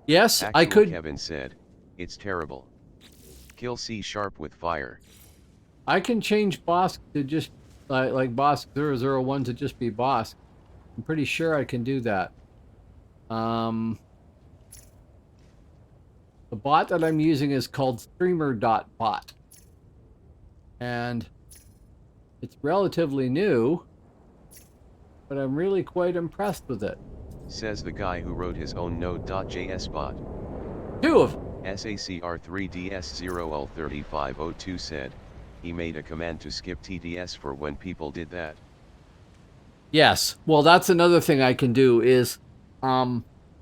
Yes, Actual I could. Kevin said, it's terrible. Kill C# with fire. I can change Bosk to just like Bosk001 to just be Bosk. I'm pretty sure I can do that. The bot that I'm using is called streamer.bot. And it's relatively new, but I'm really quite impressed with it. Says the guy who wrote his own Node.js bot. 2 of them. SACR3DS0L3502 said, he made a command to skip TDS for when people did that. Yes. Well, that's another thing I can do is,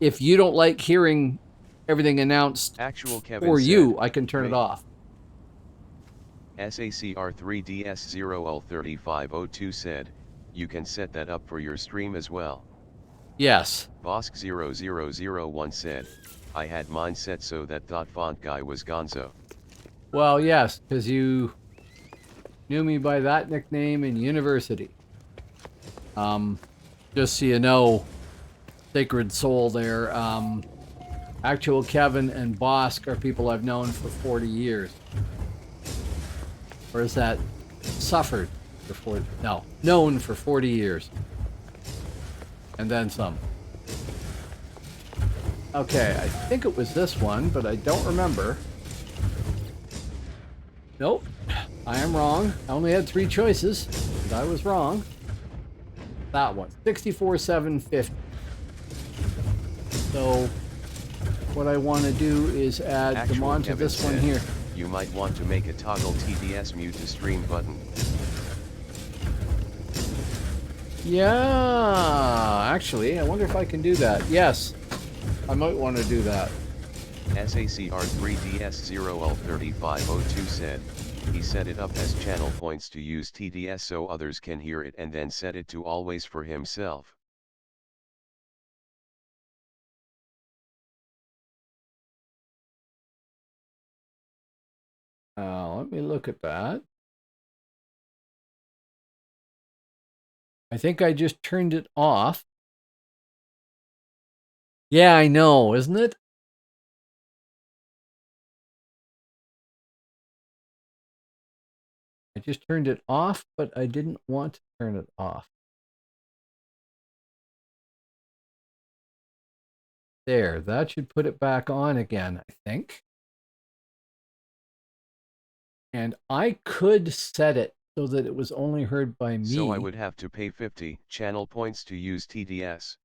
if you don't like hearing everything announced Actual Kevin for you, said, I can turn it off. SACR3DS0L3502 said, you can set that up for your stream as well. Yes. Bosk0001 said, I had mine set so that font guy was Gonzo. Well, yes, because you knew me by that nickname in university. Just so you know, Sacred Soul there, Actual Kevin and Bosk are people I've known for 40 years. Or is that suffered for 40? No, known for 40 years. And then some. Okay, I think it was this one, but I don't remember. Nope, I am wrong. I only had 3 choices, and I was wrong. That one, 64,750. So, what I want to do is add them onto this one here. You might want to make a toggle TDS mute to stream button. Yeah, actually, I wonder if I can do that. Yes, I might want to do that. SACR3DS0L3502 said, he set it up as channel points to use TDS so others can hear it and then set it to always for himself. Let me look at that. I think I just turned it off. Yeah, I know, isn't it? I just turned it off, but I didn't want to turn it off. There, that should put it back on again, I think. And I could set it so that it was only heard by me. So I would have to pay 50 channel points to use TDS.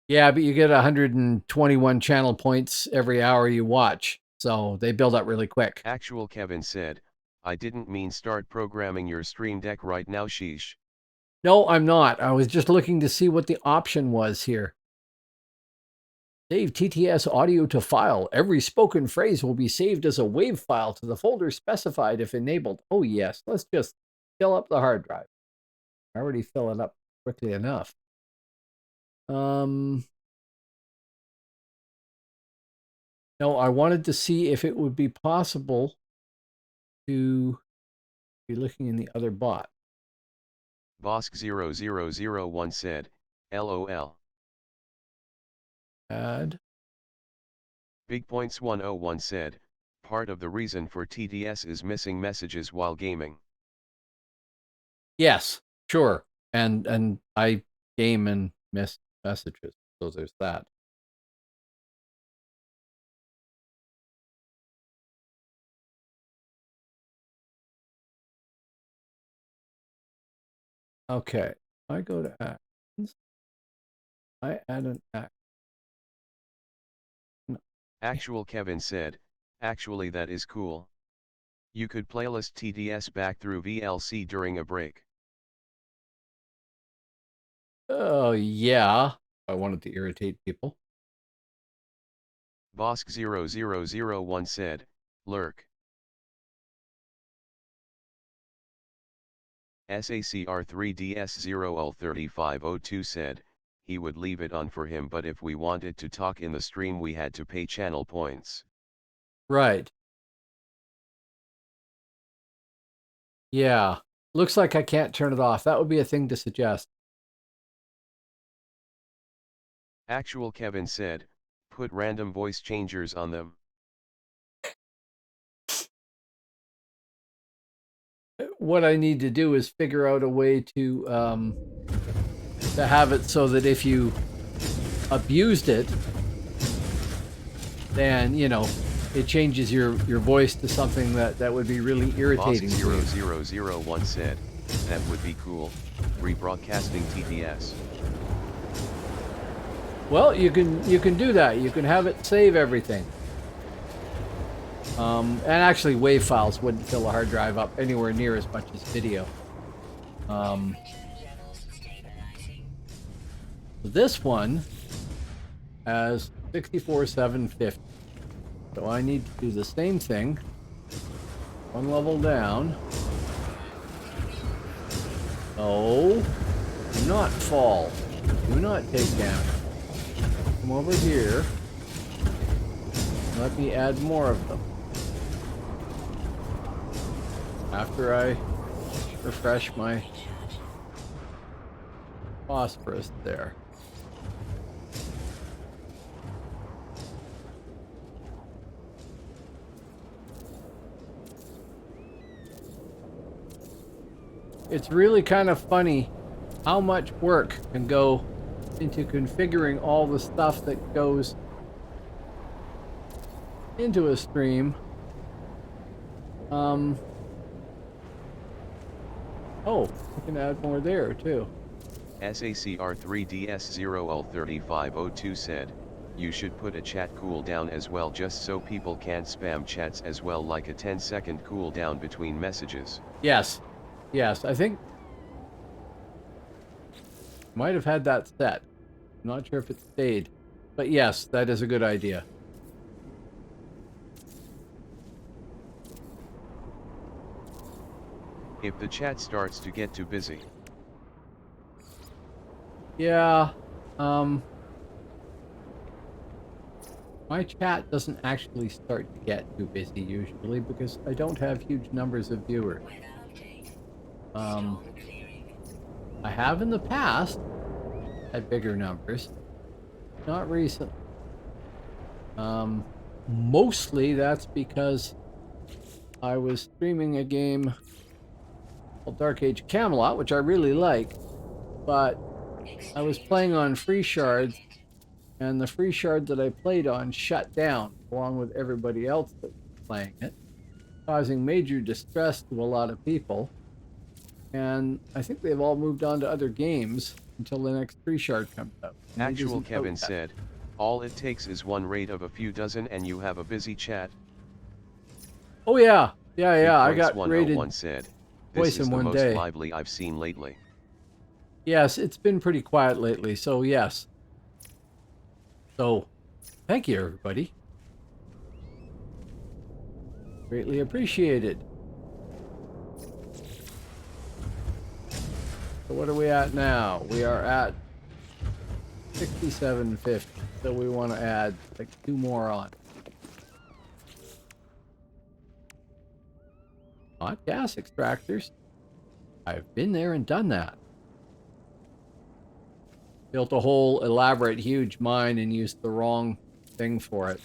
Yeah, but you get 121 channel points every hour you watch. So they build up really quick. Actual Kevin said, I didn't mean start programming your stream deck right now, sheesh. No, I'm not. I was just looking to see what the option was here. Save TTS audio to file. Every spoken phrase will be saved as a WAV file to the folder specified if enabled. Oh yes, let's just fill up the hard drive. I already fill it up quickly enough. No, I wanted to see if it would be possible to be looking in the other bot. Bosk0001 said, LOL. Add. Big Points 101 said, part of the reason for TDS is missing messages while gaming. Yes, sure. And I game and miss messages. So there's that. Okay. I go to actions. I add an act. No. Actual Kevin said, actually that is cool. You could playlist TDS back through VLC during a break. Oh, yeah. I wanted to irritate people. Bosk0001 said, lurk. SACR3DS0L3502 said, he would leave it on for him, but if we wanted to talk in the stream we had to pay channel points. Right. Yeah. Looks like I can't turn it off. That would be a thing to suggest. Actual Kevin said, put random voice changers on them. What I need to do is figure out a way to have it so that if you abused it, then, you know, it changes your voice to something that would be really irritating. Bosk0001 said, that would be cool. Rebroadcasting TDS. Well, you can do that. You can have it save everything. And actually, WAV files wouldn't fill the hard drive up anywhere near as much as video. This one has 64,750. So I need to do the same thing. One level down. Oh, do not fall. Do not take damage. Come over here. Let me add more of them. After I refresh my phosphorus there. It's really kind of funny how much work can go into configuring all the stuff that goes into a stream. Oh, we can add more there too. SACR3DS0L3502 said, you should put a chat cooldown as well just so people can't spam chats as well, like a 10-second cooldown between messages. Yes. Yes, I think might have had that set. I'm not sure if it stayed. But yes, that is a good idea. If the chat starts to get too busy. Yeah, my chat doesn't actually start to get too busy usually because I don't have huge numbers of viewers. I have in the past had bigger numbers, not recent. Mostly that's because I was streaming a game called Dark Age Camelot, which I really like, but I was playing on free shards, and the free shard that I played on shut down along with everybody else that was playing it, causing major distress to a lot of people. And I think they've all moved on to other games until the next free shard comes out. Actual Kevin said, all it takes is one raid of a few dozen and you have a busy chat. Oh yeah, yeah. I got raided said, twice in one day. This is the most lively I've seen lately. Yes, it's been pretty quiet lately, so yes. So, thank you, everybody. Greatly appreciated. So what are we at now? We are at 6750, so we want to add like 2 more on. Not gas extractors. I've been there and done that. Built a whole elaborate huge mine and used the wrong thing for it.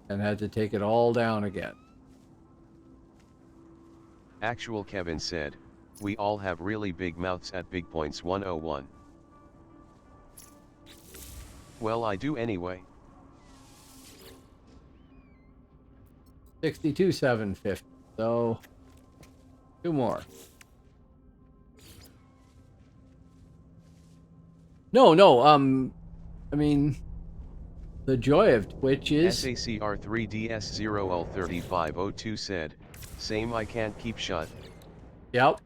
And had to take it all down again. Actual Kevin said, we all have really big mouths at Big Points 101. Well, I do anyway. 62,750. So 2 more. No, I mean, the joy of Twitch is... SACR3DS0L3502 said, same, I can't keep shut. Yep.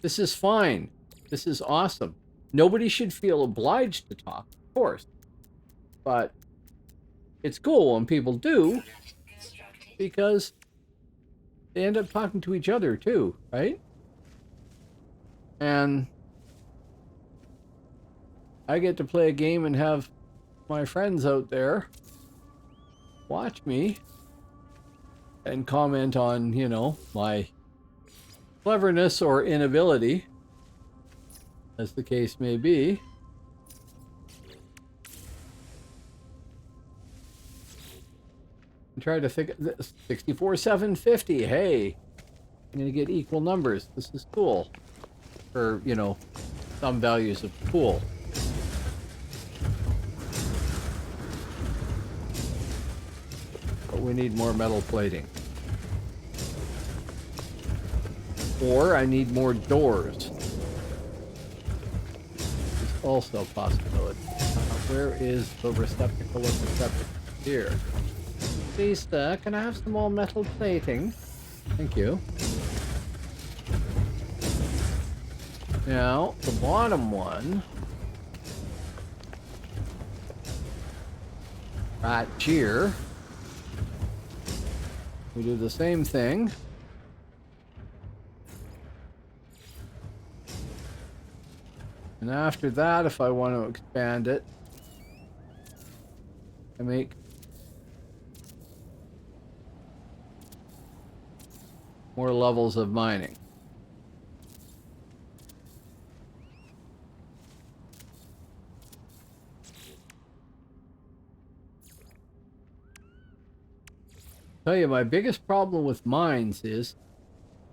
This is fine. This is awesome. Nobody should feel obliged to talk, of course. But it's cool when people do, because they end up talking to each other too, right? And I get to play a game and have my friends out there watch me and comment on, you know, my cleverness or inability, as the case may be. And try to think, 64,750, hey, I'm gonna get equal numbers. This is cool. For, you know, some values of cool. But we need more metal plating. Or I need more doors. It's also a possibility. Where is the receptacle of the septic? Here. Please, sir, can I have some more metal plating? Thank you. Now, the bottom one. Right here. We do the same thing. And after that, if I want to expand it, to make more levels of mining. Tell you, my biggest problem with mines is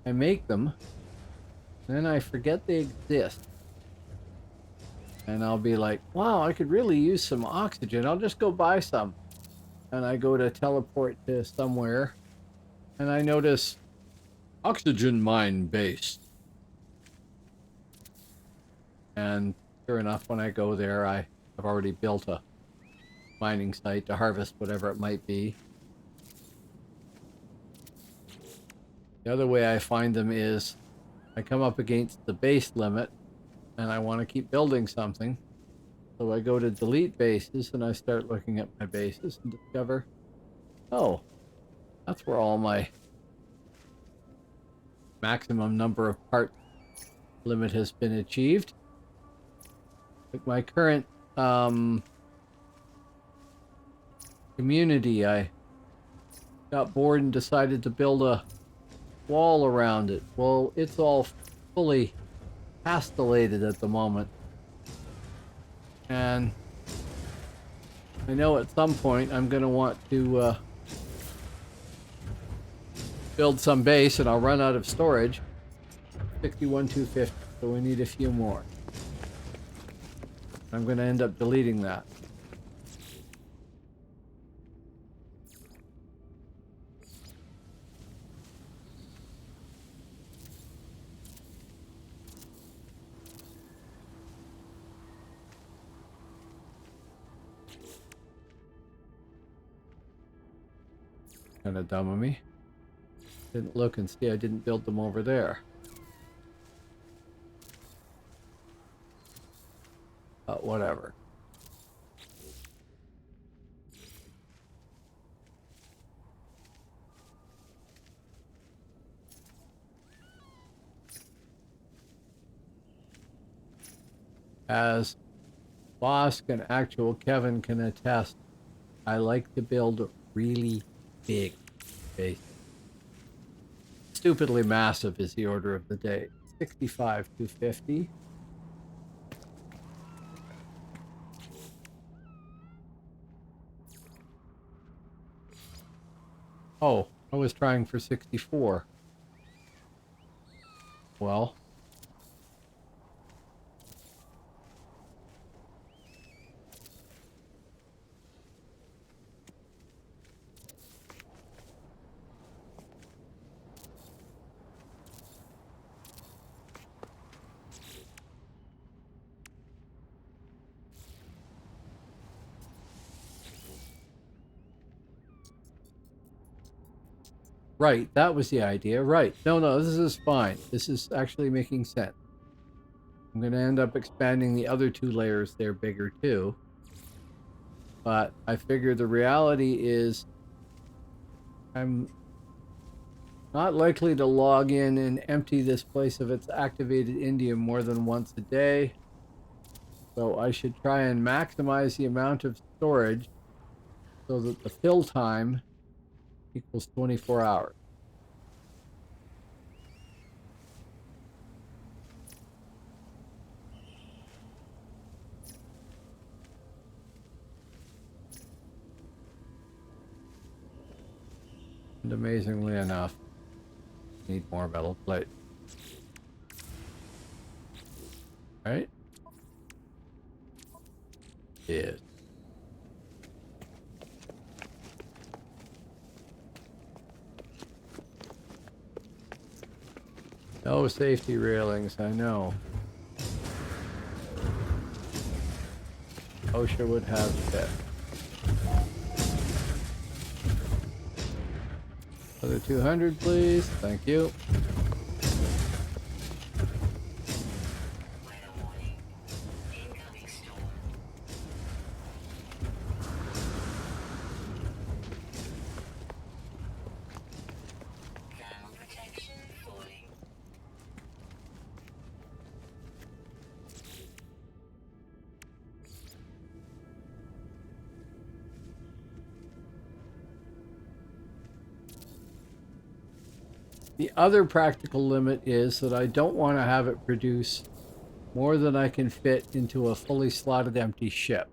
I make them, then I forget they exist. And I'll be like, wow, I could really use some oxygen. I'll just go buy some. And I go to teleport to somewhere, and I notice oxygen mine base. And sure enough, when I go there, I have already built a mining site to harvest whatever it might be. The other way I find them is I come up against the base limit and I want to keep building something. So I go to delete bases and I start looking at my bases and discover, oh, that's where all my maximum number of parts limit has been achieved. Like my current community, I got bored and decided to build a wall around it. Well, it's all fully castellated at the moment. And I know at some point I'm going to want to build some base, and I'll run out of storage. 61,250, so we need a few more. I'm going to end up deleting that. Kind of dumb of me. Didn't look and see I didn't build them over there. But whatever. As Bosk and actual Kevin can attest, I like to build really big bases. Stupidly massive is the order of the day. 65,250. Oh, I was trying for 64. Well. Right, that was the idea. Right. No, this is fine. This is actually making sense. I'm going to end up expanding the other two layers there bigger too. But I figure the reality is I'm not likely to log in and empty this place of its activated indium more than once a day. So I should try and maximize the amount of storage so that the fill time equals 24 hours. And amazingly enough, need more metal plate. Right? Yes. No safety railings, I know. OSHA would have said. Other 200, please. Thank you. Weather warning. Incoming storm. Thermal protection falling. The other practical limit is that I don't want to have it produce more than I can fit into a fully slotted empty ship.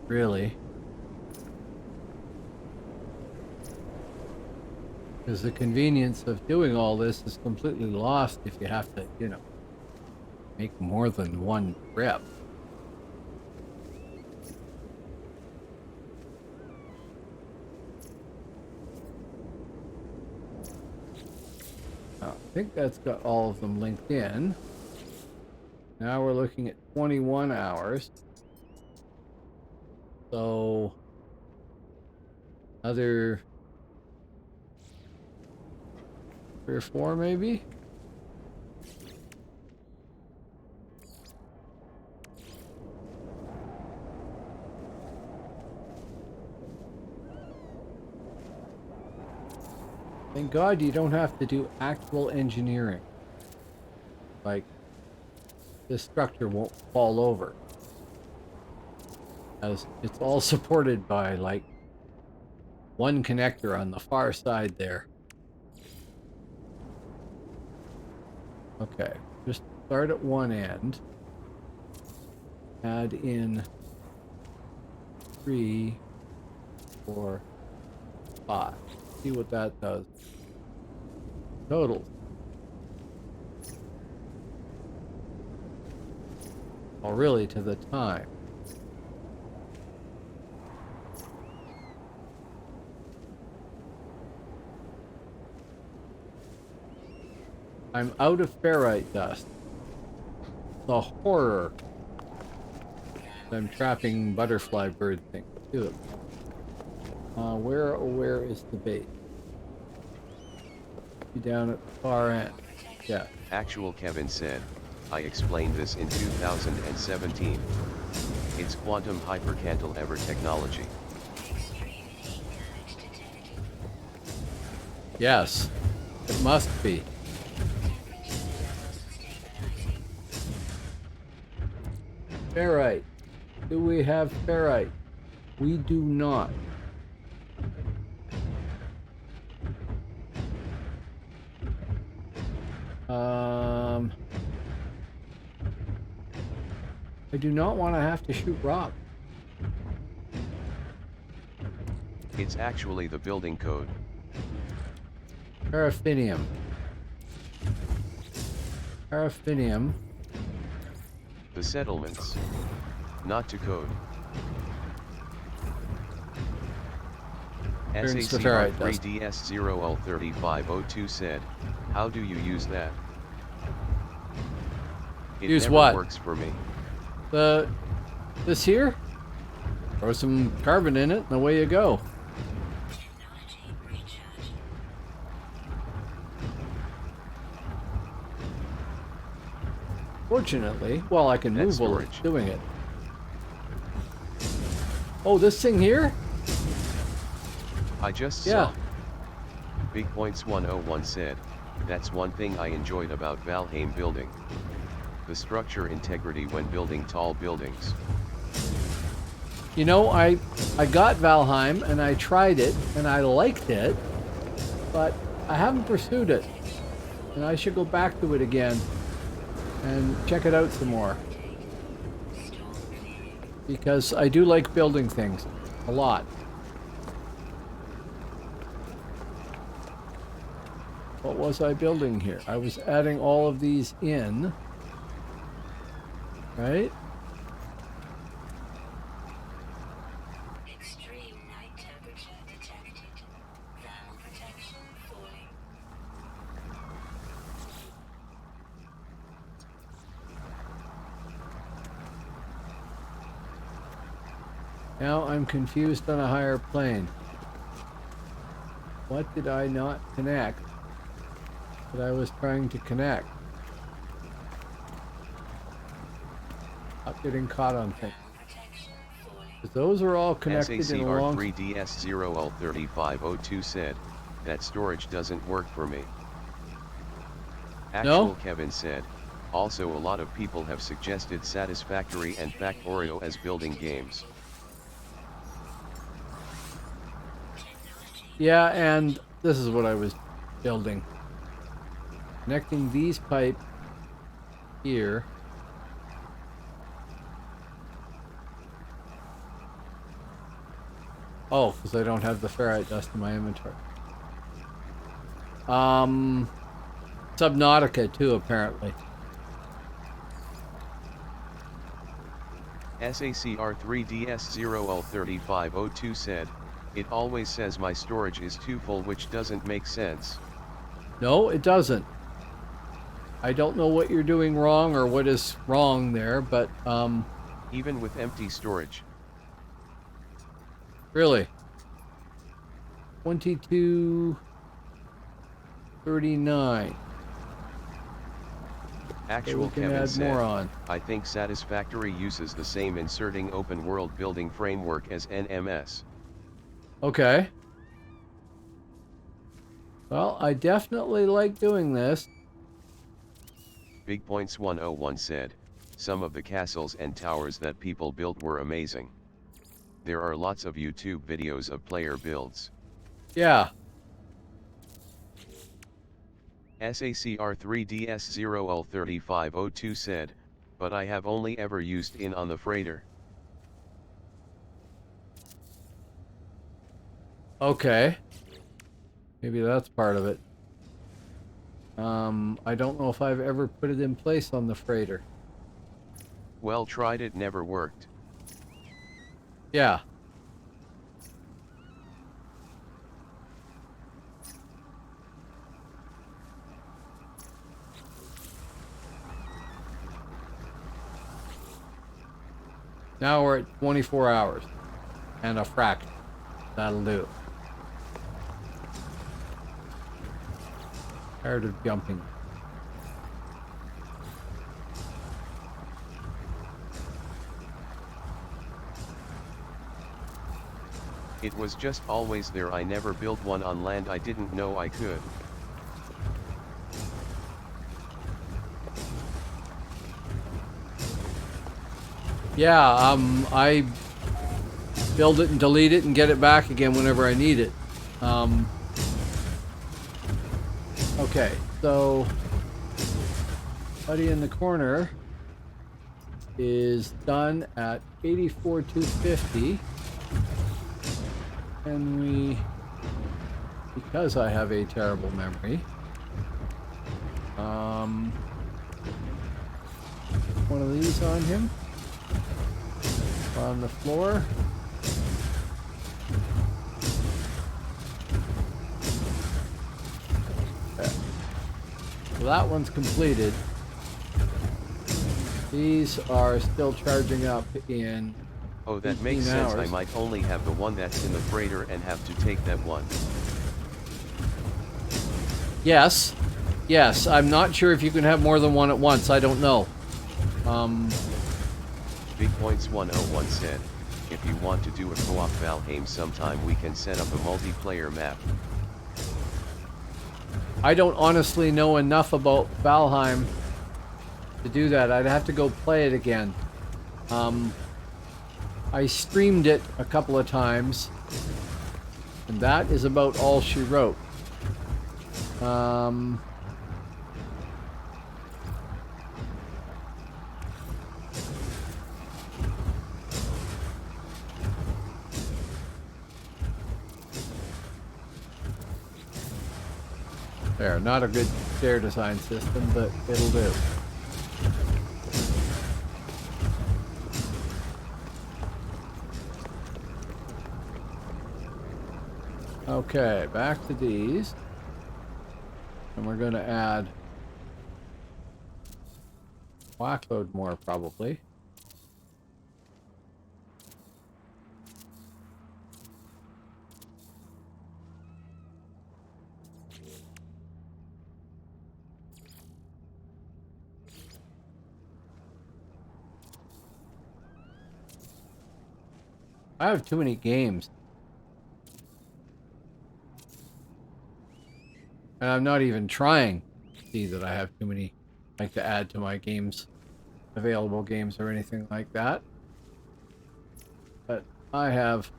Really. Because the convenience of doing all this is completely lost if you have to, you know, make more than one trip. I think that's got all of them linked in. Now we're looking at 21 hours. So another 3 or 4 maybe? Thank God you don't have to do actual engineering. Like, this structure won't fall over. As it's all supported by, like, one connector on the far side there. Okay, just start at one end. Add in 3, 4, 5. See what that does. Total. Well, really, to the time. I'm out of ferrite dust. The horror. I'm trapping butterfly bird things too. Where is the bait? Down at the far end. Yeah. Actual Kevin said, I explained this in 2017. It's quantum hypercantilever technology. Yes, it must be. Ferrite. Do we have ferrite? We do not. I do not want to have to shoot rock. It's actually the building code. Paraffinium. Paraffinium. The settlements. Not to code. Turns to ferrite dust. SACR3DS0L3502 said, how do you use that? It Use never what? works for me. This here? Throw some carbon in it and away you go. Fortunately, well, I can move while it's doing it. Oh, this thing here? I just Yeah. saw. Big Points 101 said, that's one thing I enjoyed about Valheim building. The structure integrity when building tall buildings. You know, I got Valheim and I tried it and I liked it, but I haven't pursued it. And I should go back to it again and check it out some more. Because I do like building things a lot. What was I building here? I was adding all of these in. Right? Extreme night temperature detected. Thermal protection falling. Now I'm confused on a higher plane. What did I not connect that I was trying to connect? Not getting caught on things. Those are all connected in a long... SACR3DS0L3502 said, that storage doesn't work for me. No? Actual Kevin said, also a lot of people have suggested Satisfactory and Factorio as building games. Technology Yeah, and this is what I was building. Connecting these pipes here. Oh, because I don't have the ferrite dust in my inventory. Subnautica too, apparently. SACR3DS0L3502 said, "It always says my storage is too full, which doesn't make sense." No, it doesn't. I don't know what you're doing wrong or what is wrong there, but Even with empty storage. really. 2239. So we Actual can Kevin add said, more on. "I think Satisfactory uses the same inserting open world building framework as NMS." Okay. Well, I definitely like doing this. Big Points 101 said, "Some of the castles and towers that people built were amazing. There are lots of YouTube videos of player builds." Yeah. SACR3DS0L3502 said, "But I have only ever used in on the freighter." Okay. Maybe that's part of it. I don't know if I've ever put it in place on the freighter. Well, tried, it never worked. Yeah. Now we're at 24 hours and a fraction. That'll do. Tired of jumping. It was just always there. I never built one on land I didn't know I could. Yeah, I build it and delete it and get it back again whenever I need it. Okay, so Buddy in the corner is done at 84,250. And we, because I have a terrible memory, one of these on him, on the floor. Okay. So that one's completed. These are still charging up in Oh, that makes 18 sense. I hours. might only have the one that's in the freighter and have to take that one. Yes. Yes, I'm not sure if you can have more than one at once. I don't know. Big Points 101 said, "If you want to do a co-op Valheim sometime, we can set up a multiplayer map." I don't honestly know enough about Valheim to do that. I'd have to go play it again. I streamed it a couple of times, and that is about all she wrote. There, not a good stair design system, but it'll do. Okay, back to these. And we're going to add whackload more, probably. I have too many games. And I'm not even trying to see that I have too many, like, to add to my games, available games or anything like that. But I have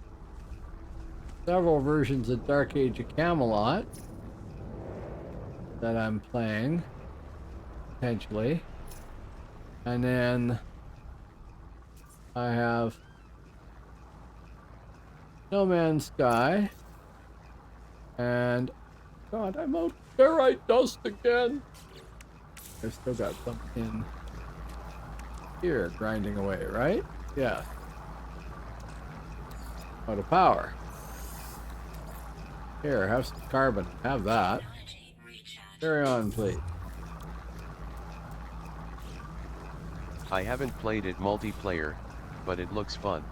several versions of Dark Age of Camelot that I'm playing, potentially. And then I have No Man's Sky. And God, I'm out ferrite dust again. I still got some in here grinding away, right? Yeah. Out of power. Here, have some carbon. Have that. Technology recharge. Carry on, please. I haven't played it multiplayer, but it looks fun.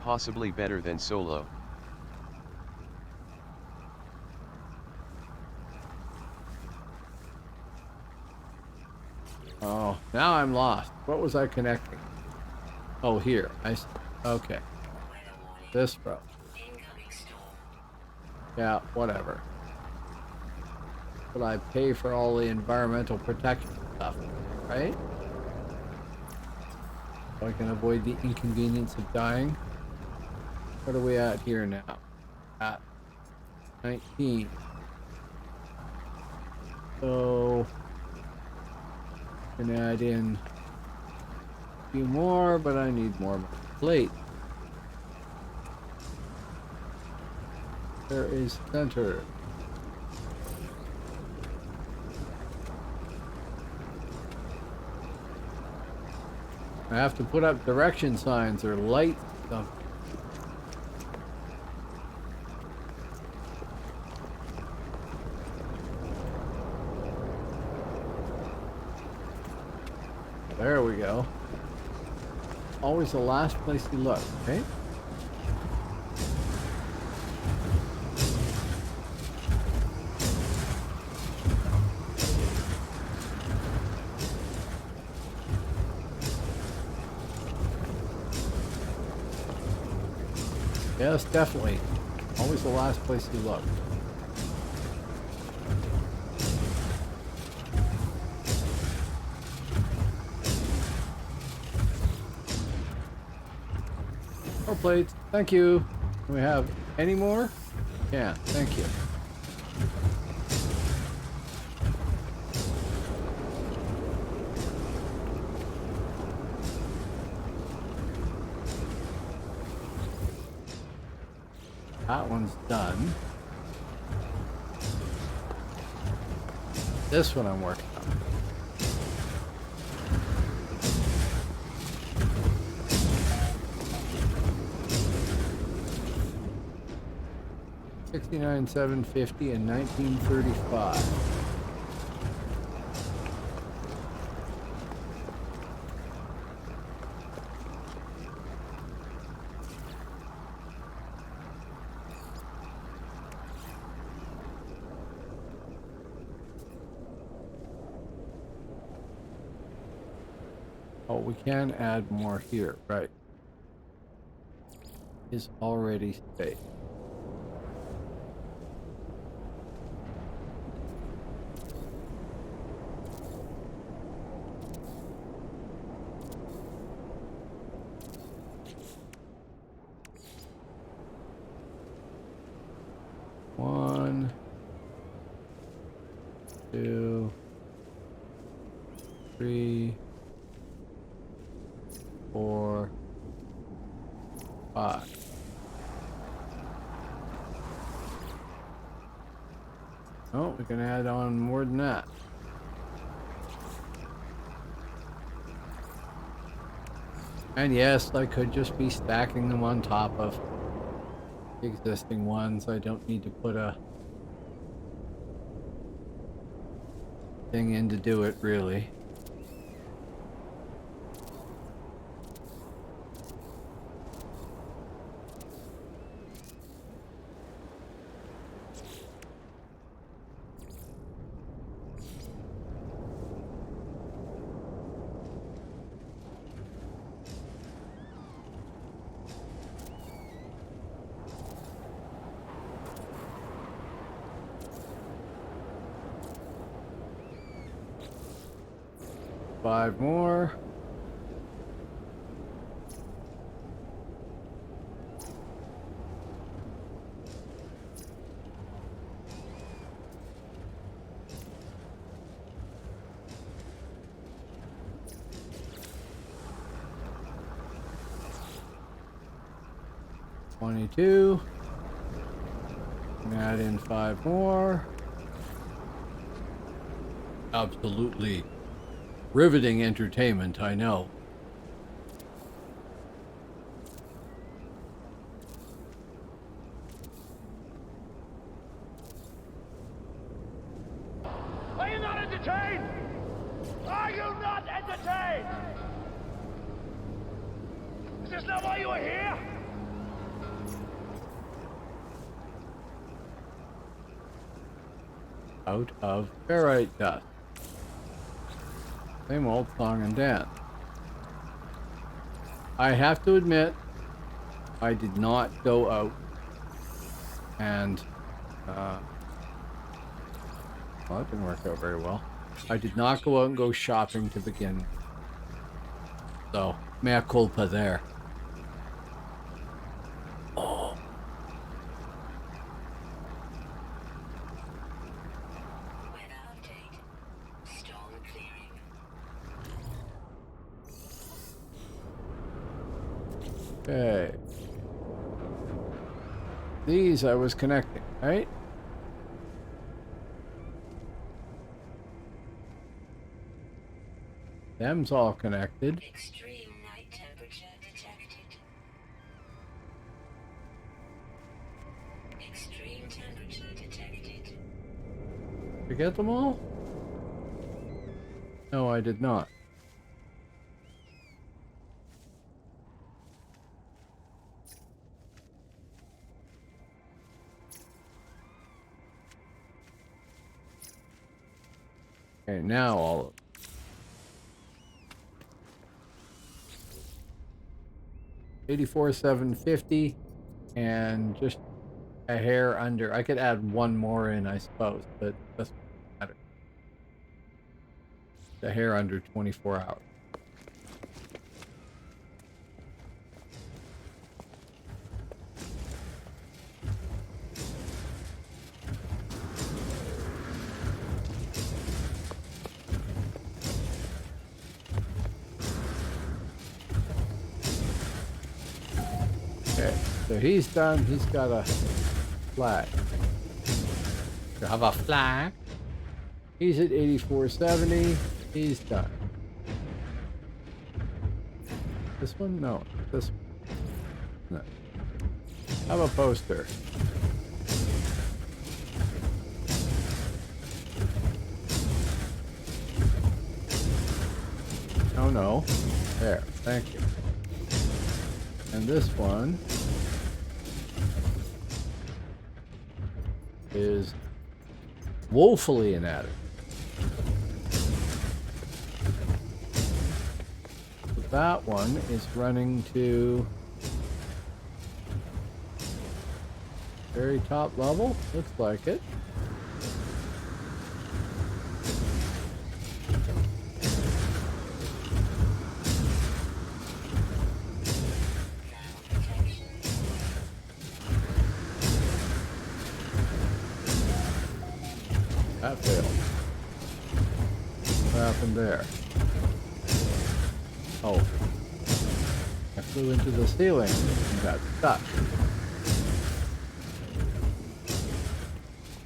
Possibly better than solo. Oh, now I'm lost. What was I connecting? Oh, here. Okay. Weather warning. This row. Incoming storm. Yeah, whatever. But I pay for all the environmental protection stuff, right? So I can avoid the inconvenience of dying. What are we at here now? At 19. So can add in a few more, but I need more plate. There is center. I have to put up direction signs or light stuff. There we go. Always the last place you look, okay? Yes, definitely. Always the last place you look. More plates. Thank you. Do we have any more? Yeah, thank you. That one's done. This one I'm working on. $69, $750 and $19.35. Oh, we can add more here, right? Is already space. One, two, three, 4, 5. Oh, we can add on more than that. And yes, I could just be stacking them on top of existing ones. I don't need to put a thing in to do it, really. Five more. 22. Add in 5 more. Absolutely riveting entertainment, I know. Are you not entertained? Are you not entertained? Is this not why you are here? Out of ferrite dust. Same old song and dance. I have to admit, I did not go out and, well, that didn't work out very well. I did not go out and go shopping to begin with. So, mea culpa there. Oh. Weather update. Storm clearing. Okay. These I was connecting, right? Them's all connected. Extreme night temperature detected. Extreme temperature detected. Did you get them all? No, I did not. Okay, now all of them. 84,750 and just a hair under. I could add one more in, I suppose, but it doesn't matter. A hair under 24 hours. Okay, so he's done. He's got a flag. You have a flag. He's at 8470. He's done. This one? No. This one. No. Have a poster. Oh no. There. Thank you. And this one is woefully inadequate. That one is running to very top level. Looks like it. That failed. What happened there? Oh. I flew into the ceiling and got stuck.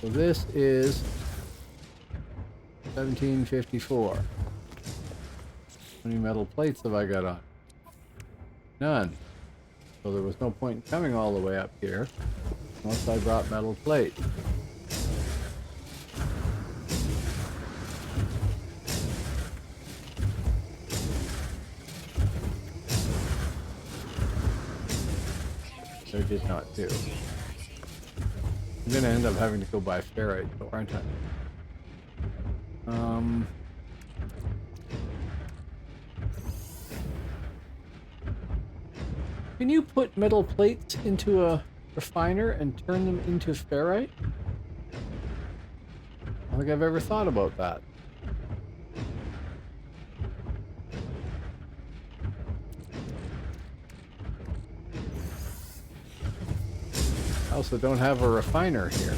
So this is 1754. How many metal plates have I got on? None. So there was no point in coming all the way up here unless I brought metal plates. I did not do. I'm gonna end up having to go buy ferrite, though, aren't I? Can you put metal plates into a refiner and turn them into ferrite? I don't think I've ever thought about that. I also don't have a refiner here.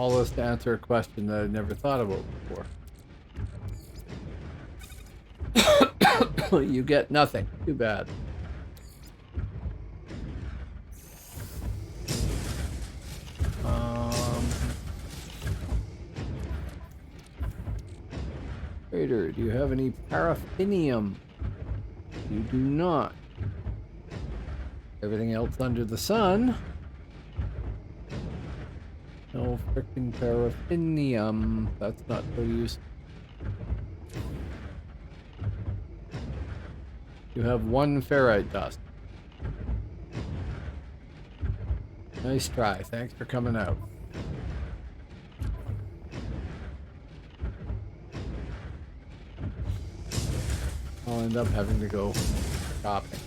All this to answer a question that I never thought about before. You get nothing. Too bad. Trader, do you have any paraffinium? You do not. Everything else under the sun. No frickin' paraffinium. That's not so useful. You have 1 ferrite dust. Nice try. Thanks for coming out. I'll end up having to go shopping.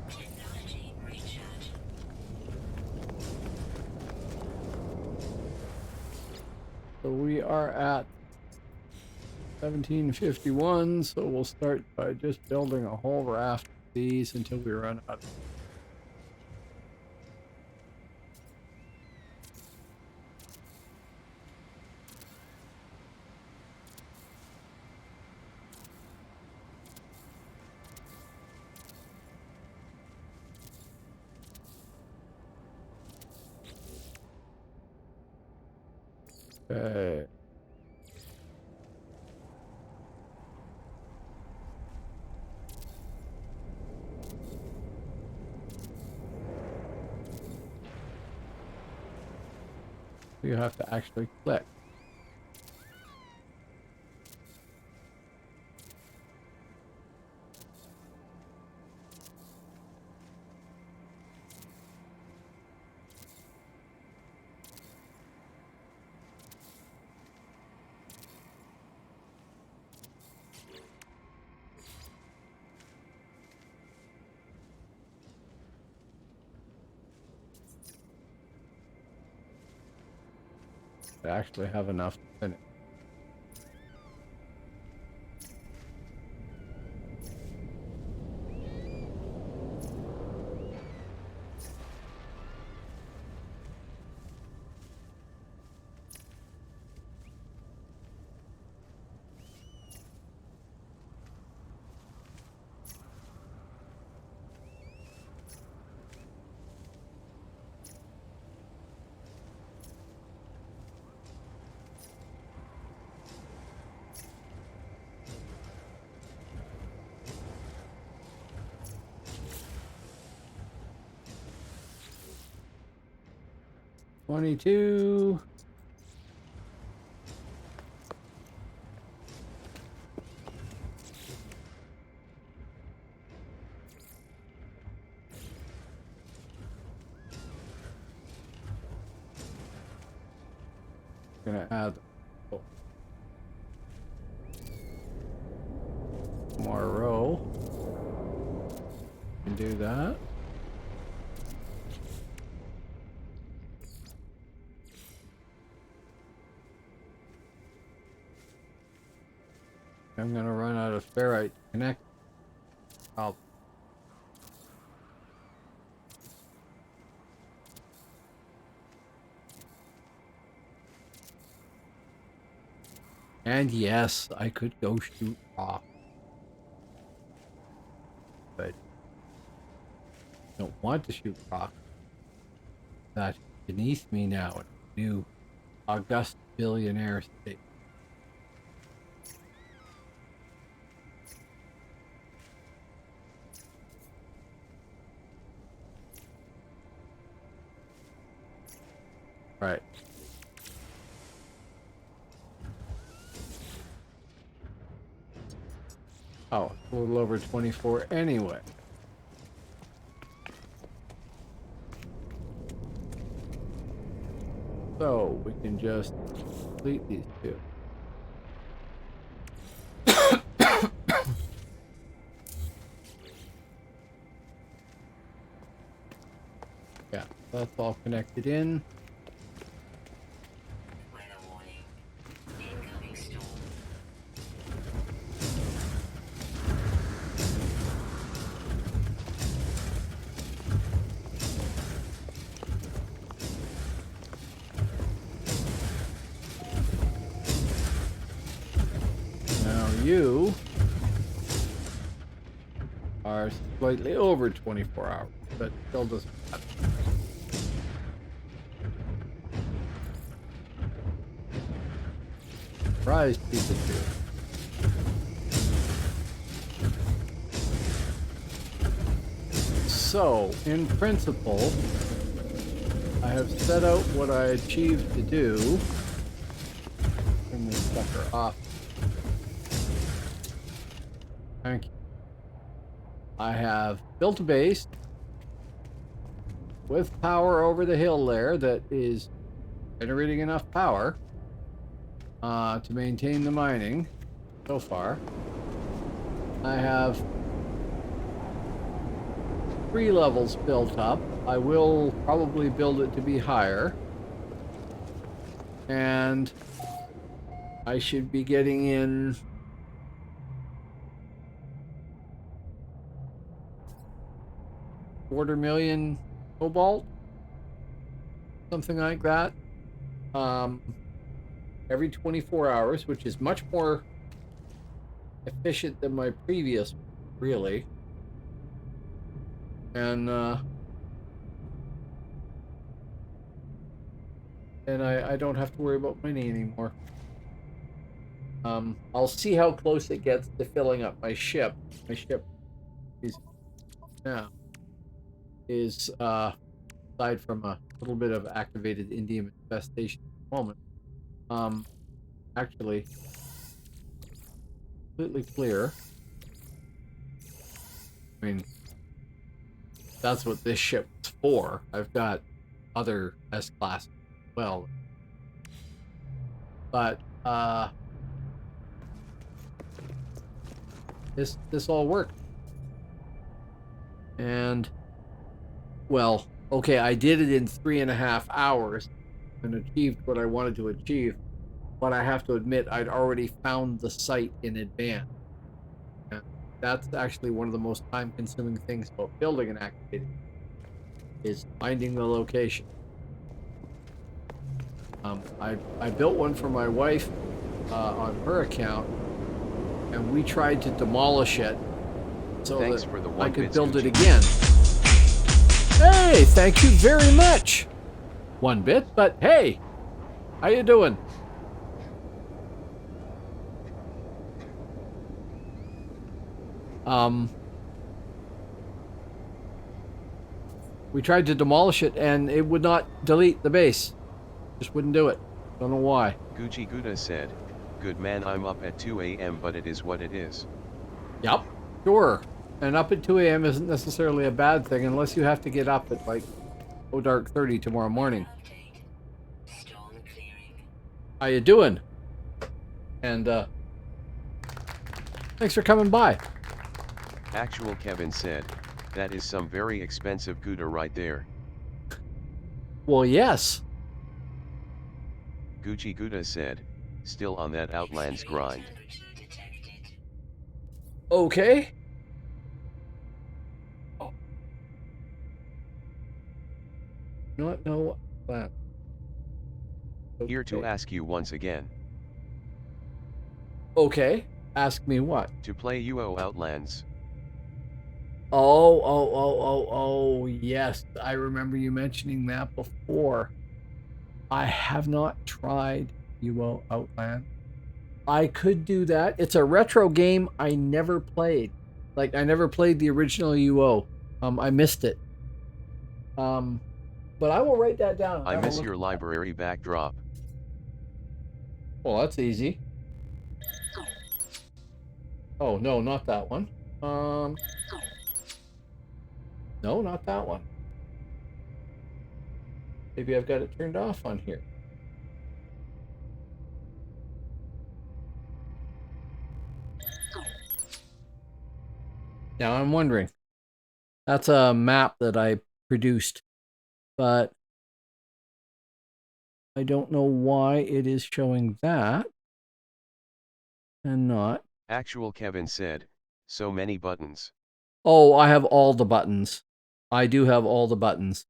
Technology recharge. So we are at 1751, so we'll start by just building a whole raft of these until we run out. Okay. You have to actually click. I actually have enough to finish. $22. Gonna add more row. Can do that. I'm gonna run out of ferrite to connect. And yes, I could go shoot rock. But I don't want to shoot rock. That's beneath me now in a new august billionaire state. Right. Oh, a little over 24 anyway. So we can just complete these two. Yeah, that's all connected in. you are slightly over 24 hours, but still doesn't matter. Surprise people too. So, in principle, I have set out what I achieved to do. Turn this sucker off. Thank you. I have built a base with power over the hill there that is generating enough power to maintain the mining so far. I have 3 levels built up. I will probably build it to be higher. And I should be getting in $250,000 cobalt, something like that, every 24 hours, which is much more efficient than my previous, really. And I don't have to worry about money anymore. I'll see how close it gets to filling up my ship. My ship is now aside from a little bit of activated Indian infestation at the moment, actually completely clear. I mean, that's what this ship was for. I've got other S classes as well, but this all worked. And well, okay, I did it in 3.5 hours and achieved what I wanted to achieve, but I have to admit I'd already found the site in advance. And that's actually one of the most time-consuming things about building an activated is finding the location. I built one for my wife on her account, and we tried to demolish it so Thanks that for the I could 1 build it Gucci. again. Hey, thank you very much. 1 bit, but hey, how you doing? We tried to demolish it and it would not delete the base. Just wouldn't do it. Don't know why. Gucci Gouda said, "Good man, I'm up at 2 a.m. but it is what it is." Yep, sure. And up at 2 a.m. isn't necessarily a bad thing unless you have to get up at like dark 30 tomorrow morning. Update. Storm clearing. How you doing? And thanks for coming by. Actual Kevin said, "That is some very expensive Gouda right there." Well, yes. Gucci Gouda said, "Still on that Outlands grind." Temperature detected. Okay. Oh. Not know that. Here to ask you once again, Okay. Ask me what? to play UO Outlands. Oh, yes. I remember you mentioning that before. I have not tried UO Outland. I could do that. It's a retro game I never played. Like, I never played the original UO. I missed it. But I will write that down. I miss your library backdrop. Well, that's easy. Oh, no, not that one. No, not that one. Maybe I've got it turned off on here. Now I'm wondering. That's a map that I produced, but I don't know why it is showing that and not. Actual Kevin said, "So many buttons." Oh, I have all the buttons. I do have all the buttons.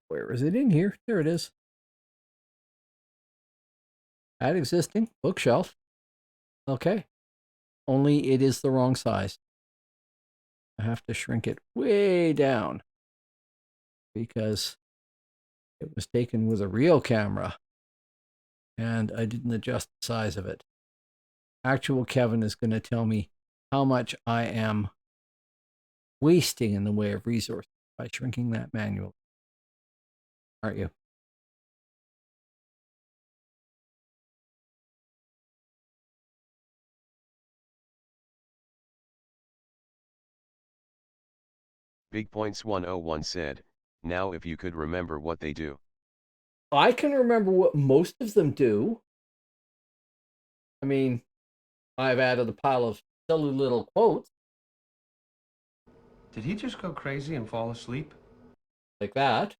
Where is it in here? There it is. Add existing bookshelf. Okay. Only it is the wrong size. I have to shrink it way down because it was taken with a real camera and I didn't adjust the size of it. Actual Kevin is going to tell me how much I am wasting in the way of resources by shrinking that manually. Aren't you? Big Points 101 said, now if you could remember what they do. I can remember what most of them do. I mean, I've added a pile of silly little quotes. Did he just go crazy and fall asleep? Like that.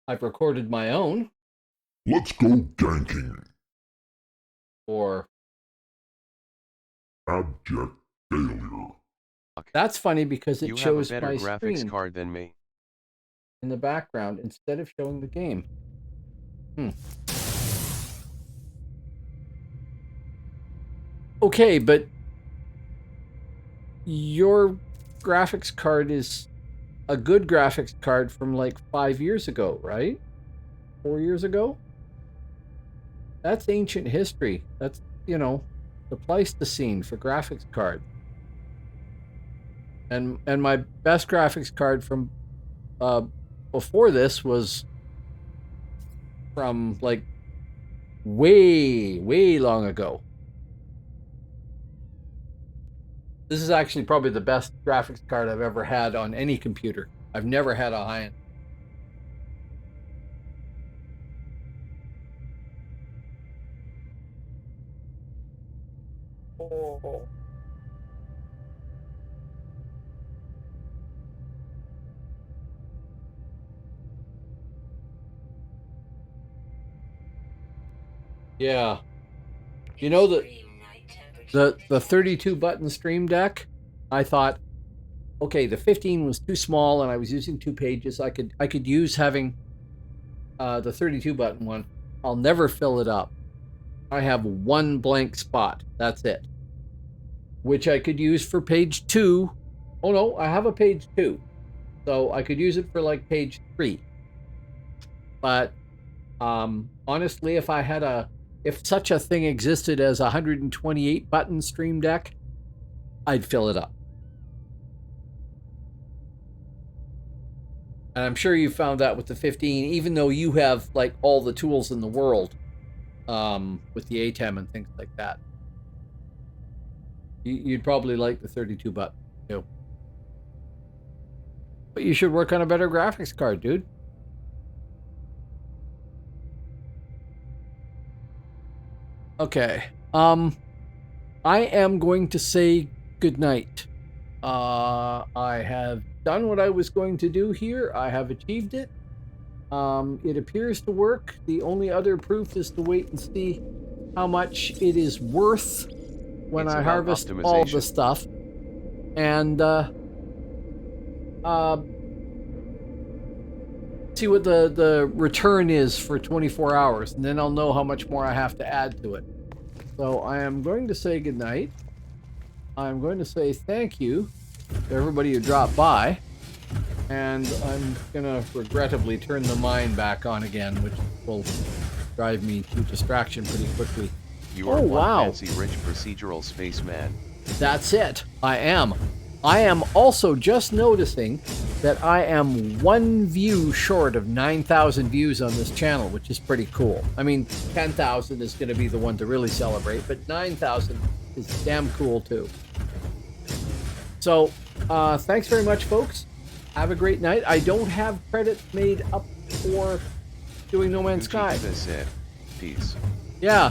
I've recorded my own. Let's go ganking. Or Abject failure. that's funny because it You shows have a my better graphics screen card than me. in the background instead of showing the game. Okay, but your graphics card is a good graphics card from like 5 years ago, right? 4 years ago? That's ancient history. That's, the Pleistocene for graphics cards. And my best graphics card from before this was from like way, way long ago. This is actually probably the best graphics card I've ever had on any computer. I've never had a high-end. Oh. Yeah. You know the 32 button Stream Deck, I thought, okay, the 15 was too small and I was using 2 pages. I could use having the 32 button one. I'll never fill it up. I have one blank spot. That's it. Which I could use for page 2. Oh no, I have a page 2. So I could use it for like page 3. But honestly, if such a thing existed as a 128 button Stream Deck, I'd fill it up. And I'm sure you found that with the 15, even though you have like all the tools in the world with the ATEM and things like that. You'd probably like the 32 button too. But you should work on a better graphics card, dude. Okay. I am going to say goodnight. I have done what I was going to do here. I have achieved it. It appears to work. The only other proof is to wait and see how much it is worth when I harvest all the stuff. And see what the return is for 24 hours, and then I'll know how much more I have to add to it. So I am going to say goodnight. I'm going to say thank you to everybody who dropped by, and I'm gonna regrettably turn the mine back on again, which will drive me to distraction pretty quickly. You are one fancy rich procedural spaceman. That's it. I am. I am also just noticing that I am 1 view short of 9,000 views on this channel, which is pretty cool. I mean, 10,000 is going to be the one to really celebrate, but 9,000 is damn cool too. So, thanks very much, folks. Have a great night. I don't have credits made up for doing No Man's Sky. Said, peace. Yeah.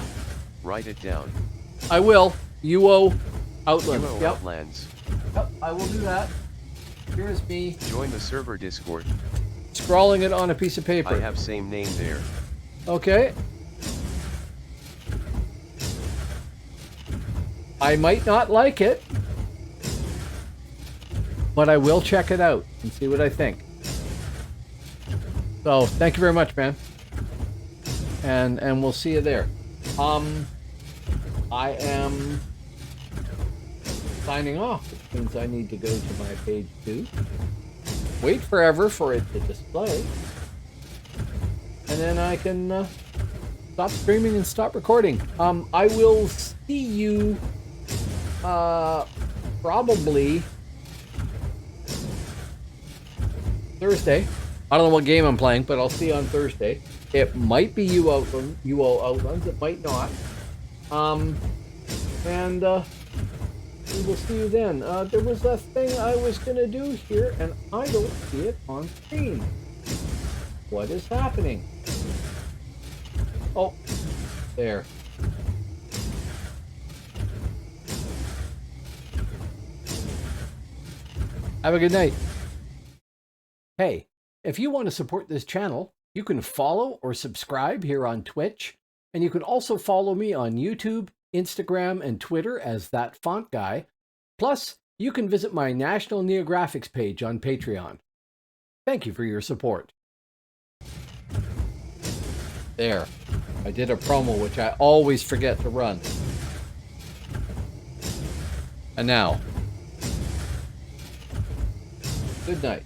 Write it down. I will. UO Outlands. UO Yep. Outlands. Yep, I will do that. Here's me. Join the server Discord. Scrawling it on a piece of paper. I have same name there. Okay. I might not like it, but I will check it out and see what I think. So, thank you very much, man. and we'll see you there. I am signing off, which means I need to go to my page 2. Wait forever for it to display. And then I can stop streaming and stop recording. I will see you probably Thursday. I don't know what game I'm playing, but I'll see you on Thursday. It might be UO Outruns, it might not. And we will see you then. There was a thing I was going to do here, and I don't see it on screen. What is happening? Oh, there. Have a good night. Hey, if you want to support this channel, you can follow or subscribe here on Twitch, and you can also follow me on YouTube, Instagram, and Twitter as That Font Guy. Plus, you can visit my National Neographics page on Patreon. Thank you for your support. There. I did a promo, which I always forget to run. And now, good night.